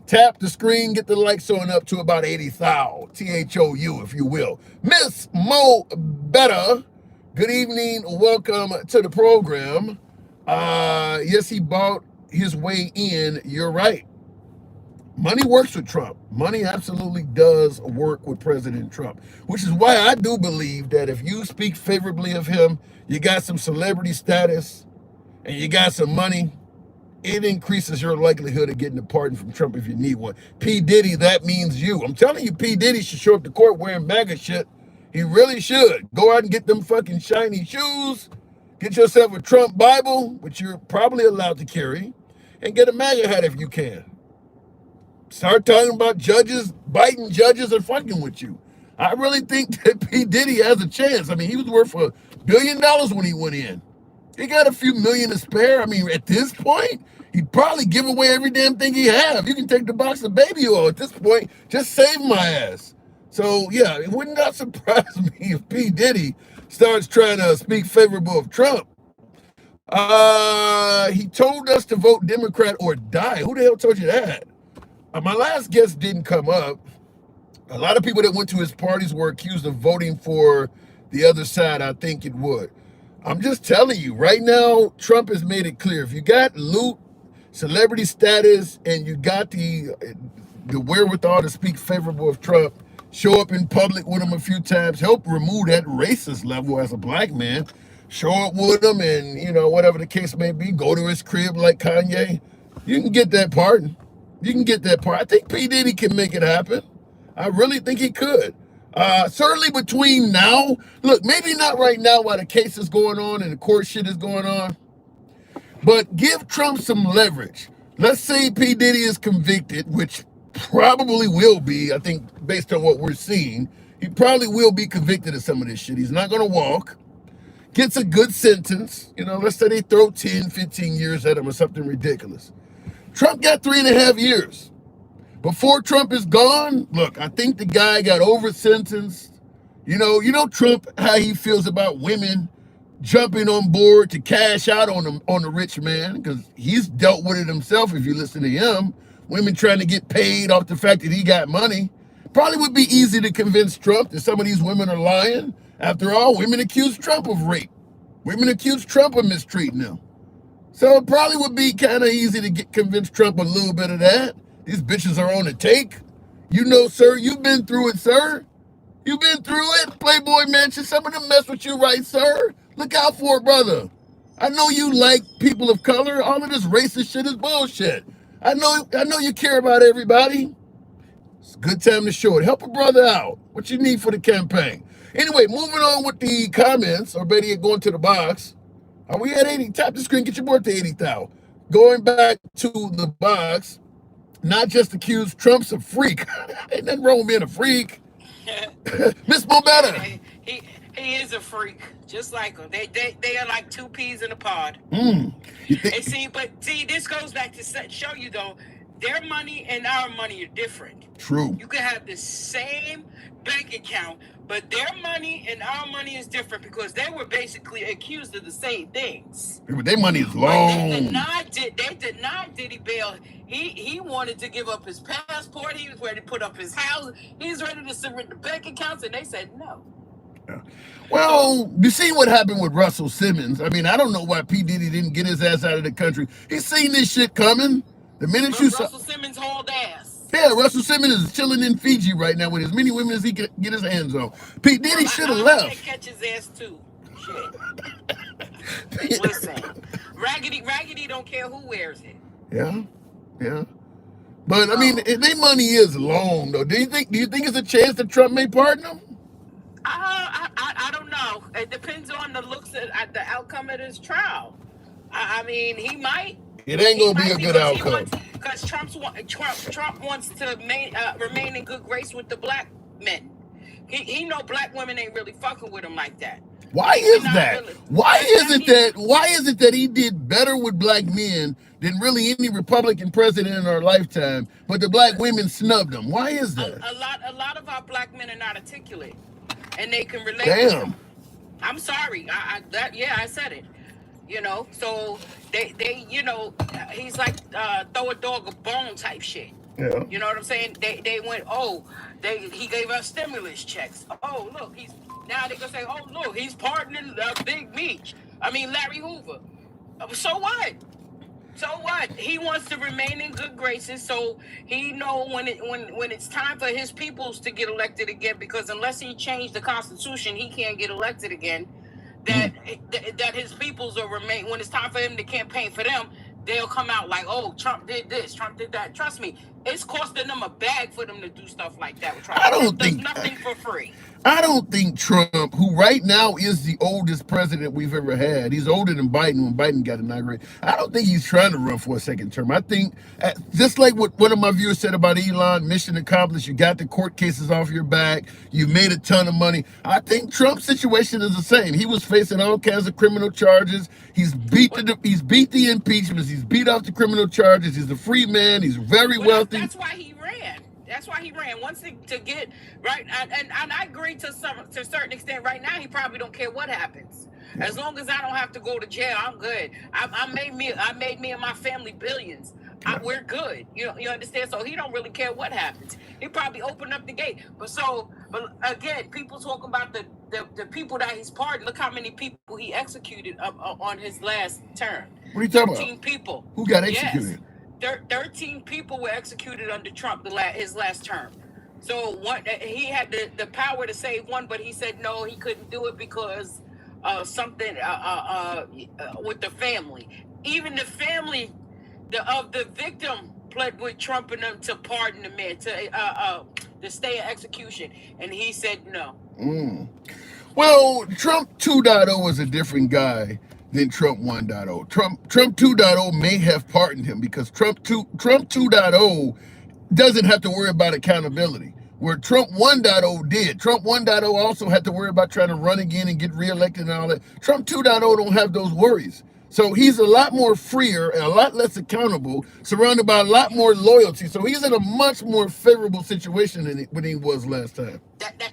Tap the screen, get the likes on up to about 80,000. THOU, if you will. Miss Mo Better, good evening. Welcome to the program. Yes, he bought his way in. You're right. Money works with Trump. Money absolutely does work with President Trump, which is why I do believe that if you speak favorably of him, you got some celebrity status, and you got some money, it increases your likelihood of getting a pardon from Trump if you need one. P. Diddy, that means you. I'm telling you, P. Diddy should show up to court wearing MAGA shit. He really should. Go out and get them fucking shiny shoes. Get yourself a Trump Bible, which you're probably allowed to carry, and get a MAGA hat if you can. Start talking about judges, Biden judges are fucking with you. I really think that P. Diddy has a chance. I mean, he was worth $1 billion when he went in. He got a few million to spare. I mean, at this point, he'd probably give away every damn thing he have. You can take the box of baby oil at this point. Just save my ass. So, yeah, it would not surprise me if P. Diddy starts trying to speak favorable of Trump. He told us to vote Democrat or die. Who the hell told you that? My last guest didn't come up. A lot of people that went to his parties were accused of voting for the other side. I think it would. I'm just telling you, right now, Trump has made it clear. If you got loot, celebrity status, and you got the wherewithal to speak favorable of Trump, show up in public with him a few times, help remove that racist level as a black man, show up with him and, you know, whatever the case may be, go to his crib like Kanye, you can get that pardon. You can get that pardon. I think P. Diddy can make it happen. I really think he could. Certainly between now, look, maybe not right now while the case is going on and the court shit is going on, but give Trump some leverage. Let's say P. Diddy is convicted, which probably will be, I think, based on what we're seeing, he probably will be convicted of some of this shit. He's not going to walk. Gets a good sentence. You know, let's say they throw 10, 15 years at him or something ridiculous. Trump got 3.5 years. Before Trump is gone, look, I think the guy got over-sentenced. You know Trump, how he feels about women jumping on board to cash out on the rich man, because he's dealt with it himself if you listen to him. Women trying to get paid off the fact that he got money. Probably would be easy to convince Trump that some of these women are lying. After all, women accuse Trump of rape. Women accuse Trump of mistreating them. So it probably would be kind of easy to convince Trump a little bit of that. These bitches are on the take. You know, sir, you've been through it, sir. You've been through it. Playboy Mansion, some of them mess with you, right, sir? Look out for it, brother. I know you like people of color. All of this racist shit is bullshit. I know you care about everybody. It's a good time to show it. Help a brother out. What you need for the campaign. Anyway, moving on with the comments, or better yet, going to the box. Are we at 80? Tap the screen, get your board to 80,000. Going back to the box, not just accused Trump's a freak. Ain't nothing wrong with being a freak. Miss Mobetta. He is a freak, just like him. They are like two peas in a pod. You think? And see, this goes back to show you though, their money and our money are different. True. You can have the same bank account, but their money and our money is different because they were basically accused of the same things. But their money is long. Like they denied Diddy bail. He wanted to give up his passport. He was ready to put up his house. He was ready to surrender bank accounts, and they said no. Well, you see what happened with Russell Simmons. I mean, I don't know why P. Diddy didn't get his ass out of the country. He's seen this shit coming. The minute you saw Russell Simmons hauled ass. Yeah, Russell Simmons is chilling in Fiji right now with as many women as he can get his hands on. P. Diddy should have left. Catch his ass too. Shit. Listen, Raggedy don't care who wears it. Yeah. But I mean, their money is long though. Do you think it's a chance that Trump may pardon them? I don't know. It depends on the looks at the outcome of this trial. I mean, he might. It ain't gonna be a good outcome. Because Trump wants to remain in good grace with the black men. He know black women ain't really fucking with him like that. Why is that? Why is it that he did better with black men than really any Republican president in our lifetime, but the black women snubbed him? Why is that? A lot of our black men are not articulate, and they can relate. Damn. I'm sorry. I said it. You know, so they he's like throw a dog a bone type shit. Yeah. You know what I'm saying? They went, he gave us stimulus checks. Oh, look, now they gonna say, oh, look, he's pardoning Big Meech. I mean, Larry Hoover. So what? So what? He wants to remain in good graces, so he know when it's time for his peoples to get elected again, because unless he changed the Constitution, he can't get elected again. That his peoples will remain. When it's time for him to campaign for them, they'll come out like, oh, Trump did this, Trump did that. Trust me, it's costing them a bag for them to do stuff like that with Trump. There's nothing for free. I don't think Trump, who right now is the oldest president we've ever had, he's older than Biden when Biden got inaugurated. I don't think he's trying to run for a second term. I think, just like what one of my viewers said about Elon, mission accomplished, you got the court cases off your back, you made a ton of money. I think Trump's situation is the same. He was facing all kinds of criminal charges. He's beat the impeachments. He's beat off the criminal charges. He's a free man. He's very wealthy. That's why he ran. Once to get right, and I agree to a certain extent. Right now, he probably don't care what happens. As long as I don't have to go to jail, I'm good. I made me and my family billions. We're good. You understand? So he don't really care what happens. He probably opened up the gate. But again, people talking about the people that he's pardoned. Look how many people he executed on his last term. What are you talking about? 13 people. Who got executed? Yes. 13 people were executed under Trump his last term. So he had the power to save one, but he said no, he couldn't do it because something with the family. Even the family of the victim pled with Trump and them to pardon the man, to stay in execution, and he said no. Well, Trump 2.0 was a different guy than Trump 1.0. Trump 2.0 may have pardoned him because Trump 2.0 doesn't have to worry about accountability, where Trump 1.0 did. Trump 1.0 also had to worry about trying to run again and get reelected and all that. Trump 2.0 don't have those worries. So he's a lot more freer and a lot less accountable, surrounded by a lot more loyalty. So he's in a much more favorable situation than when he was last time.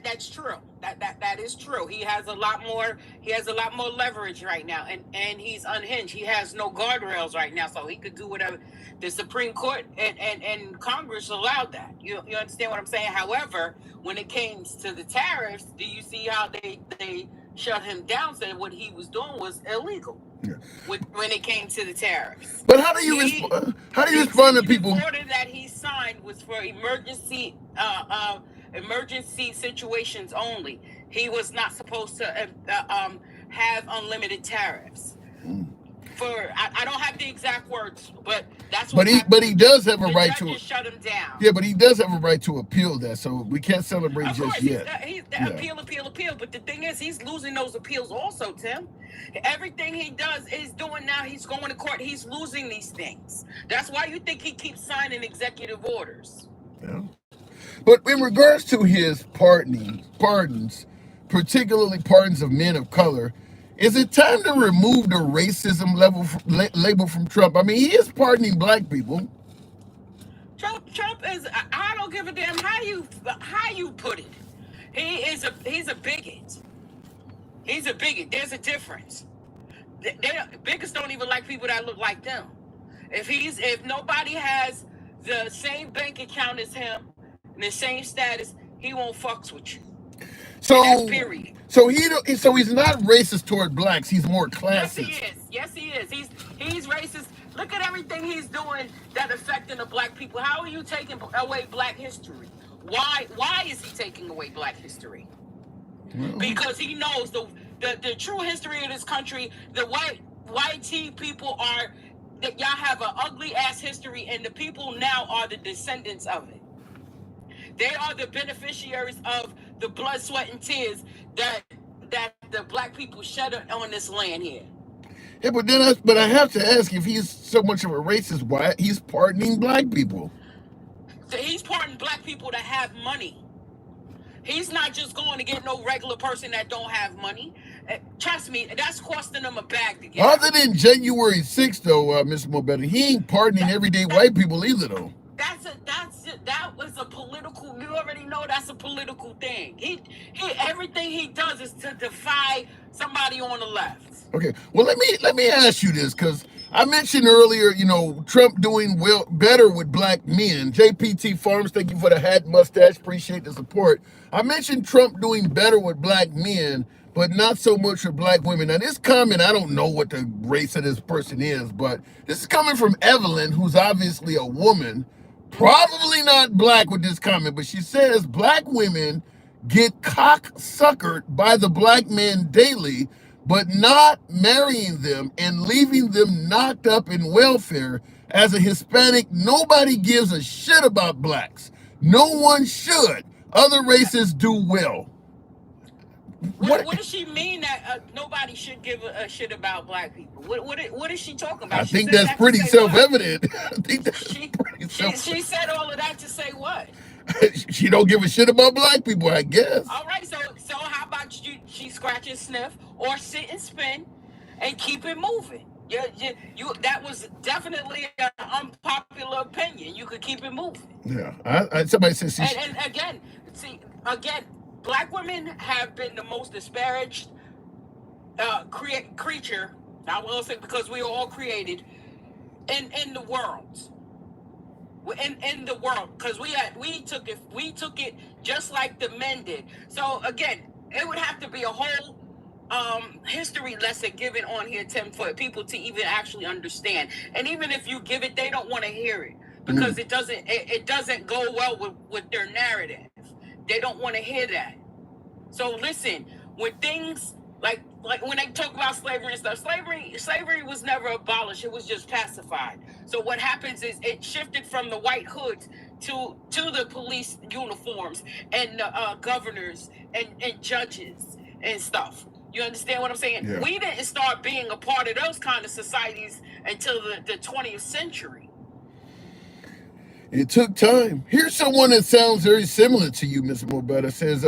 That's true. That is true. He has a lot more leverage right now, and he's unhinged. He has no guardrails right now, so he could do whatever. The Supreme Court and Congress allowed that. You understand what I'm saying? However, when it came to the tariffs, do you see how they shut him down, said what he was doing was illegal? Yeah. When it came to the tariffs. But how do you respond to people? The order that he signed was for emergency situations only. He was not supposed to have unlimited tariffs. I don't have the exact words, but that's what. But he does have a right to shut him down. Yeah, but he does have a right to appeal that, so we can't celebrate of course, just yet. Appeal. But the thing is, he's losing those appeals also, Tim. Everything he does is doing now. He's going to court. He's losing these things. That's why you think he keeps signing executive orders. Yeah. But in regards to his pardons, particularly pardons of men of color. Is it time to remove the racism label from Trump? I mean, he is pardoning black people. Trump is. I don't give a damn how you put it. He's a bigot. He's a bigot. There's a difference. Bigots don't even like people that look like them. If nobody has the same bank account as him and the same status, he won't fucks with you. So and that's period. So he's not racist toward blacks. He's more classist. Yes, he is. He's racist. Look at everything he's doing that affecting the black people. How are you taking away black history? Why is he taking away black history? Because he knows the true history of this country. The white tea people are that y'all have an ugly ass history, and the people now are the descendants of it. They are the beneficiaries of the blood, sweat, and tears that the black people shed on this land here. Yeah, but I have to ask, if he's so much of a racist, why he's pardoning black people? So he's pardoning black people that have money. He's not just going to get no regular person that don't have money. Trust me, that's costing them a bag to get. Other than January 6th, though, Mr. Mobetta, he ain't pardoning everyday white people either, though. That was a political. You already know that's a political thing. He everything he does is to defy somebody on the left. Okay, well let me ask you this, because I mentioned earlier, Trump doing better with black men. JPT Farms, thank you for the hat, mustache, appreciate the support. I mentioned Trump doing better with black men, but not so much with black women. Now this comment, I don't know what the race of this person is, but this is coming from Evelyn, who's obviously a woman, probably not black with this comment, but she says black women get cock-suckered by the black men daily, but not marrying them and leaving them knocked up in welfare. As a Hispanic, nobody gives a shit about blacks. No one should. Other races do well. What does she mean that nobody should give a shit about black people? What is she talking about? I think that's pretty self-evident. She said all of that to say what? She don't give a shit about black people, I guess. All right, so how about she scratch and sniff or sit and spin and keep it moving? You that was definitely an unpopular opinion. You could keep it moving. Yeah, somebody says. And again, black women have been the most disparaged creature. I will say, because we are all created in the world. In the world, because we took it just like the men did. So again, it would have to be a whole history lesson given on here, Tim, for people to even actually understand. And even if you give it, they don't want to hear it because it doesn't go well with their narrative. They don't want to hear that. So listen, when things like when they talk about slavery and stuff, slavery was never abolished. It was just pacified. So what happens is it shifted from the white hoods to the police uniforms and the governors and judges and stuff. You understand what I'm saying? Yeah. We didn't start being a part of those kind of societies until the 20th century. It took time. Here's someone that sounds very similar to you, Mr. Mobetta. Says,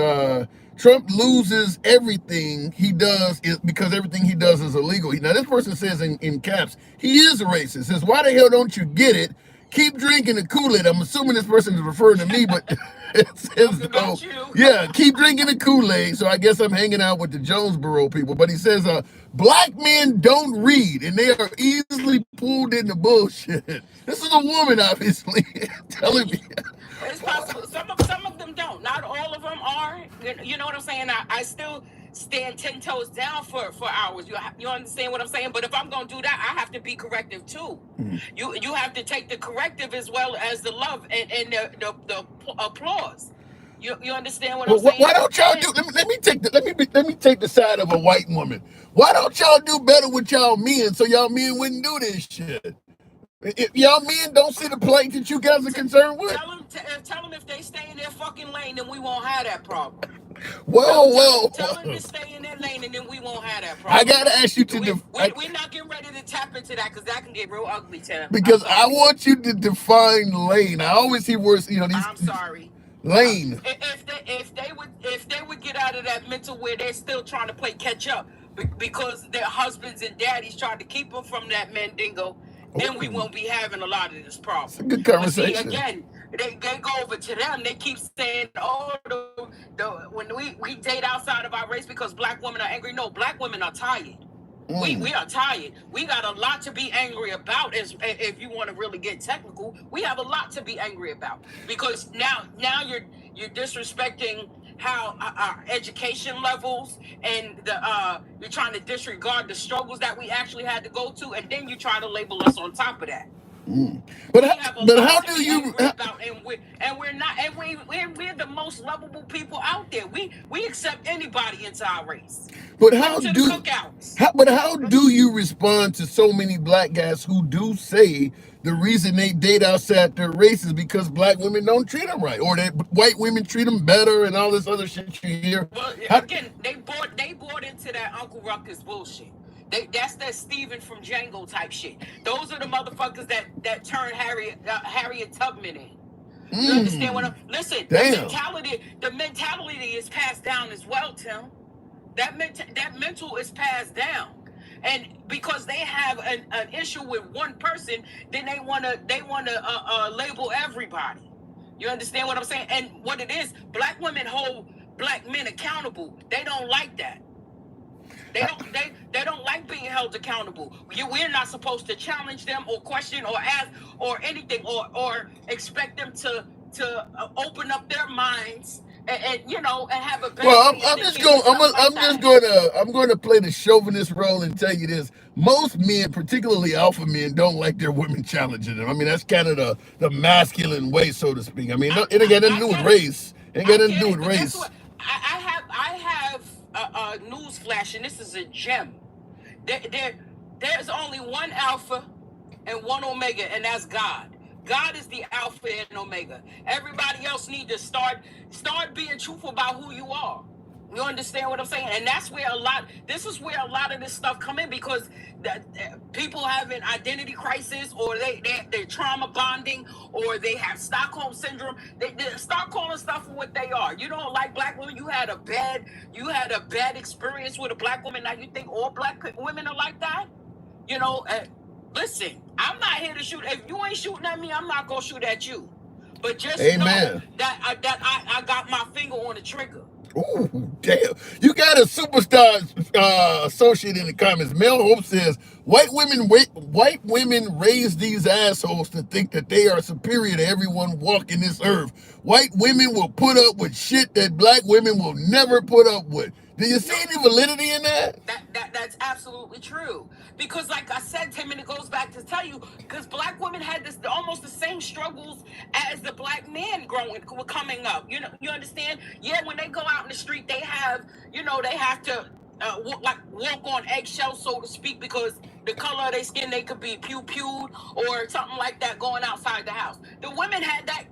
Trump loses everything he does because everything he does is illegal. Now, this person says in caps, he is a racist. Says, why the hell don't you get it? Keep drinking the Kool-Aid. I'm assuming this person is referring to me, but it says, keep drinking the Kool-Aid. So I guess I'm hanging out with the Jonesboro people. But he says, black men don't read, and they are easily pulled into bullshit. This is a woman, obviously, telling me. It's possible. Some of them don't. Not all of them are. You know what I'm saying? I still stand 10 toes down for hours. You understand what I'm saying? But if I'm going to do that, I have to be corrective too. You have to take the corrective as well as the love and the applause. You understand what I'm saying? Why don't y'all do? Let me take the side of a white woman. Why don't y'all do better with y'all men so y'all men wouldn't do this shit? If y'all men don't see the plight that you guys are concerned with. Tell them if they stay in their fucking lane, then we won't have that problem. Tell them to stay in their lane, and then we won't have that problem. I gotta ask you to. We're not getting ready to tap into that because that can get real ugly, Tim. Because I want you to define lane. I always hear words. I'm sorry. Lane. If they would get out of that mental where they're still trying to play catch up because their husbands and daddies tried to keep them from that mandingo, then we won't be having a lot of this problem. It's a good But see, conversation. again, they go over to them. They keep saying, "Oh, when we date outside of our race because black women are angry." No, black women are tired. We are tired. We got a lot to be angry about. If you want to really get technical, we have a lot to be angry about because now you're disrespecting how our education levels and you're trying to disregard the struggles that we actually had to go to, and then you try to label us on top of that. But how do you? We're the most lovable people out there. We accept anybody into our race. But how do you respond to so many black guys who do say the reason they date outside their race is because black women don't treat them right, or that white women treat them better, and all this other shit you hear? Well, again, they bought into that Uncle Ruckus bullshit. That's that Steven from Django type shit. Those are the motherfuckers that turned Harriet Tubman in. You understand what I'm? Listen, the mentality is passed down as well, Tim. That mental is passed down, and because they have an issue with one person, then they wanna label everybody. You understand what I'm saying? And what it is, black women hold black men accountable. They don't like that. They don't like being held accountable. We're not supposed to challenge them or question or ask or anything or expect them to open up their minds and have a better. Well, I'm going to play the chauvinist role and tell you this: most men, particularly alpha men, don't like their women challenging them. I mean, that's kind of the masculine way, so to speak. I mean, it ain't got nothing to do with race. It ain't got nothing to do with race. I have a news flash, and this is a gem. There's only one alpha and one omega, and that's God. God is the alpha and omega. Everybody else need to start being truthful about who you are. You understand what I'm saying? And that's where this is where a lot of this stuff come in, because people have an identity crisis, or they're trauma bonding, or they have Stockholm syndrome. They start calling stuff for what they are. You don't like black women. You had a bad experience with a black woman. Now you think all black women are like that? Listen, I'm not here to shoot. If you ain't shooting at me, I'm not gonna shoot at you. But just know that I got my finger on the trigger. Ooh, damn. You got a superstar associate in the comments. Mel Hope says, white women raise these assholes to think that they are superior to everyone walking this earth. White women will put up with shit that black women will never put up with. Do you see any validity in that? That's absolutely true. Because like I said, Tim, and it goes back to tell you, because black women had almost the same struggles as the black men coming up. You understand? Yeah, when they go out in the street, they have to walk on eggshells, so to speak, because the color of their skin, they could be pew-pewed or something like that going outside the house. The women had that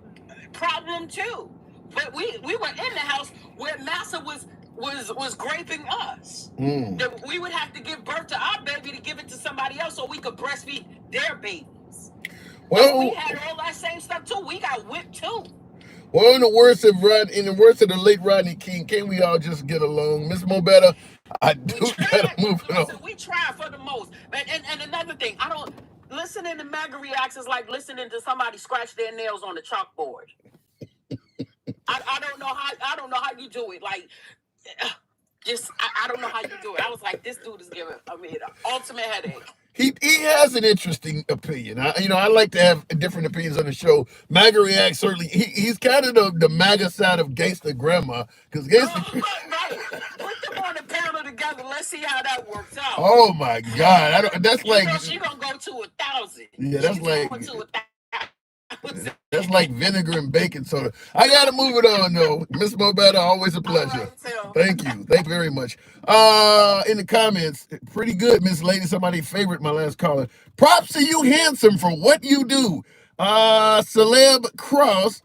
problem too. But we were in the house where massa was graping us. That we would have to give birth to our baby to give it to somebody else so we could breastfeed their babies. Well, we had all that same stuff too. We got whipped too. Well, in the words of the late Rodney King, can't we all just get along? Miss Mobetta, I do gotta move it on. We try for the most. And another thing, listening to MAGA reacts is like listening to somebody scratch their nails on the chalkboard. I don't know how you do it. Like, I don't know how you do it. I was like, this dude is giving an ultimate headache. He has an interesting opinion. I like to have different opinions on the show. MAGA React, certainly, he's kind of the MAGA side of Gangsta Grandma. Because Gangsta... Right. Put them on the panel together. Let's see how that works out. Oh, my God. That's like... She's going to go to 1,000. Yeah, that's like... That's like vinegar and baking soda. I gotta move it on though. Miss Mobetta, always a pleasure. Thank you very much. In the comments, pretty good, Miss Lady. Somebody favorite my last caller. Props to you, handsome, for what you do. Caleb Cross,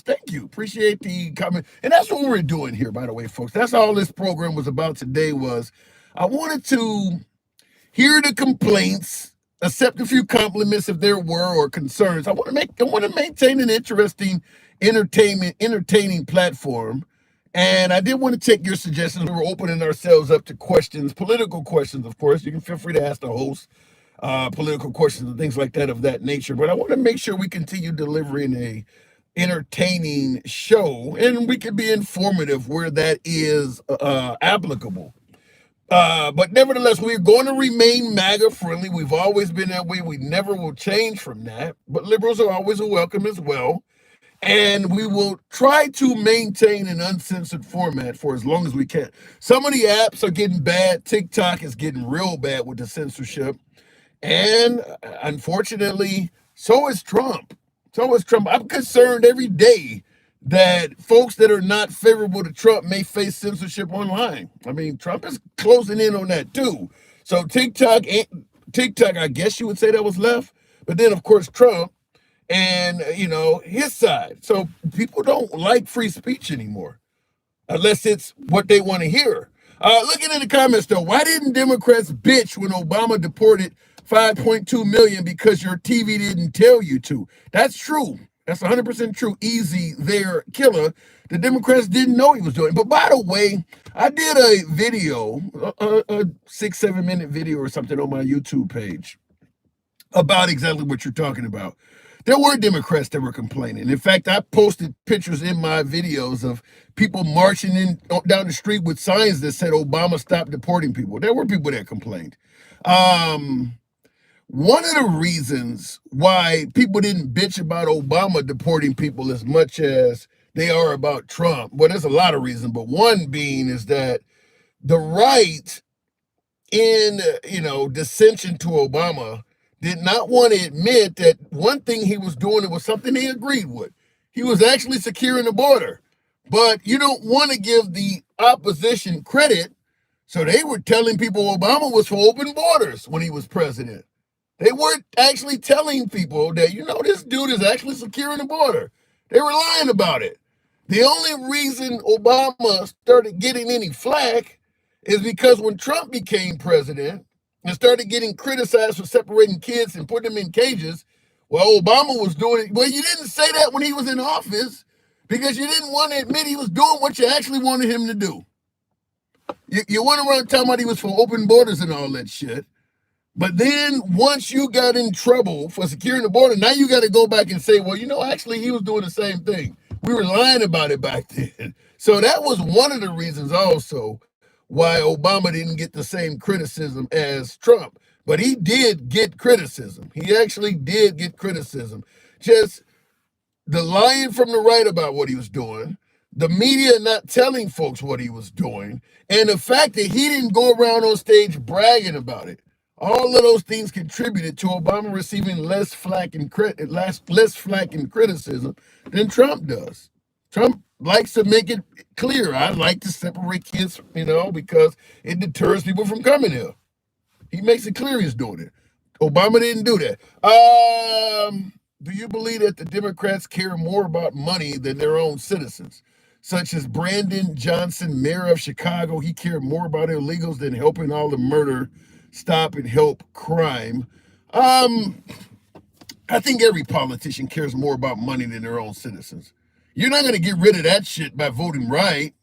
thank you. Appreciate the comment. And that's what we're doing here, by the way, folks. That's all this program was about today. I wanted to hear the complaints accept a few compliments if there were or concerns. I want to maintain an interesting, entertaining platform. And I did want to take your suggestions. We're opening ourselves up to questions, political questions, of course. You can feel free to ask the host political questions and things like that of that nature. But I want to make sure we continue delivering a entertaining show, and we can be informative where that is applicable. But nevertheless, we're going to remain MAGA friendly. We've always been that way. We never will change from that. But liberals are always welcome as well. And we will try to maintain an uncensored format for as long as we can. Some of the apps are getting bad. TikTok is getting real bad with the censorship. And unfortunately, so is Trump. So is Trump. I'm concerned every day that folks that are not favorable to Trump may face censorship online. I mean, Trump is closing in on that too. So TikTok, I guess you would say that was left. But then, of course, Trump and, his side. So people don't like free speech anymore unless it's what they want to hear. Looking in the comments, though, why didn't Democrats bitch when Obama deported 5.2 million because your TV didn't tell you to? That's true. That's 100% true. Easy there, killer. The Democrats didn't know he was doing it. But by the way, I did a video, a 6-7 minute video or something on my YouTube page about exactly what you're talking about. There were Democrats that were complaining. In fact, I posted pictures in my videos of people marching down the street with signs that said Obama stopped deporting people. There were people that complained. One of the reasons why people didn't bitch about Obama deporting people as much as they are about Trump, well, there's a lot of reasons, but one being is that the right in, dissension to Obama did not want to admit that one thing he was doing, it was something he agreed with. He was actually securing the border. But you don't want to give the opposition credit. So they were telling people Obama was for open borders when he was president. They weren't actually telling people that, this dude is actually securing the border. They were lying about it. The only reason Obama started getting any flack is because when Trump became president and started getting criticized for separating kids and putting them in cages, well, Obama was doing it. Well, you didn't say that when he was in office because you didn't want to admit he was doing what you actually wanted him to do. You went around talking about he was for open borders and all that shit. But then once you got in trouble for securing the border, now you got to go back and say, well, actually he was doing the same thing. We were lying about it back then. So that was one of the reasons also why Obama didn't get the same criticism as Trump. But he did get criticism. He actually did get criticism. Just the lying from the right about what he was doing, the media not telling folks what he was doing, and the fact that he didn't go around on stage bragging about it. All of those things contributed to Obama receiving less flack and criticism than Trump does. Trump likes to make it clear. I like to separate kids, because it deters people from coming here. He makes it clear he's doing it. Obama didn't do that. Do you believe that the Democrats care more about money than their own citizens? Such as Brandon Johnson, mayor of Chicago, he cared more about illegals than helping all the murder stop and help crime. I think every politician cares more about money than their own citizens. You're not going to get rid of that shit by voting right.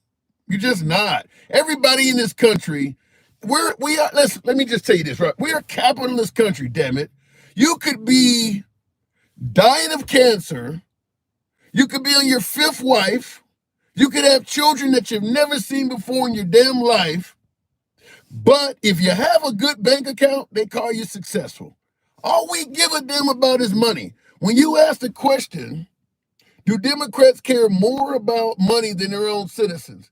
You're just not. Everybody in this country, let me just tell you this, right? We're a capitalist country, damn it. You could be dying of cancer. You could be on your 5th wife. You could have children that you've never seen before in your damn life. But if you have a good bank account, they call you successful. All we give a damn about is money. When you ask the question, do Democrats care more about money than their own citizens?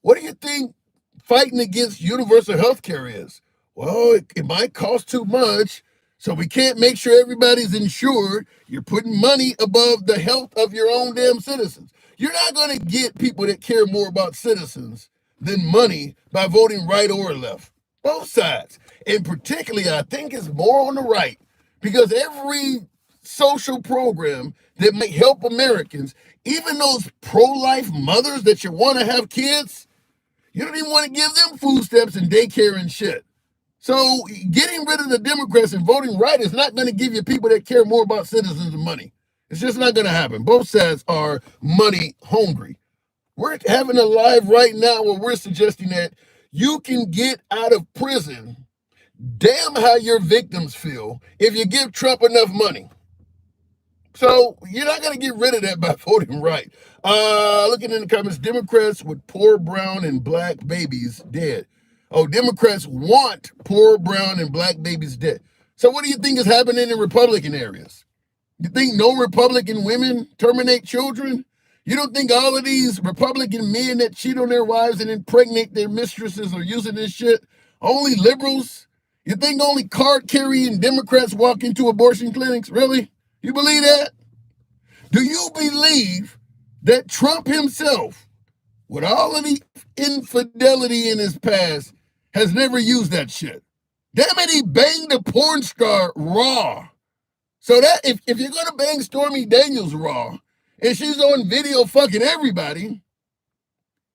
What do you think fighting against universal health care is? Well, it might cost too much, so we can't make sure everybody's insured. You're putting money above the health of your own damn citizens. You're not going to get people that care more about citizens than money by voting right or left. Both sides. And particularly, I think it's more on the right, because every social program that may help Americans, even those pro-life mothers that you want to have kids, you don't even want to give them food stamps and daycare and shit. So getting rid of the Democrats and voting right is not going to give you people that care more about citizens and money. It's just not going to happen. Both sides are money hungry. We're having a live right now where we're suggesting that you can get out of prison. Damn how your victims feel if you give Trump enough money. So you're not going to get rid of that by voting right. Looking in the comments, Democrats with poor brown and black babies dead. Oh, Democrats want poor brown and black babies dead. So what do you think is happening in Republican areas? You think no Republican women terminate children? You don't think all of these Republican men that cheat on their wives and impregnate their mistresses are using this shit? Only liberals? You think only card-carrying Democrats walk into abortion clinics? Really? You believe that? Do you believe that Trump himself, with all of the infidelity in his past, has never used that shit? Damn it, he banged a porn star raw. So that if you're gonna bang Stormy Daniels raw, and she's on video fucking everybody,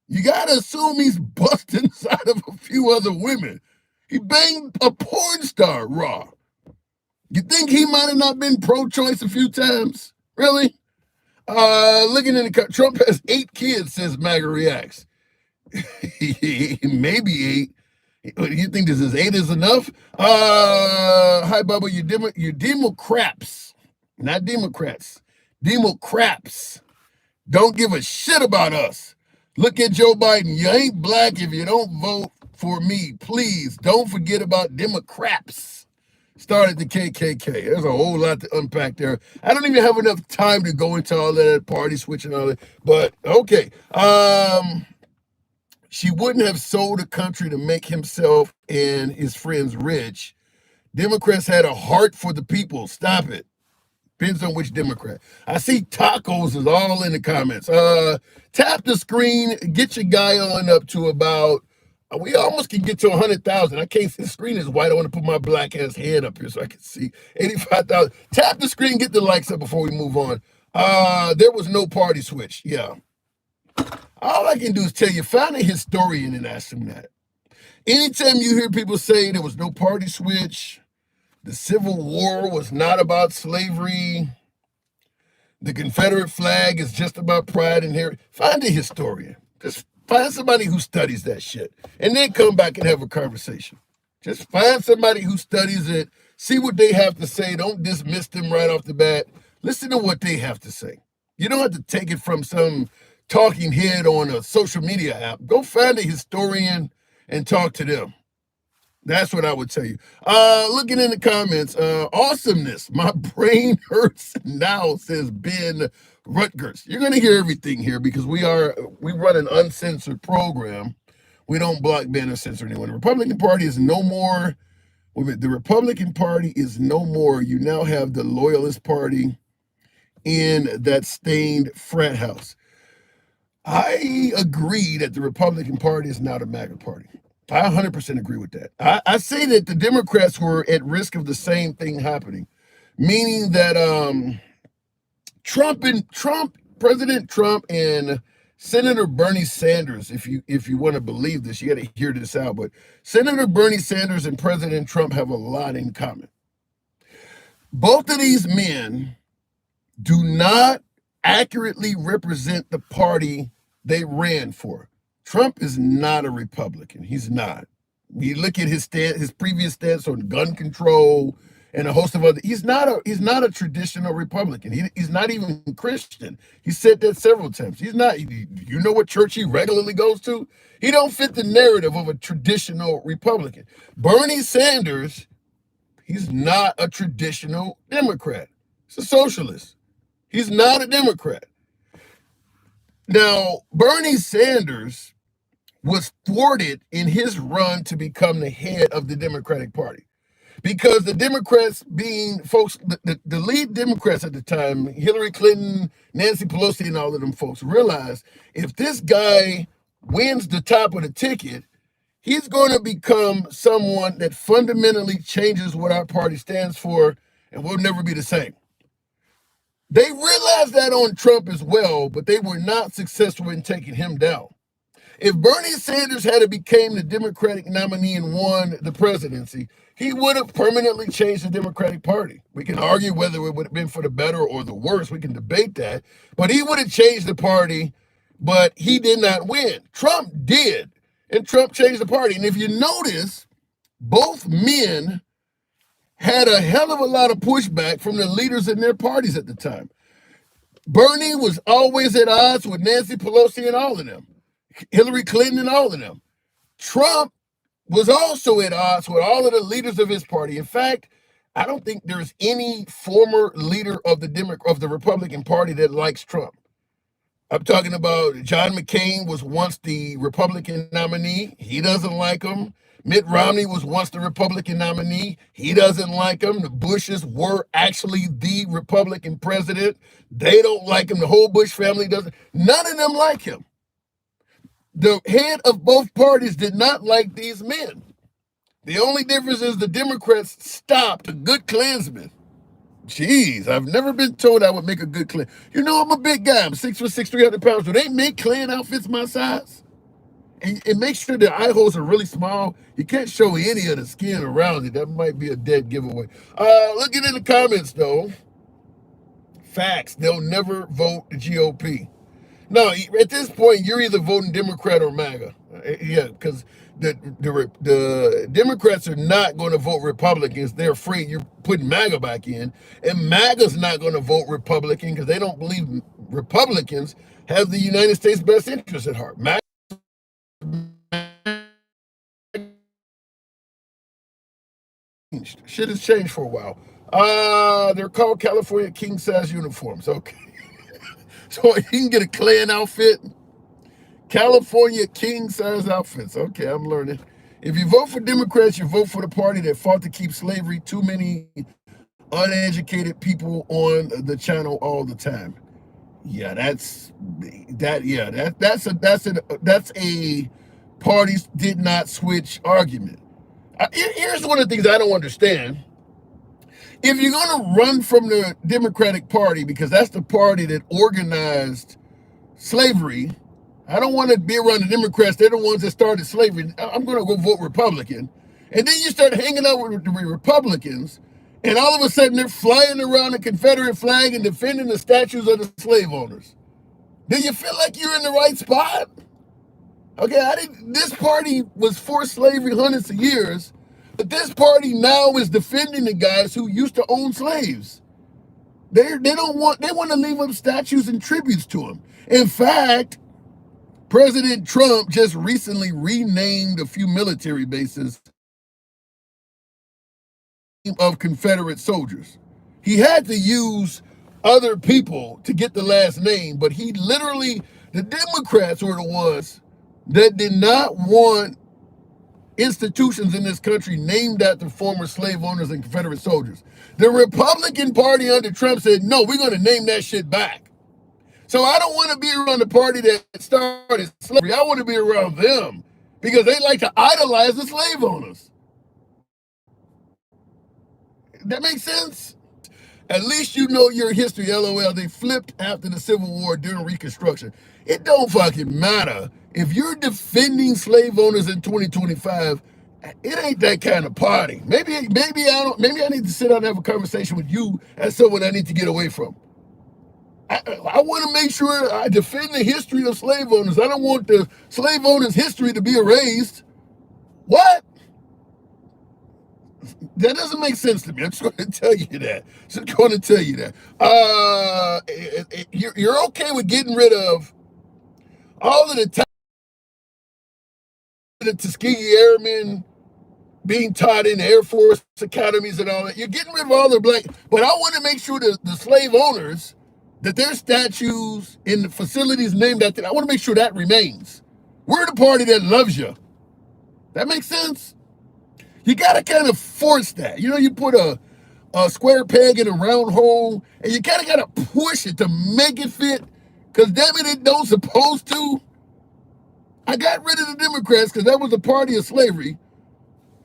you gotta assume he's busting inside of a few other women. He banged a porn star raw. You think he might have not been pro-choice a few times? Really? Looking in the Trump has 8 kids, says MAGA Reacts. Maybe 8. You think this is 8 is enough? Hi, Bubba, you Democrats, not Democrats. Democrats don't give a shit about us. Look at Joe Biden. You ain't black if you don't vote for me. Please don't forget about Democrats. Started the KKK. There's a whole lot to unpack there. I don't even have enough time to go into all that party switching and all that. But okay. She wouldn't have sold the country to make himself and his friends rich. Democrats had a heart for the people. Stop it. Depends on which Democrat. I see tacos is all in the comments. Tap the screen. Get your guy on up to about, we almost can get to 100,000. I can't see, the screen is white. I want to put my black ass head up here so I can see 85,000. Tap the screen, get the likes up before we move on. There was no party switch. Yeah. All I can do is tell you, find a historian and ask them that. Anytime you hear people say there was no party switch, the Civil War was not about slavery, the Confederate flag is just about pride and heritage, find a historian. Just find somebody who studies that shit and then come back and have a conversation. Just find somebody who studies it, see what they have to say. Don't dismiss them right off the bat. Listen to what they have to say. You don't have to take it from some talking head on a social media app. Go find a historian and talk to them. That's what I would tell you. Looking in the comments, awesomeness. My brain hurts now, says Ben Rutgers. You're going to hear everything here because we run an uncensored program. We don't block, ban, or censor anyone. The Republican Party is no more. The Republican Party is no more. You now have the Loyalist Party in that stained frat house. I agree that the Republican Party is not a MAGA party. I 100% agree with that. I say that the Democrats were at risk of the same thing happening, meaning that President Trump and Senator Bernie Sanders, if you want to believe this, you got to hear this out, but Senator Bernie Sanders and President Trump have a lot in common. Both of these men do not accurately represent the party they ran for. Trump is not a Republican. He's not. You look at his previous stance on gun control and a host of other. He's not a traditional Republican. He's not even Christian. He said that several times. He's not. You know what church he regularly goes to? He don't fit the narrative of a traditional Republican. Bernie Sanders, he's not a traditional Democrat. He's a socialist. He's not a Democrat. Now, Bernie Sanders was thwarted in his run to become the head of the Democratic Party because the Democrats being folks, the lead Democrats at the time, Hillary Clinton, Nancy Pelosi, and all of them folks realized if this guy wins the top of the ticket, he's going to become someone that fundamentally changes what our party stands for and we'll never be the same. They realized that on Trump as well, but they were not successful in taking him down. If Bernie Sanders had became the Democratic nominee and won the presidency, he would have permanently changed the Democratic Party. We can argue whether it would have been for the better or the worse. We can debate that. But he would have changed the party, but he did not win. Trump did, and Trump changed the party. And if you notice, both men had a hell of a lot of pushback from the leaders in their parties at the time. Bernie was always at odds with Nancy Pelosi and all of them, Hillary Clinton and all of them. Trump was also at odds with all of the leaders of his party. In fact, I don't think there's any former leader of the Republican Party that likes Trump. I'm talking about John McCain was once the Republican nominee. He doesn't like him. Mitt Romney was once the Republican nominee. He doesn't like him. The Bushes were actually the Republican president. They don't like him. The whole Bush family doesn't. None of them like him. The head of both parties did not like these men. The only difference is the Democrats stopped a good Klansman. Jeez, I've never been told I would make a good Klan. You know, I'm a big guy. I'm 6'6", 300 pounds. Do they make Klan outfits my size? And make sure the eye holes are really small. You can't show any of the skin around it. That might be a dead giveaway. Looking in the comments, though. Facts. They'll never vote the GOP. No, at this point, you're either voting Democrat or MAGA. Yeah, because the Democrats are not going to vote Republicans. They're afraid you're putting MAGA back in. And MAGA's not going to vote Republican because they don't believe Republicans have the United States' best interest at heart. MAGA shit has changed for a while. They're called California king-size uniforms. Okay. So you can get a Klan outfit. California king-size outfits. Okay, I'm learning. If you vote for Democrats, you vote for the party that fought to keep slavery. Too many uneducated people on the channel all the time. Yeah, that's a parties did not switch argument. Here's one of the things I don't understand. If you're going to run from the Democratic Party, because that's the party that organized slavery, I don't want to be around the Democrats. They're the ones that started slavery. I'm going to go vote Republican. And then you start hanging out with the Republicans, and all of a sudden they're flying around the Confederate flag and defending the statues of the slave owners. Do you feel like you're in the right spot? Okay, this party was for slavery hundreds of years, but this party now is defending the guys who used to own slaves. They want to leave up statues and tributes to them. In fact, President Trump just recently renamed a few military bases of Confederate soldiers. He had to use other people to get the last name, but the Democrats were the ones that did not want institutions in this country named after former slave owners and Confederate soldiers. The Republican Party under Trump said, no, we're going to name that shit back. So I don't want to be around the party that started slavery. I want to be around them because they like to idolize the slave owners. That makes sense? At least you know your history, LOL. They flipped after the Civil War during Reconstruction. It don't fucking matter. If you're defending slave owners in 2025, it ain't that kind of party. Maybe I need to sit down and have a conversation with you as someone I need to get away from. I want to make sure I defend the history of slave owners. I don't want the slave owners' history to be erased. What? That doesn't make sense to me. I'm just going to tell you that. You're okay with getting rid of all of the Tuskegee Airmen being taught in Air Force academies and all that. You're getting rid of all the black, but I want to make sure that the slave owners, that their statues in the facilities named after, I want to make sure that remains. We're the party that loves you. That makes sense? You got to kind of force that. You know, you put a square peg in a round hole, and you kind of got to push it to make it fit, because damn it don't supposed to. I got rid of the Democrats because that was a party of slavery,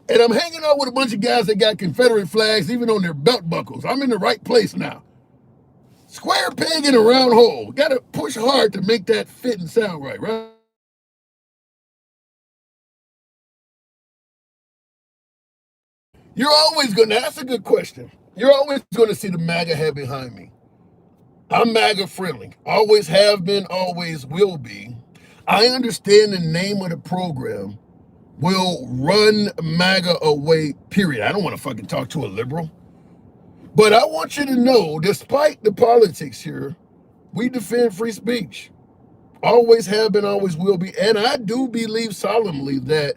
and I'm hanging out with a bunch of guys that got Confederate flags even on their belt buckles. I'm in the right place now. Square peg in a round hole. Got to push hard to make that fit and sound right, right? You're always going to, that's a good question. You're always going to see the MAGA hat behind me. I'm MAGA friendly. Always have been, always will be. I understand the name of the program will run MAGA away, period. I don't want to fucking talk to a liberal. But I want you to know, despite the politics here, we defend free speech. Always have been, always will be. And I do believe solemnly that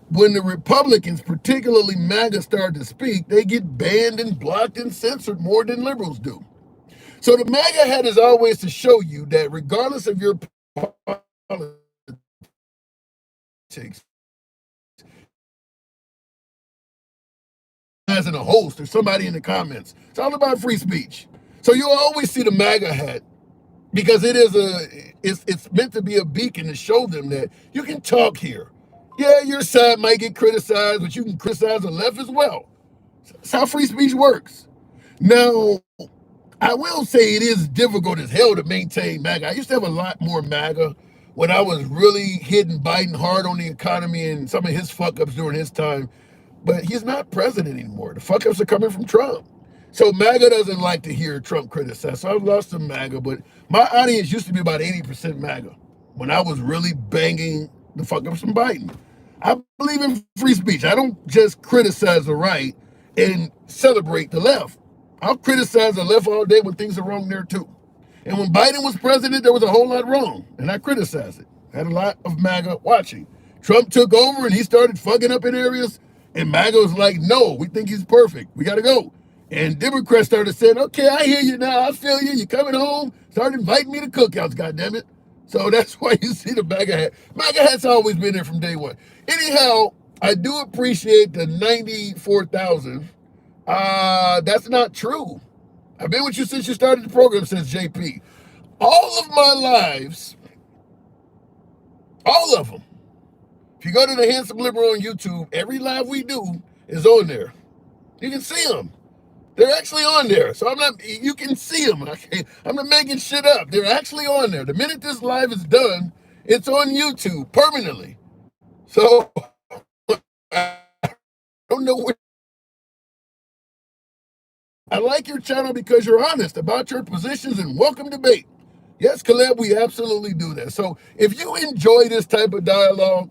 when the Republicans, particularly MAGA, start to speak, they get banned and blocked and censored more than liberals do. So the MAGA hat is always to show you that regardless of your politics, as in a host or somebody in the comments, it's all about free speech. So you'll always see the MAGA hat because it's meant to be a beacon to show them that you can talk here. Yeah, your side might get criticized, but you can criticize the left as well. That's how free speech works. Now, I will say it is difficult as hell to maintain MAGA. I used to have a lot more MAGA when I was really hitting Biden hard on the economy and some of his fuck-ups during his time. But he's not president anymore. The fuck-ups are coming from Trump. So MAGA doesn't like to hear Trump criticized. So I've lost some MAGA, but my audience used to be about 80% MAGA when I was really banging the fuck-ups from Biden. I believe in free speech. I don't just criticize the right and celebrate the left. I'll criticize the left all day when things are wrong there too. And when Biden was president, there was a whole lot wrong, and I criticized it. I had a lot of MAGA watching. Trump took over and he started fucking up in areas, and MAGA was like, no, we think he's perfect. We got to go. And Democrats started saying, okay, I hear you now. I feel you. You're coming home. Start inviting me to cookouts, goddammit. So that's why you see the MAGA hat. MAGA hat's always been there from day one. Anyhow, I do appreciate the 94,000. That's not true. I've been with you since you started the program, says JP. All of my lives, all of them. If you go to the Handsome Liberal on YouTube, every live we do is on there. You can see them. They're actually on there. So you can see them. I'm not making shit up. They're actually on there. The minute this live is done, it's on YouTube permanently. So I don't know where. I like your channel because you're honest about your positions and welcome debate. Yes, Caleb, we absolutely do that. So if you enjoy this type of dialogue,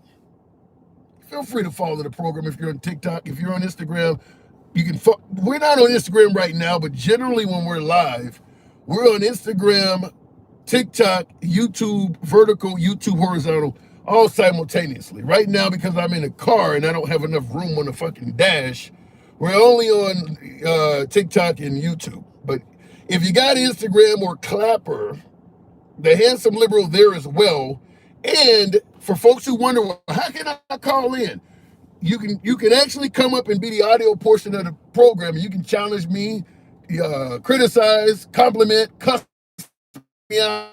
feel free to follow the program. If you're on TikTok, if you're on Instagram, you can. We're not on Instagram right now, but generally when we're live, we're on Instagram, TikTok, YouTube vertical, YouTube horizontal, all simultaneously. Right now, because I'm in a car and I don't have enough room on the fucking dash, we're only on TikTok and YouTube. But if you got Instagram or Clapper, the Handsome Liberal there as well. And for folks who wonder, well, how can I call in? You can actually come up and be the audio portion of the program. You can challenge me, criticize, compliment, cuss me out.